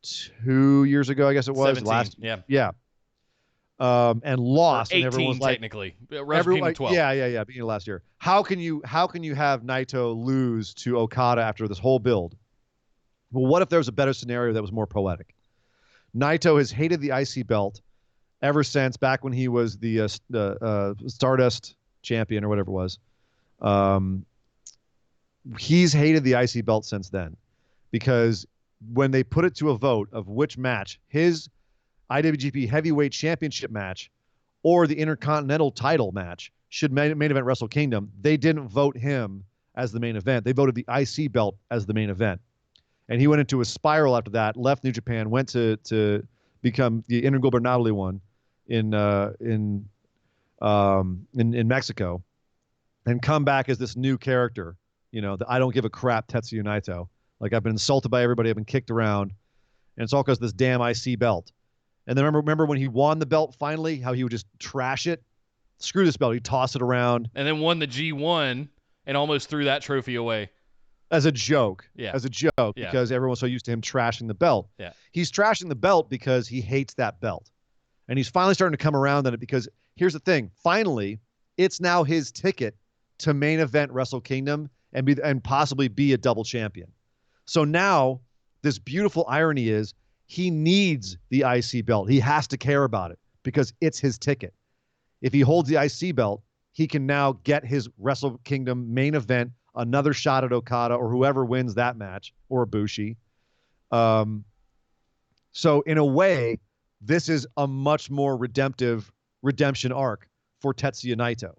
Speaker 4: 2 years ago, I guess it was.
Speaker 3: 17,
Speaker 4: yeah. And lost.
Speaker 3: Or 18,
Speaker 4: and everyone's like,
Speaker 3: technically. Wrestle Kingdom 12.
Speaker 4: Yeah, beginning of last year. How can you have Naito lose to Okada after this whole build? Well, what if there was a better scenario that was more poetic? Naito has hated the IC belt ever since back when he was the Stardust champion or whatever it was. He's hated the IC belt since then because when they put it to a vote of which match, his IWGP Heavyweight Championship match or the Intercontinental title match should main event Wrestle Kingdom, they didn't vote him as the main event. They voted the IC belt as the main event. And he went into a spiral after that, left New Japan, went to become the Intergobernable one in Mexico, and come back as this new character. You know, the I don't give a crap Tetsuya Naito. Like, I've been insulted by everybody. I've been kicked around. And it's all because of this damn IC belt. And then remember when he won the belt finally, how he would just trash it? Screw this belt. He'd toss it around.
Speaker 3: And then won the G1 and almost threw that trophy away.
Speaker 4: As a joke.
Speaker 3: Yeah.
Speaker 4: As a joke.
Speaker 3: Yeah.
Speaker 4: Because everyone's so used to him trashing the belt.
Speaker 3: Yeah.
Speaker 4: He's trashing the belt because he hates that belt. And he's finally starting to come around on it because here's the thing. Finally, it's now his ticket to main event Wrestle Kingdom and possibly be a double champion. So now this beautiful irony is he needs the IC belt. He has to care about it because it's his ticket. If he holds the IC belt, he can now get his Wrestle Kingdom main event, another shot at Okada or whoever wins that match, or Ibushi. So in a way, this is a much more redemption arc for Tetsuya Naito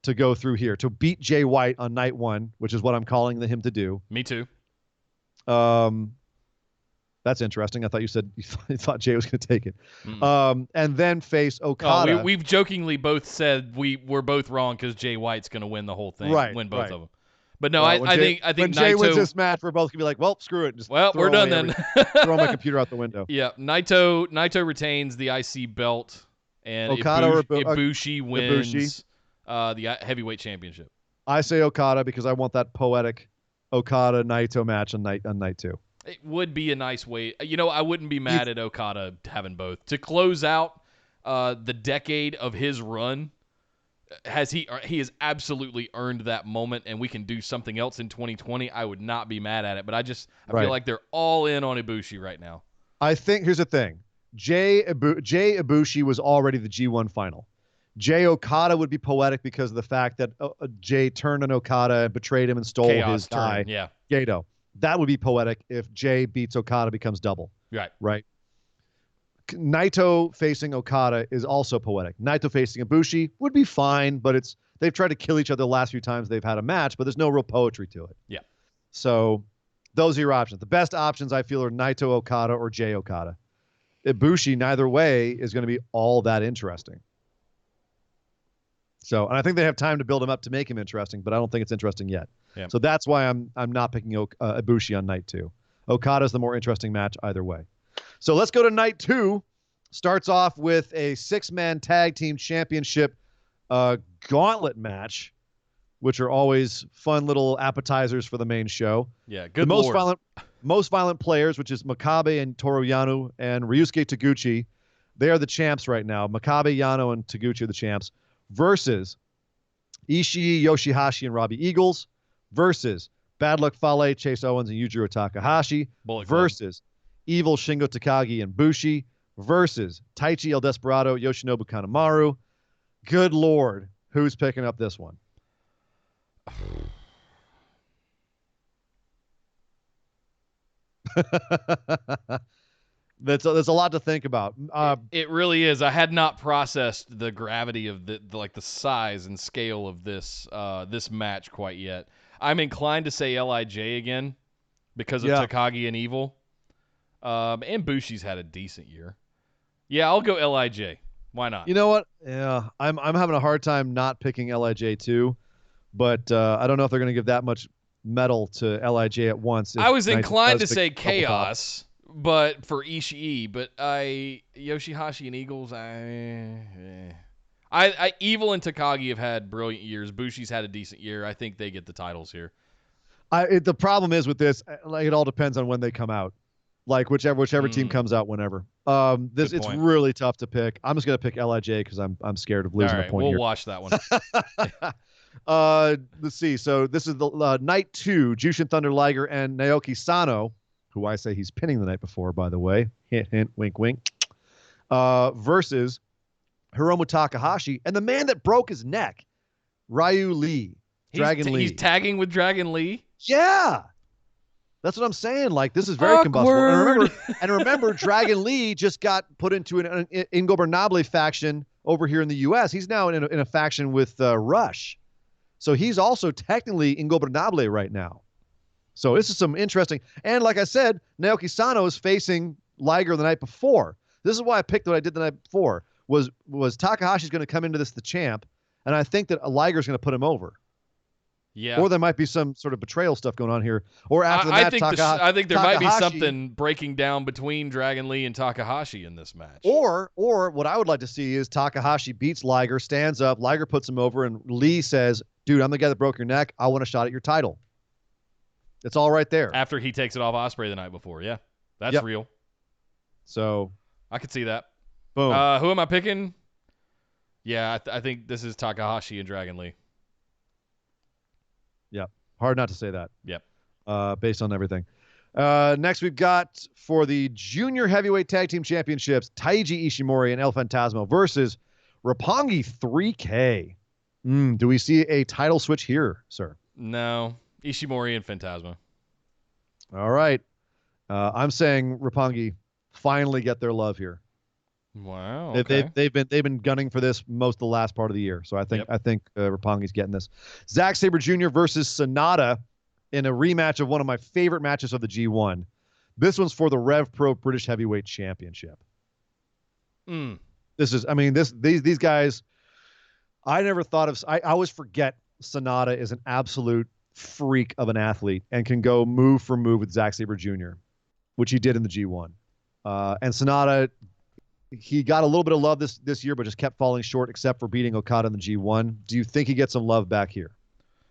Speaker 4: to go through here, to beat Jay White on night one, which is what I'm calling him to do.
Speaker 3: Me too.
Speaker 4: That's interesting. I thought you said you thought Jay was going to take it. And then face Okada.
Speaker 3: We've jokingly both said we're both wrong because Jay White's going to win the whole thing, win both of them. But no, I think
Speaker 4: when Jay wins this match, we're both going to be like, well, screw it. Just
Speaker 3: we're done then.
Speaker 4: Throw my computer out the window.
Speaker 3: Yeah, Naito retains the IC belt, and
Speaker 4: Okada
Speaker 3: Ibushi wins the heavyweight championship.
Speaker 4: I say Okada because I want that poetic Okada Naito match on night two.
Speaker 3: It would be a nice way. You know, I wouldn't be mad at Okada having both. To close out the decade of his run, he has absolutely earned that moment, and we can do something else in 2020. I would not be mad at it, but I feel like they're all in on Ibushi right now.
Speaker 4: I think here's the thing. Jay Ibushi was already the G1 final. Jay Okada would be poetic because of the fact that Jay turned on Okada and betrayed him and stole his guy, Gato. That would be poetic if Jay beats Okada, becomes double. Right. Naito facing Okada is also poetic. Naito facing Ibushi would be fine, but they've tried to kill each other the last few times they've had a match, but there's no real poetry to it.
Speaker 3: Yeah.
Speaker 4: So Those are your options. The best options I feel are Naito Okada or Jay Okada. Ibushi, neither way, is going to be all that interesting. So, and I think they have time to build him up to make him interesting, but I don't think it's interesting yet.
Speaker 3: Yeah.
Speaker 4: So that's why I'm not picking Ibushi on night 2. Okada's the more interesting match either way. So let's go to night 2. Starts off with a 6-man tag team championship gauntlet match, which are always fun little appetizers for the main show.
Speaker 3: Yeah, good
Speaker 4: the
Speaker 3: lord.
Speaker 4: most violent players, which is Makabe and Toru Yano and Ryusuke Taguchi. They are the champs right now. Makabe, Yano, and Taguchi are the champs. Versus Ishii, Yoshihashi, and Robbie Eagles. Versus Bad Luck Fale, Chase Owens, and Yujiro Takahashi. Versus Evil, Shingo Takagi, and Bushi. Versus Taichi El Desperado, Yoshinobu Kanemaru. Good lord, who's picking up this one? That's a lot to think about.
Speaker 3: It really is. I had not processed the gravity of the size and scale of this match quite yet. I'm inclined to say LIJ again because of Takagi and Evil. And Bushi's had a decent year. Yeah, I'll go LIJ. Why not?
Speaker 4: You know what? Yeah, I'm having a hard time not picking LIJ too, but I don't know if they're going to give that much metal to LIJ at once.
Speaker 3: I was inclined to say Chaos, but for Ishii, but Yoshihashi and Eagles, Evil and Takagi have had brilliant years. Bushi's had a decent year. I think they get the titles here.
Speaker 4: The problem is with this, like, it all depends on when they come out. Like whichever team comes out whenever. It's really tough to pick. I'm just gonna pick LIJ because I'm scared of losing a point here.
Speaker 3: We'll watch that one.
Speaker 4: Let's see. So this is the night 2. Jushin Thunder Liger and Naoki Sano, who I say he's pinning the night before, by the way. Hint, hint, wink, wink. Versus Hiromu Takahashi and the man that broke his neck, Ryu Lee. Dragon Lee.
Speaker 3: He's tagging with Dragon Lee?
Speaker 4: Yeah. That's what I'm saying. Like, this is very combustible. And remember, Dragon Lee just got put into an Ingobernable faction over here in the U.S. He's now in a faction with Rush. So he's also technically Ingobernable right now. So this is some interesting. And like I said, Naoki Sano is facing Liger the night before. This is why I picked what I did the night before. Was Takahashi's going to come into this the champ, and I think that Liger's going to put him over.
Speaker 3: Yeah.
Speaker 4: Or there might be some sort of betrayal stuff going on here. Or after the match,
Speaker 3: I think there might be something breaking down between Dragon Lee and Takahashi in this match.
Speaker 4: Or what I would like to see is Takahashi beats Liger, stands up, Liger puts him over, and Lee says, dude, I'm the guy that broke your neck. I want a shot at your title. It's all right there.
Speaker 3: After he takes it off Ospreay the night before. Yeah, that's real.
Speaker 4: So
Speaker 3: I could see that.
Speaker 4: Boom.
Speaker 3: Who am I picking? Yeah, I think this is Takahashi and Dragon Lee.
Speaker 4: Yep. Hard not to say that.
Speaker 3: Yep.
Speaker 4: Based on everything. Next, we've got for the Junior Heavyweight Tag Team Championships, Taiji Ishimori and El Phantasmo versus Roppongi 3K. Do we see a title switch here, sir?
Speaker 3: No. Ishimori and Phantasmo.
Speaker 4: All right. I'm saying Roppongi finally get their love here.
Speaker 3: Wow. Okay.
Speaker 4: They've been gunning for this most of the last part of the year. So I think Roppongi's getting this. Zack Sabre Jr. versus Sonata in a rematch of one of my favorite matches of the G1. This one's for the Rev Pro British Heavyweight Championship. This is, I mean, these guys, I never thought of, I always forget Sonata is an absolute freak of an athlete and can go move for move with Zack Sabre Jr., which he did in the G1. And Sonata, he got a little bit of love this year, but just kept falling short except for beating Okada in the G1. Do you think he gets some love back here?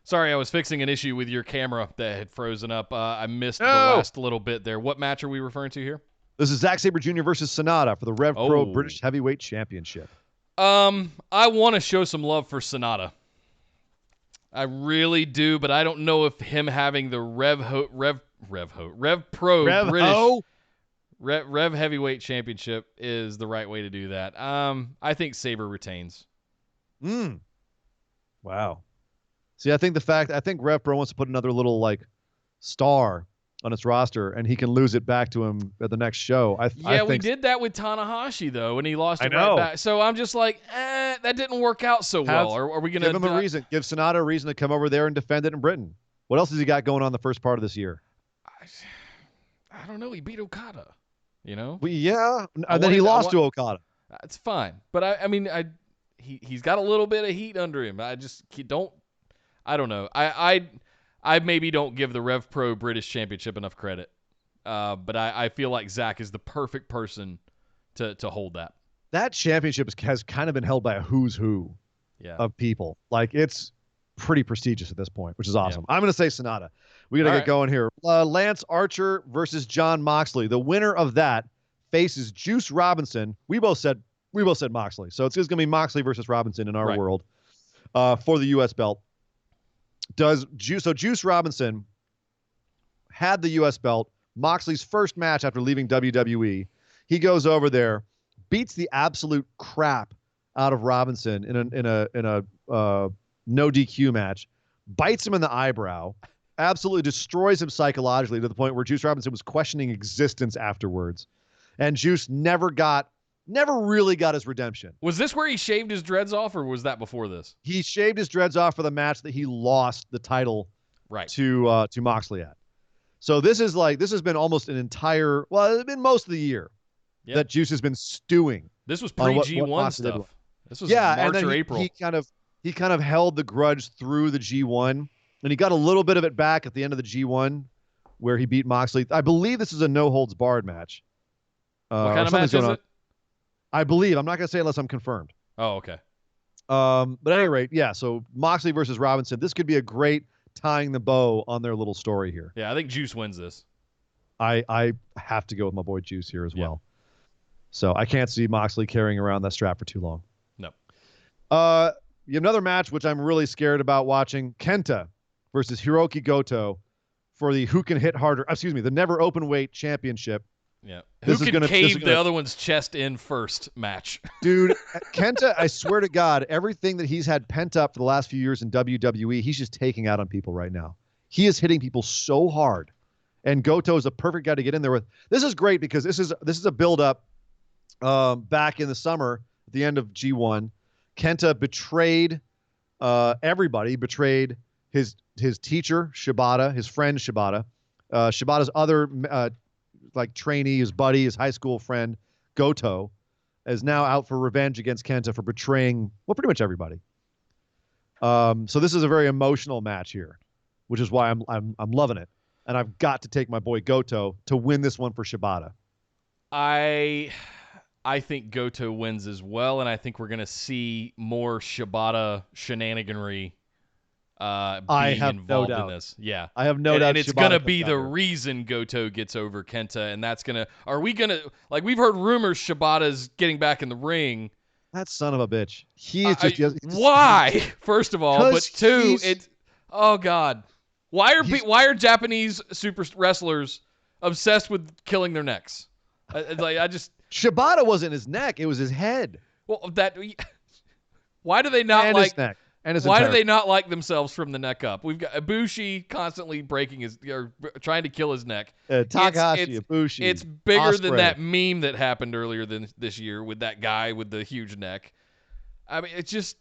Speaker 3: Sorry, I was fixing an issue with your camera that had frozen up. I missed the last little bit there. What match are we referring to here?
Speaker 4: This is Zack Sabre Jr. versus Sonata for the Rev Pro British Heavyweight Championship.
Speaker 3: I want to show some love for Sonata. I really do, but I don't know if him having the Rev Pro British Rev Heavyweight Championship is the right way to do that. I think Sabre retains.
Speaker 4: Wow. See, I think Rev Pro wants to put another little star on its roster, and he can lose it back to him at the next show. I think
Speaker 3: we did that with Tanahashi though, and he lost it right back. So I'm just like, that didn't work out so well. Are we gonna
Speaker 4: give him a reason? Give Sonata a reason to come over there and defend it in Britain. What else has he got going on the first part of this year?
Speaker 3: I don't know. He beat Okada. You know.
Speaker 4: Well, yeah,
Speaker 3: I
Speaker 4: and then he
Speaker 3: wanted- I
Speaker 4: lost to Okada.
Speaker 3: It's fine, but I mean, he's got a little bit of heat under him. I don't know. I maybe don't give the Rev Pro British Championship enough credit, but I feel like Zach is the perfect person to hold that.
Speaker 4: That championship has kind of been held by a who's who of people. Like, it's pretty prestigious at this point, which is awesome. I'm going to say Sonata. We got to get going here. Lance Archer versus John Moxley. The winner of that faces Juice Robinson. We both said Moxley, so it's going to be Moxley versus Robinson in our world for the U.S. belt. Juice Robinson had the U.S. belt. Moxley's first match after leaving WWE. He goes over there, beats the absolute crap out of Robinson in a no DQ match, bites him in the eyebrow, absolutely destroys him psychologically to the point where Juice Robinson was questioning existence afterwards. And Juice never really got his redemption.
Speaker 3: Was this where he shaved his dreads off, or was that before this?
Speaker 4: He shaved his dreads off for the match that he lost the title to Moxley at. So this has been almost an entire, it's been most of the year that Juice has been stewing.
Speaker 3: This was pre-G1 stuff. This was March or April.
Speaker 4: He kind of held the grudge through the G1, and he got a little bit of it back at the end of the G1 where he beat Moxley. I believe this is a no-holds-barred match.
Speaker 3: What kind of match is it?
Speaker 4: I believe. I'm not going to say unless I'm confirmed.
Speaker 3: Oh, okay.
Speaker 4: But at any rate, so Moxley versus Robinson. This could be a great tying the bow on their little story here.
Speaker 3: Yeah, I think Juice wins this.
Speaker 4: I have to go with my boy Juice here as well. So I can't see Moxley carrying around that strap for too long.
Speaker 3: No.
Speaker 4: You have another match which I'm really scared about watching. Kenta versus Hiroki Goto for the the Never Openweight Championship.
Speaker 3: Yeah. Who can cave the other one's chest in first match?
Speaker 4: Dude, Kenta, I swear to God, everything that he's had pent up for the last few years in WWE, he's just taking out on people right now. He is hitting people so hard. And Goto is a perfect guy to get in there with. This is great because this is a build-up back in the summer at the end of G1. Kenta betrayed everybody, betrayed his teacher, Shibata, his friend, Shibata. Shibata's other trainee, his buddy, his high school friend, Goto, is now out for revenge against Kenta for betraying, pretty much everybody. So this is a very emotional match here, which is why I'm loving it. And I've got to take my boy Goto to win this one for Shibata.
Speaker 3: I think Goto wins as well, and I think we're going to see more Shibata shenaniganry being involved in this. Yeah.
Speaker 4: I have no doubt.
Speaker 3: And it's going to be the reason Goto gets over Kenta, and that's going to... Are we going to... Like, we've heard rumors Shibata's getting back in the ring.
Speaker 4: That son of a bitch. He is just...
Speaker 3: Why? First of all, but two, it's... Oh, God. Why are Japanese super wrestlers obsessed with killing their necks?
Speaker 4: Shibata wasn't his neck; it was his head.
Speaker 3: Well, why do they not like his neck? Why do they not like themselves from the neck up? We've got Ibushi constantly trying to kill his neck.
Speaker 4: Takahashi, Ibushi.
Speaker 3: It's bigger
Speaker 4: Osprey.
Speaker 3: than that meme that happened earlier this year with that guy with the huge neck. I mean, it's just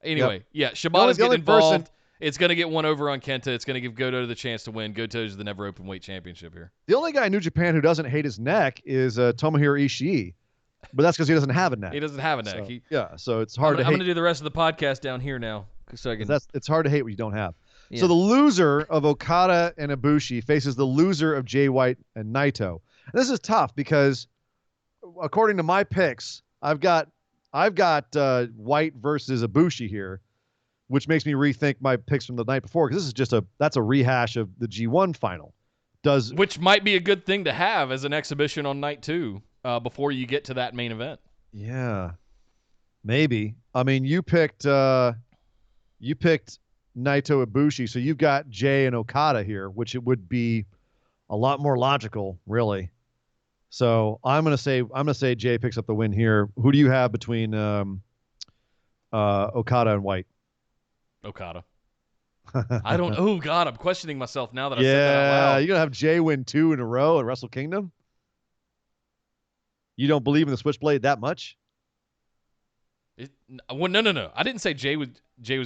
Speaker 3: anyway. Yep. Yeah, Shibata's getting involved. It's going to get one over on Kenta. It's going to give Goto the chance to win. Goto's the Never Openweight Championship here.
Speaker 4: The only guy in New Japan who doesn't hate his neck is Tomohiro Ishii. But that's because he doesn't have a neck.
Speaker 3: He doesn't have a neck.
Speaker 4: So it's hard to hate.
Speaker 3: I'm going to do the rest of the podcast down here now. So
Speaker 4: it's hard to hate what you don't have. Yeah. So the loser of Okada and Ibushi faces the loser of Jay White and Naito. And this is tough because, according to my picks, I've got White versus Ibushi here, which makes me rethink my picks from the night before because this is that's a rehash of the G1 final.
Speaker 3: Which might be a good thing to have as an exhibition on night 2 before you get to that main event.
Speaker 4: Yeah, maybe. I mean, you picked Naito Ibushi, so you've got Jay and Okada here, which it would be a lot more logical, really. So I'm gonna say Jay picks up the win here. Who do you have between Okada and White?
Speaker 3: Okada. I don't. Oh God, I'm questioning myself now that I said that out loud.
Speaker 4: You're gonna have Jay win 2 in a row at Wrestle Kingdom. You don't believe in the Switchblade that much?
Speaker 3: No. I didn't say Jay was.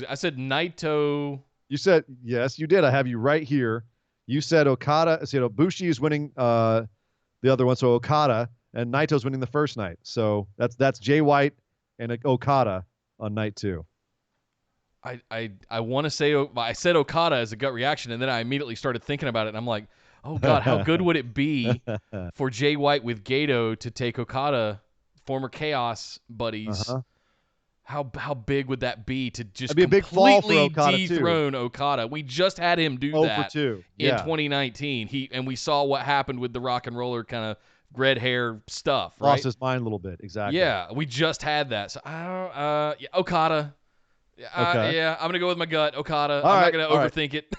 Speaker 3: I said Naito.
Speaker 4: You said yes. You did. I have you right here. You said Okada. So, Bushi is winning the other one. So Okada and Naito's winning the first night. So that's Jay White and Okada on night 2.
Speaker 3: I want to say I said Okada as a gut reaction, and then I immediately started thinking about it, and I'm like, oh God, how good would it be for Jay White with Gato to take Okada, former Chaos buddies?
Speaker 4: Uh-huh.
Speaker 3: How big would that be to just
Speaker 4: That'd be a big fall for
Speaker 3: completely
Speaker 4: Okada,
Speaker 3: dethrone Okada? We just had him do
Speaker 4: 0
Speaker 3: that
Speaker 4: for 2.
Speaker 3: in 2019. And we saw what happened with the Rock and Roller kind of red hair stuff, right?
Speaker 4: Lost his mind a little bit. Exactly.
Speaker 3: Yeah, we just had that. So Okada.
Speaker 4: Okay.
Speaker 3: Yeah, I'm gonna go with my gut, Okada.
Speaker 4: All
Speaker 3: I'm
Speaker 4: right,
Speaker 3: not gonna overthink it.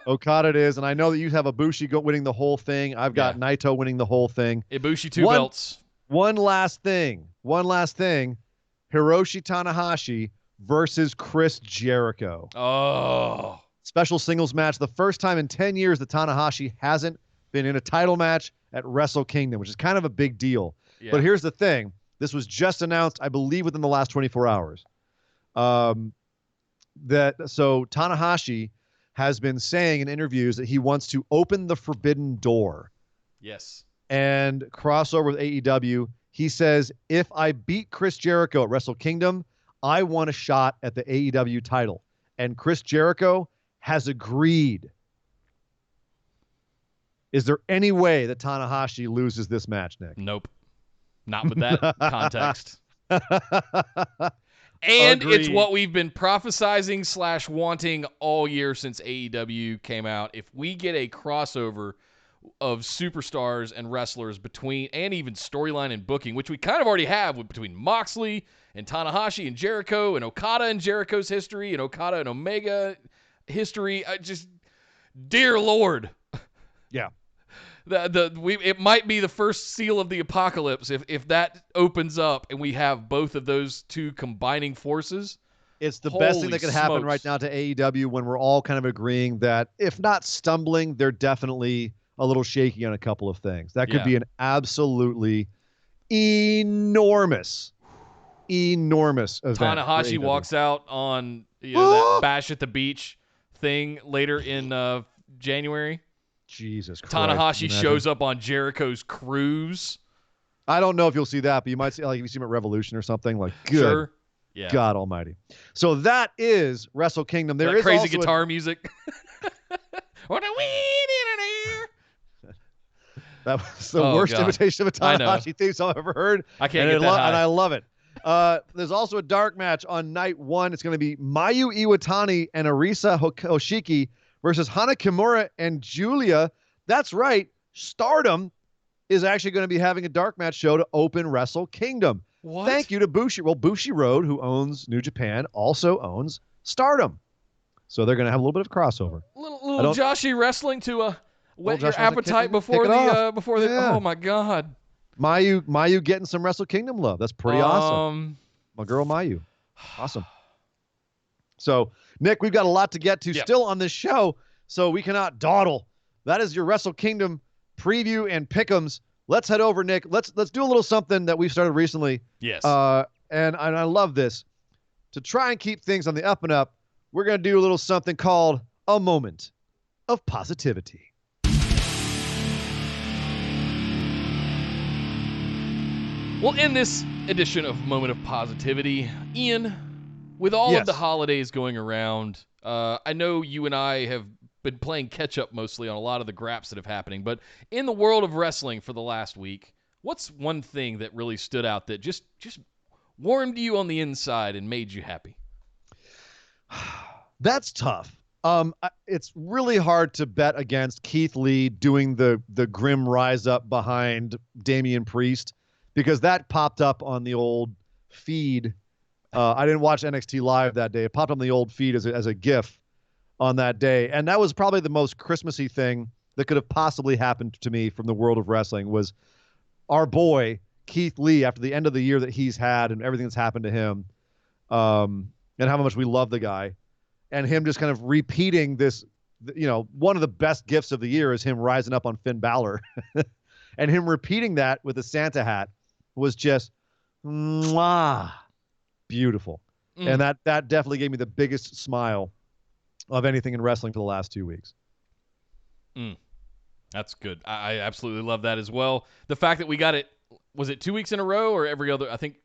Speaker 4: Okada it is, and I know that you have Ibushi winning the whole thing. I've got Naito winning the whole thing.
Speaker 3: Ibushi 2 belts.
Speaker 4: One last thing. Hiroshi Tanahashi versus Chris Jericho.
Speaker 3: Oh.
Speaker 4: Special singles match. The first time in 10 years that Tanahashi hasn't been in a title match at Wrestle Kingdom, which is kind of a big deal.
Speaker 3: Yeah.
Speaker 4: But here's the thing. This was just announced, I believe, within the last 24 hours. So Tanahashi has been saying in interviews that he wants to open the forbidden door.
Speaker 3: Yes.
Speaker 4: And crossover with AEW. He says, if I beat Chris Jericho at Wrestle Kingdom, I want a shot at the AEW title. And Chris Jericho has agreed. Is there any way that Tanahashi loses this match, Nick?
Speaker 3: Nope. Not with that context. And
Speaker 4: Agreed.
Speaker 3: It's what we've been prophesizing / wanting all year since AEW came out. If we get a crossover of superstars and wrestlers between, and even storyline and booking, which we kind of already have between Moxley and Tanahashi and Jericho and Okada and Jericho's history and Okada and Omega history, dear Lord.
Speaker 4: Yeah.
Speaker 3: It might be the first seal of the apocalypse if that opens up and we have both of those two combining forces.
Speaker 4: It's the best thing
Speaker 3: Holy
Speaker 4: that could happen
Speaker 3: smokes.
Speaker 4: right now to AEW when we're all kind of agreeing that if not stumbling, they're definitely a little shaky on a couple of things. That could be an absolutely enormous event.
Speaker 3: Tanahashi walks out on that Bash at the Beach thing later in January.
Speaker 4: Jesus Christ.
Speaker 3: Tanahashi shows up on Jericho's cruise.
Speaker 4: I don't know if you'll see that, but you might see, like, if you see him at Revolution or something, like, good
Speaker 3: Sure. Yeah.
Speaker 4: God almighty. So that is Wrestle Kingdom. There
Speaker 3: that
Speaker 4: is
Speaker 3: crazy
Speaker 4: also
Speaker 3: guitar music.
Speaker 4: That was the worst imitation of a
Speaker 3: I know.
Speaker 4: Tanahashi theme song I've ever heard.
Speaker 3: I can't get that high.
Speaker 4: And I love it. There's also a dark match on night 1. It's going to be Mayu Iwatani and Arisa Hoshiki versus Hana Kimura and Julia. That's right. Stardom is actually going to be having a dark match show to open Wrestle Kingdom.
Speaker 3: What?
Speaker 4: Thank you to Bushi. Well, Bushiroad, who owns New Japan, also owns Stardom. So they're going to have a little bit of crossover.
Speaker 3: Little Joshi wrestling to whet your
Speaker 4: Josh wants to
Speaker 3: appetite before
Speaker 4: kick it off.
Speaker 3: before the.
Speaker 4: Yeah.
Speaker 3: Oh my God.
Speaker 4: Mayu getting some Wrestle Kingdom love. That's pretty awesome. My girl Mayu. Awesome. So, Nick, we've got a lot to get to still on this show, so we cannot dawdle. That is your Wrestle Kingdom preview and pick'ems. Let's head over, Nick. Let's do a little something that we've started recently.
Speaker 3: Yes.
Speaker 4: And I love this. To try and keep things on the up and up, we're going to do a little something called a moment of positivity.
Speaker 3: Well, in this edition of Moment of Positivity, Ian, with all of the holidays going around, I know you and I have been playing catch-up mostly on a lot of the graps that have happening, but in the world of wrestling for the last week, what's one thing that really stood out that just warmed you on the inside and made you happy?
Speaker 4: That's tough. It's really hard to bet against Keith Lee doing the grim rise up behind Damian Priest, because that popped up on the old feed. I didn't watch NXT Live that day. It popped on the old feed as a GIF on that day. And that was probably the most Christmassy thing that could have possibly happened to me from the world of wrestling, was our boy Keith Lee, after the end of the year that he's had and everything that's happened to him, and how much we love the guy, and him just kind of repeating this. One of the best gifts of the year is him rising up on Finn Balor and him repeating that with a Santa hat was just beautiful. And that definitely gave me the biggest smile of anything in wrestling for the last 2 weeks.
Speaker 3: That's good. I absolutely love that as well. The fact that we got it, was it 2 weeks in a row or every other? I think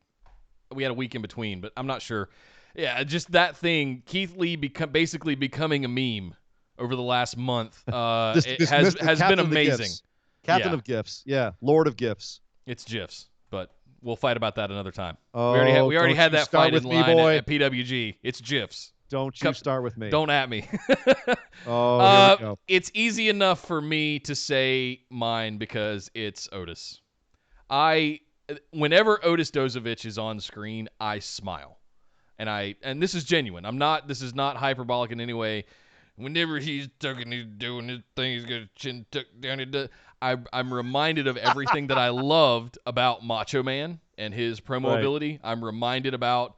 Speaker 3: we had a week in between, but I'm not sure. Yeah, just that thing, Keith Lee basically becoming a meme over the last month. It has been amazing.
Speaker 4: Captain of Gifts. Yeah, Lord of Gifts.
Speaker 3: It's GIFs, but we'll fight about that another time.
Speaker 4: Oh,
Speaker 3: we already had that fight in line at PWG. It's GIFs.
Speaker 4: Don't you start with me.
Speaker 3: Don't at me.
Speaker 4: Oh, here we go.
Speaker 3: It's easy enough for me to say mine because it's Otis. Whenever Otis Dozovich is on screen, I smile. And this is genuine. This is not hyperbolic in any way. Whenever he's doing his thing, he's got a chin tucked down. I'm reminded of everything that I loved about Macho Man and his promo ability. I'm reminded about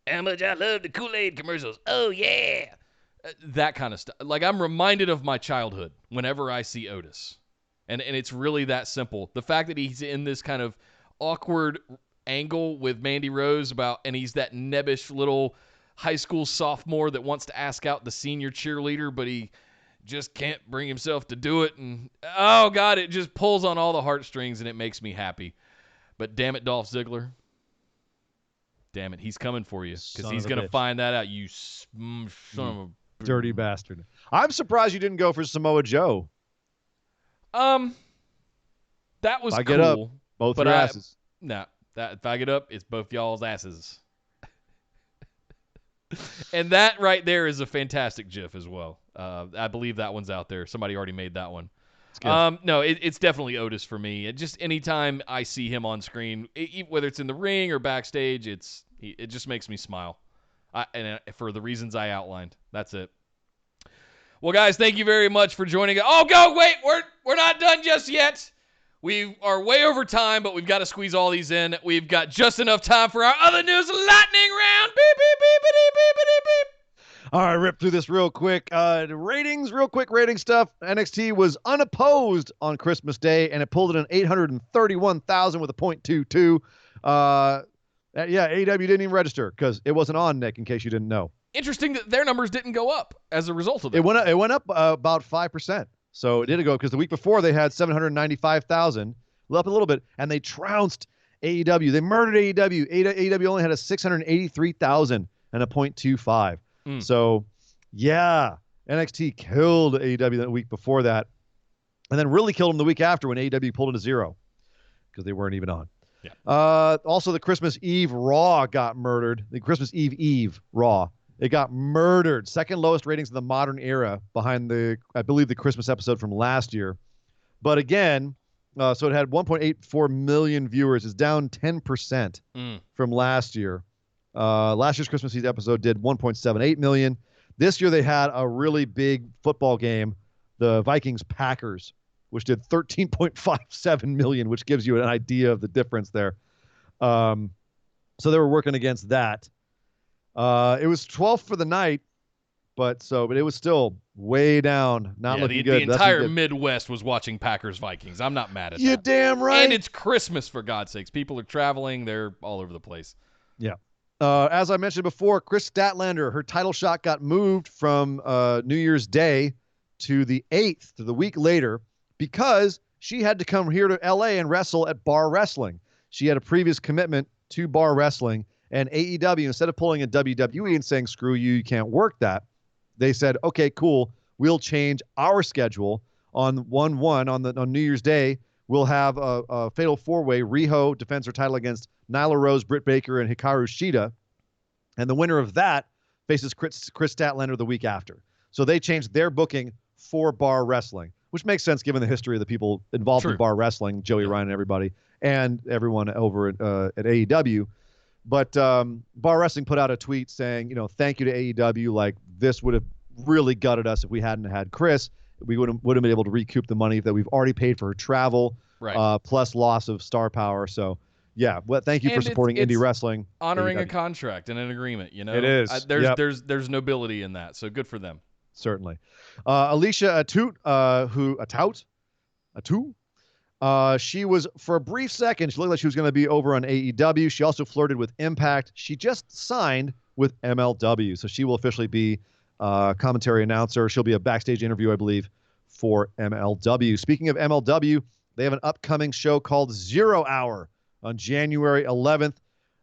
Speaker 3: how much I love the Kool-Aid commercials. Oh, yeah. That kind of stuff. Like, I'm reminded of my childhood whenever I see Otis. And it's really that simple. The fact that he's in this kind of awkward angle with Mandy Rose and he's that nebbish little high school sophomore that wants to ask out the senior cheerleader, but he just can't bring himself to do it. And, oh, God, it just pulls on all the heartstrings, and it makes me happy. But damn it, Dolph Ziggler. Damn it, he's coming for you because he's going to find that out, you son of a
Speaker 4: dirty bastard. I'm surprised you didn't go for Samoa Joe.
Speaker 3: That was
Speaker 4: I
Speaker 3: cool.
Speaker 4: get up, both your asses.
Speaker 3: If I get up, it's both y'all's asses. And that right there is a fantastic GIF as well. I believe that one's out there. Somebody already made that one. No, it's definitely Otis for me. Just anytime I see him on screen, whether it's in the ring or backstage, it just makes me smile. And for the reasons I outlined. That's it. Well, guys, thank you very much for joining us. Oh, wait, we're not done just yet. We are way over time, but we've got to squeeze all these in. We've got just enough time for our other news lightning round. Beep, beep, beep, beep, beep, beep, beep.
Speaker 4: All right, rip through this real quick. Real quick rating stuff. NXT was unopposed on Christmas Day, and it pulled in an 831,000 with a .22. AEW didn't even register because it wasn't on, Nick, in case you didn't know.
Speaker 3: Interesting that their numbers didn't go up as a result of that.
Speaker 4: It went up about 5%. So it did go because the week before they had 795,000, up a little bit, and they trounced AEW. They murdered AEW. AEW only had a 683,000 and a .25. So, yeah, NXT killed AEW the week before that, and then really killed them the week after when AEW pulled into 0 because they weren't even on.
Speaker 3: Yeah.
Speaker 4: Also, the Christmas Eve Raw got murdered. The Christmas Eve Raw. It got murdered. Second lowest ratings in the modern era behind I believe, the Christmas episode from last year. But again, so it had 1.84 million viewers. It's down 10% from last year. Last year's Christmas Eve episode did 1.78 million. This year they had a really big football game, the Vikings-Packers, which did 13.57 million, which gives you an idea of the difference there. So they were working against that. It was 12th for the night, but it was still way down, not looking good.
Speaker 3: The entire Midwest was watching Packers-Vikings. I'm not mad at that.
Speaker 4: You're damn right.
Speaker 3: And it's Christmas, for God's sakes. People are traveling. They're all over the place.
Speaker 4: Yeah. As I mentioned before, Chris Statlander, her title shot got moved from New Year's Day to the 8th, to the week later, because she had to come here to L.A. and wrestle at Bar Wrestling. She had a previous commitment to Bar Wrestling, and AEW, instead of pulling a WWE and saying, screw you, you can't work that, they said, okay, cool, we'll change our schedule on 1/1 on New Year's Day. We'll have a fatal four-way. Riho defends her title against Nyla Rose, Britt Baker, and Hikaru Shida. And the winner of that faces Chris Statlander the week after. So they changed their booking for Bar Wrestling, which makes sense given the history of the people involved in Bar Wrestling, Joey Ryan and everybody, and everyone over at AEW. But Bar Wrestling put out a tweet saying, thank you to AEW. Like, this would have really gutted us if we hadn't had Chris. We would have been able to recoup the money that we've already paid for her travel, plus loss of star power. So, yeah, well, thank you for supporting indie wrestling.
Speaker 3: Honoring
Speaker 4: AEW.
Speaker 3: a contract and an agreement,
Speaker 4: It is.
Speaker 3: There's nobility in that, so good for them.
Speaker 4: Certainly. Alicia Atout, she was, for a brief second, she looked like she was going to be over on AEW. She also flirted with Impact. She just signed with MLW, so she will officially be commentary announcer. She'll be a backstage interview, I believe, for MLW. Speaking of MLW, they have an upcoming show called 0 Hour on January 11th.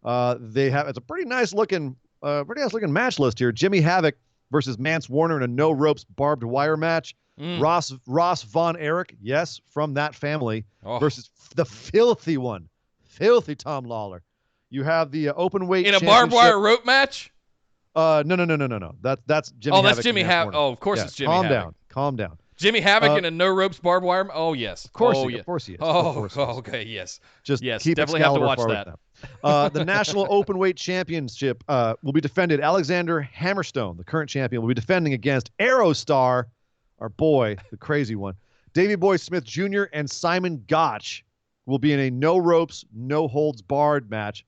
Speaker 4: It's a pretty nice looking match list here. Jimmy Havoc versus Mance Warner in a no ropes barbed wire match. Ross Von Erich, yes, from that family, versus the filthy Tom Lawler. You have the open weight
Speaker 3: in a barbed wire rope match.
Speaker 4: No. That's Jimmy.
Speaker 3: Oh, that's
Speaker 4: Havoc
Speaker 3: Jimmy Havoc. Oh, of course it's Jimmy Havoc.
Speaker 4: Calm down.
Speaker 3: Jimmy Havoc in a no ropes barbed wire. Oh yes.
Speaker 4: Of course he is.
Speaker 3: Oh, okay. Yes.
Speaker 4: Just
Speaker 3: keep definitely have to watch that.
Speaker 4: The National Open Weight Championship will be defended. Alexander Hammerstone, the current champion, will be defending against Aerostar, our boy, the crazy one. Davey Boy Smith Jr. and Simon Gotch will be in a no ropes, no holds barred match.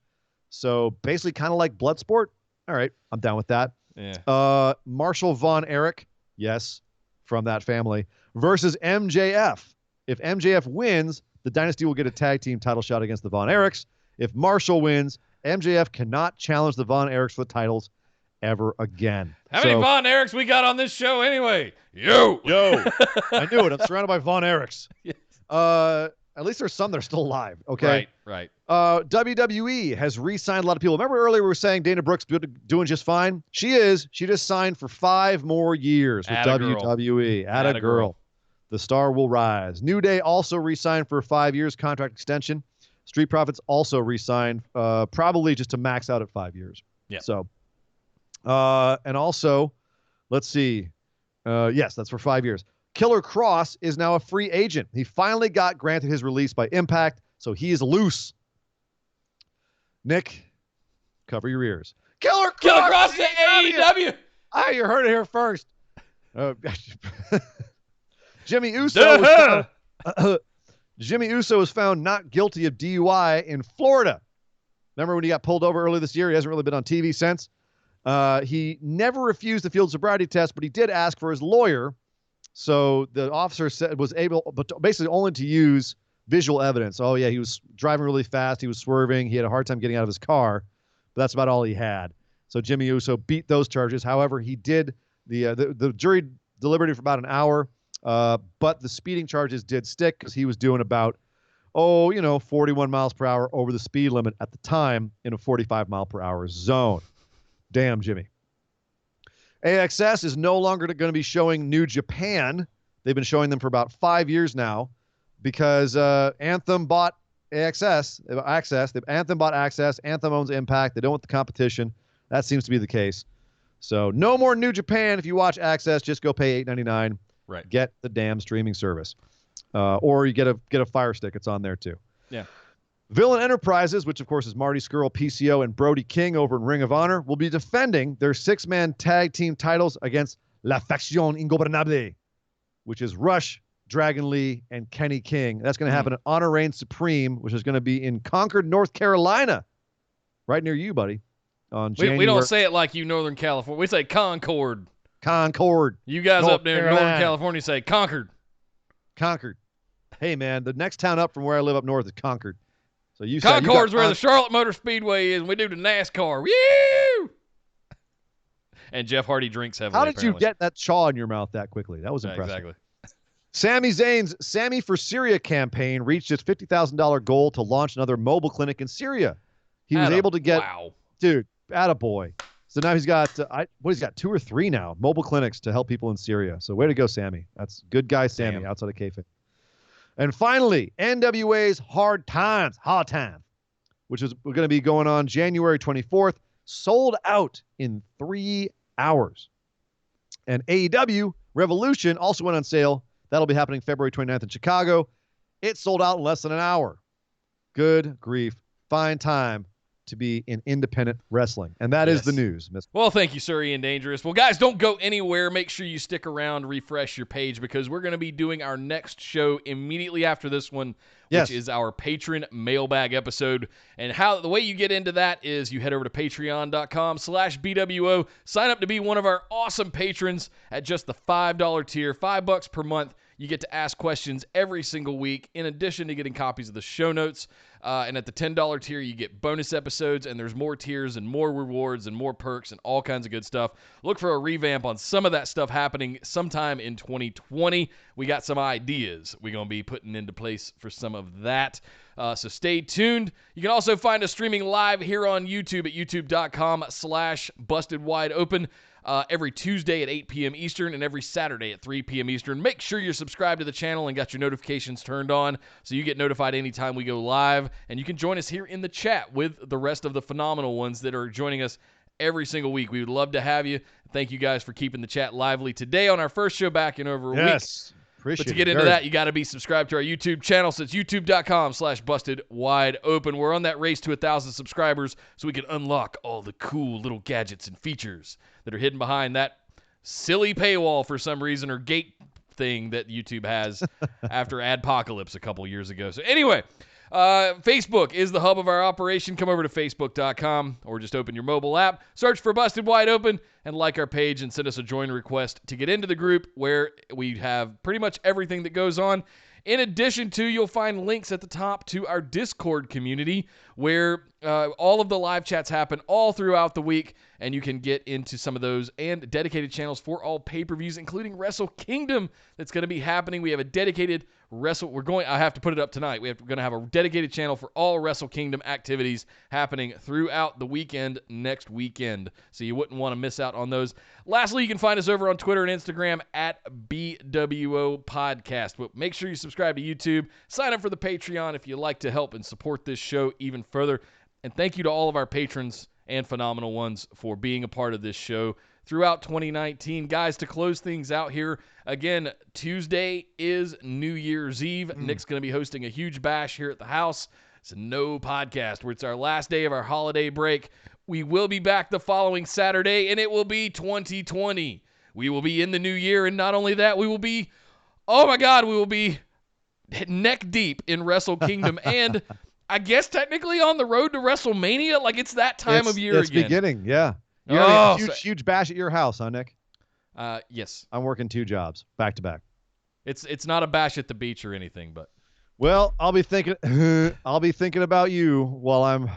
Speaker 4: So basically kind of like Bloodsport. All right, I'm down with that.
Speaker 3: Yeah.
Speaker 4: Marshall Von Erich, yes, from that family, versus MJF. If MJF wins, the Dynasty will get a tag team title shot against the Von Erichs. If Marshall wins, MJF cannot challenge the Von Erichs for the titles ever again.
Speaker 3: How many Von Erichs we got on this show anyway? Yo.
Speaker 4: I knew it. I'm surrounded by Von Erichs.
Speaker 3: Yes.
Speaker 4: At least there's some that are still alive. Okay.
Speaker 3: Right.
Speaker 4: WWE has re-signed a lot of people. Remember earlier we were saying Dana Brooks doing just fine? She is. She just signed for 5 more years with WWE. Atta girl. The star will rise. New Day also re-signed for 5 years contract extension. Street Profits also re-signed, probably just to max out at 5 years.
Speaker 3: Yeah.
Speaker 4: So, and also, let's see. Yes, that's for 5 years. Killer Cross is now a free agent. He finally got granted his release by Impact, so he is loose. Nick, cover your ears. Killer Cross
Speaker 3: to AEW.
Speaker 4: You heard it here first. Jimmy Uso was found not guilty of DUI in Florida. Remember when he got pulled over earlier this year? He hasn't really been on TV since. He never refused the field sobriety test, but he did ask for his lawyer. So the officer was able, but basically only to use visual evidence. Oh yeah, he was driving really fast. He was swerving. He had a hard time getting out of his car, but that's about all he had. So Jimmy Uso beat those charges. However, he did the jury deliberated for about an hour, but the speeding charges did stick because he was doing about 41 miles per hour over the speed limit at the time in a 45 mile per hour zone. Damn, Jimmy. AXS is no longer going to be showing New Japan. They've been showing them for about 5 years now because Anthem bought Anthem bought Access. Anthem owns Impact. They don't want the competition. That seems to be the case. So no more New Japan. If you watch Access, just go pay $8.99.
Speaker 3: Right.
Speaker 4: Get the damn streaming service. Or you get a Fire Stick. It's on there too.
Speaker 3: Yeah.
Speaker 4: Villain Enterprises, which of course is Marty Scurll, PCO, and Brody King over in Ring of Honor, will be defending their 6-man tag team titles against La Facción Ingobernable, which is Rush, Dragon Lee, and Kenny King. That's going to happen at Honor Reigns Supreme, which is going to be in Concord, North Carolina, right near you, buddy.
Speaker 3: We don't say it like you Northern California. We say Concord.
Speaker 4: Concord.
Speaker 3: You guys up there in Northern California say Concord.
Speaker 4: Concord. Hey, man, the next town up from where I live up north is Concord. So
Speaker 3: Concord's where the Charlotte Motor Speedway is, and we do the NASCAR. Woo! And Jeff Hardy drinks heavily.
Speaker 4: How did you get that chaw in your mouth that quickly? That was impressive.
Speaker 3: Exactly.
Speaker 4: Sami Zayn's Sammy for Syria campaign reached its $50,000 goal to launch another mobile clinic in Syria. He was able to get, dude, attaboy. So now he's got, he's got 2 or 3 now, mobile clinics to help people in Syria. So way to go, Sammy. That's good guy, Sammy, outside of kayfabe. And finally, NWA's Hard Times, which is going to be going on January 24th, sold out in 3 hours. And AEW Revolution also went on sale. That'll be happening February 29th in Chicago. It sold out in less than an hour. Good grief. Fine time to be in independent wrestling. And that is the news.
Speaker 3: Well, thank you, sir, Ian Dangerous. Well, guys, don't go anywhere. Make sure you stick around, refresh your page, because we're going to be doing our next show immediately after this one, which is our patron mailbag episode. And the way you get into that is you head over to patreon.com/BWO, sign up to be one of our awesome patrons at just the $5 tier, $5 per month. You get to ask questions every single week, in addition to getting copies of the show notes. And at the $10 tier, you get bonus episodes, and there's more tiers and more rewards and more perks and all kinds of good stuff. Look for a revamp on some of that stuff happening sometime in 2020. We got some ideas we're going to be putting into place for some of that. So stay tuned. You can also find us streaming live here on YouTube at youtube.com/bustedwideopen. Every Tuesday at 8 p.m. Eastern and every Saturday at 3 p.m. Eastern. Make sure you're subscribed to the channel and got your notifications turned on so you get notified anytime we go live. And you can join us here in the chat with the rest of the phenomenal ones that are joining us every single week. We would love to have you. Thank you guys for keeping the chat lively today on our first show back in over a week.
Speaker 4: Appreciate
Speaker 3: but to get into that, you got to be subscribed to our YouTube channel. So it's youtube.com/bustedwideopen. We're on that race to 1,000 subscribers so we can unlock all the cool little gadgets and features that are hidden behind that silly paywall for some reason or gate thing that YouTube has after Adpocalypse a couple years ago. So anyway, Facebook is the hub of our operation. Come over to facebook.com or just open your mobile app, search for Busted Wide Open, and like our page and send us a join request to get into the group where we have pretty much everything that goes on. In addition to, you'll find links at the top to our Discord community where all of the live chats happen all throughout the week, and you can get into some of those and dedicated channels for all pay-per-views, including Wrestle Kingdom that's going to be happening. We have a dedicated I have to put it up tonight. We're going to have a dedicated channel for all Wrestle Kingdom activities happening throughout the weekend next weekend, so you wouldn't want to miss out on those. Lastly, you can find us over on Twitter and Instagram at BWO Podcast. But make sure you subscribe to YouTube. Sign up for the Patreon if you'd like to help and support this show even further. And thank you to all of our patrons and phenomenal ones for being a part of this show throughout 2019. Guys, to close things out here, again, Tuesday is New Year's Eve. Nick's going to be hosting a huge bash here at the house. It's a no podcast where it's our last day of our holiday break. We will be back the following Saturday, and it will be 2020. We will be in the new year, and not only that, we will be neck deep in Wrestle Kingdom, and I guess technically on the road to WrestleMania. Like, it's that time of year
Speaker 4: again. It's beginning, yeah. Huge bash at your house, huh, Nick?
Speaker 3: Yes.
Speaker 4: I'm working 2 jobs back to back.
Speaker 3: It's not a bash at the beach or anything, but.
Speaker 4: Well, I'll be thinking about you while I'm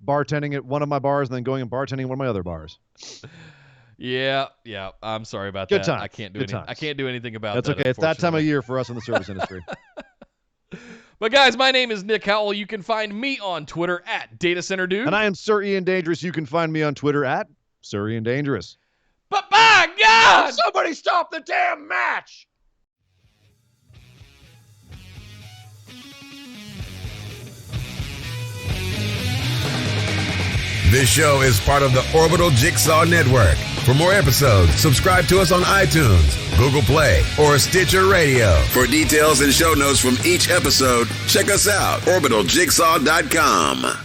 Speaker 4: bartending at one of my bars and then going and bartending at one of my other bars.
Speaker 3: Yeah. I'm sorry about
Speaker 4: Good
Speaker 3: that.
Speaker 4: times.
Speaker 3: I can't do anything about that.
Speaker 4: That's okay. It's that time of year for us in the service industry.
Speaker 3: But guys, my name is Nick Howell. You can find me on Twitter at DataCenterDude.
Speaker 4: And I am Sir Ian Dangerous. You can find me on Twitter at Sir Ian Dangerous.
Speaker 3: But by God!
Speaker 4: Somebody stop the damn match!
Speaker 5: This show is part of the Orbital Jigsaw Network. For more episodes, subscribe to us on iTunes, Google Play, or Stitcher Radio. For details and show notes from each episode, check us out, orbitaljigsaw.com.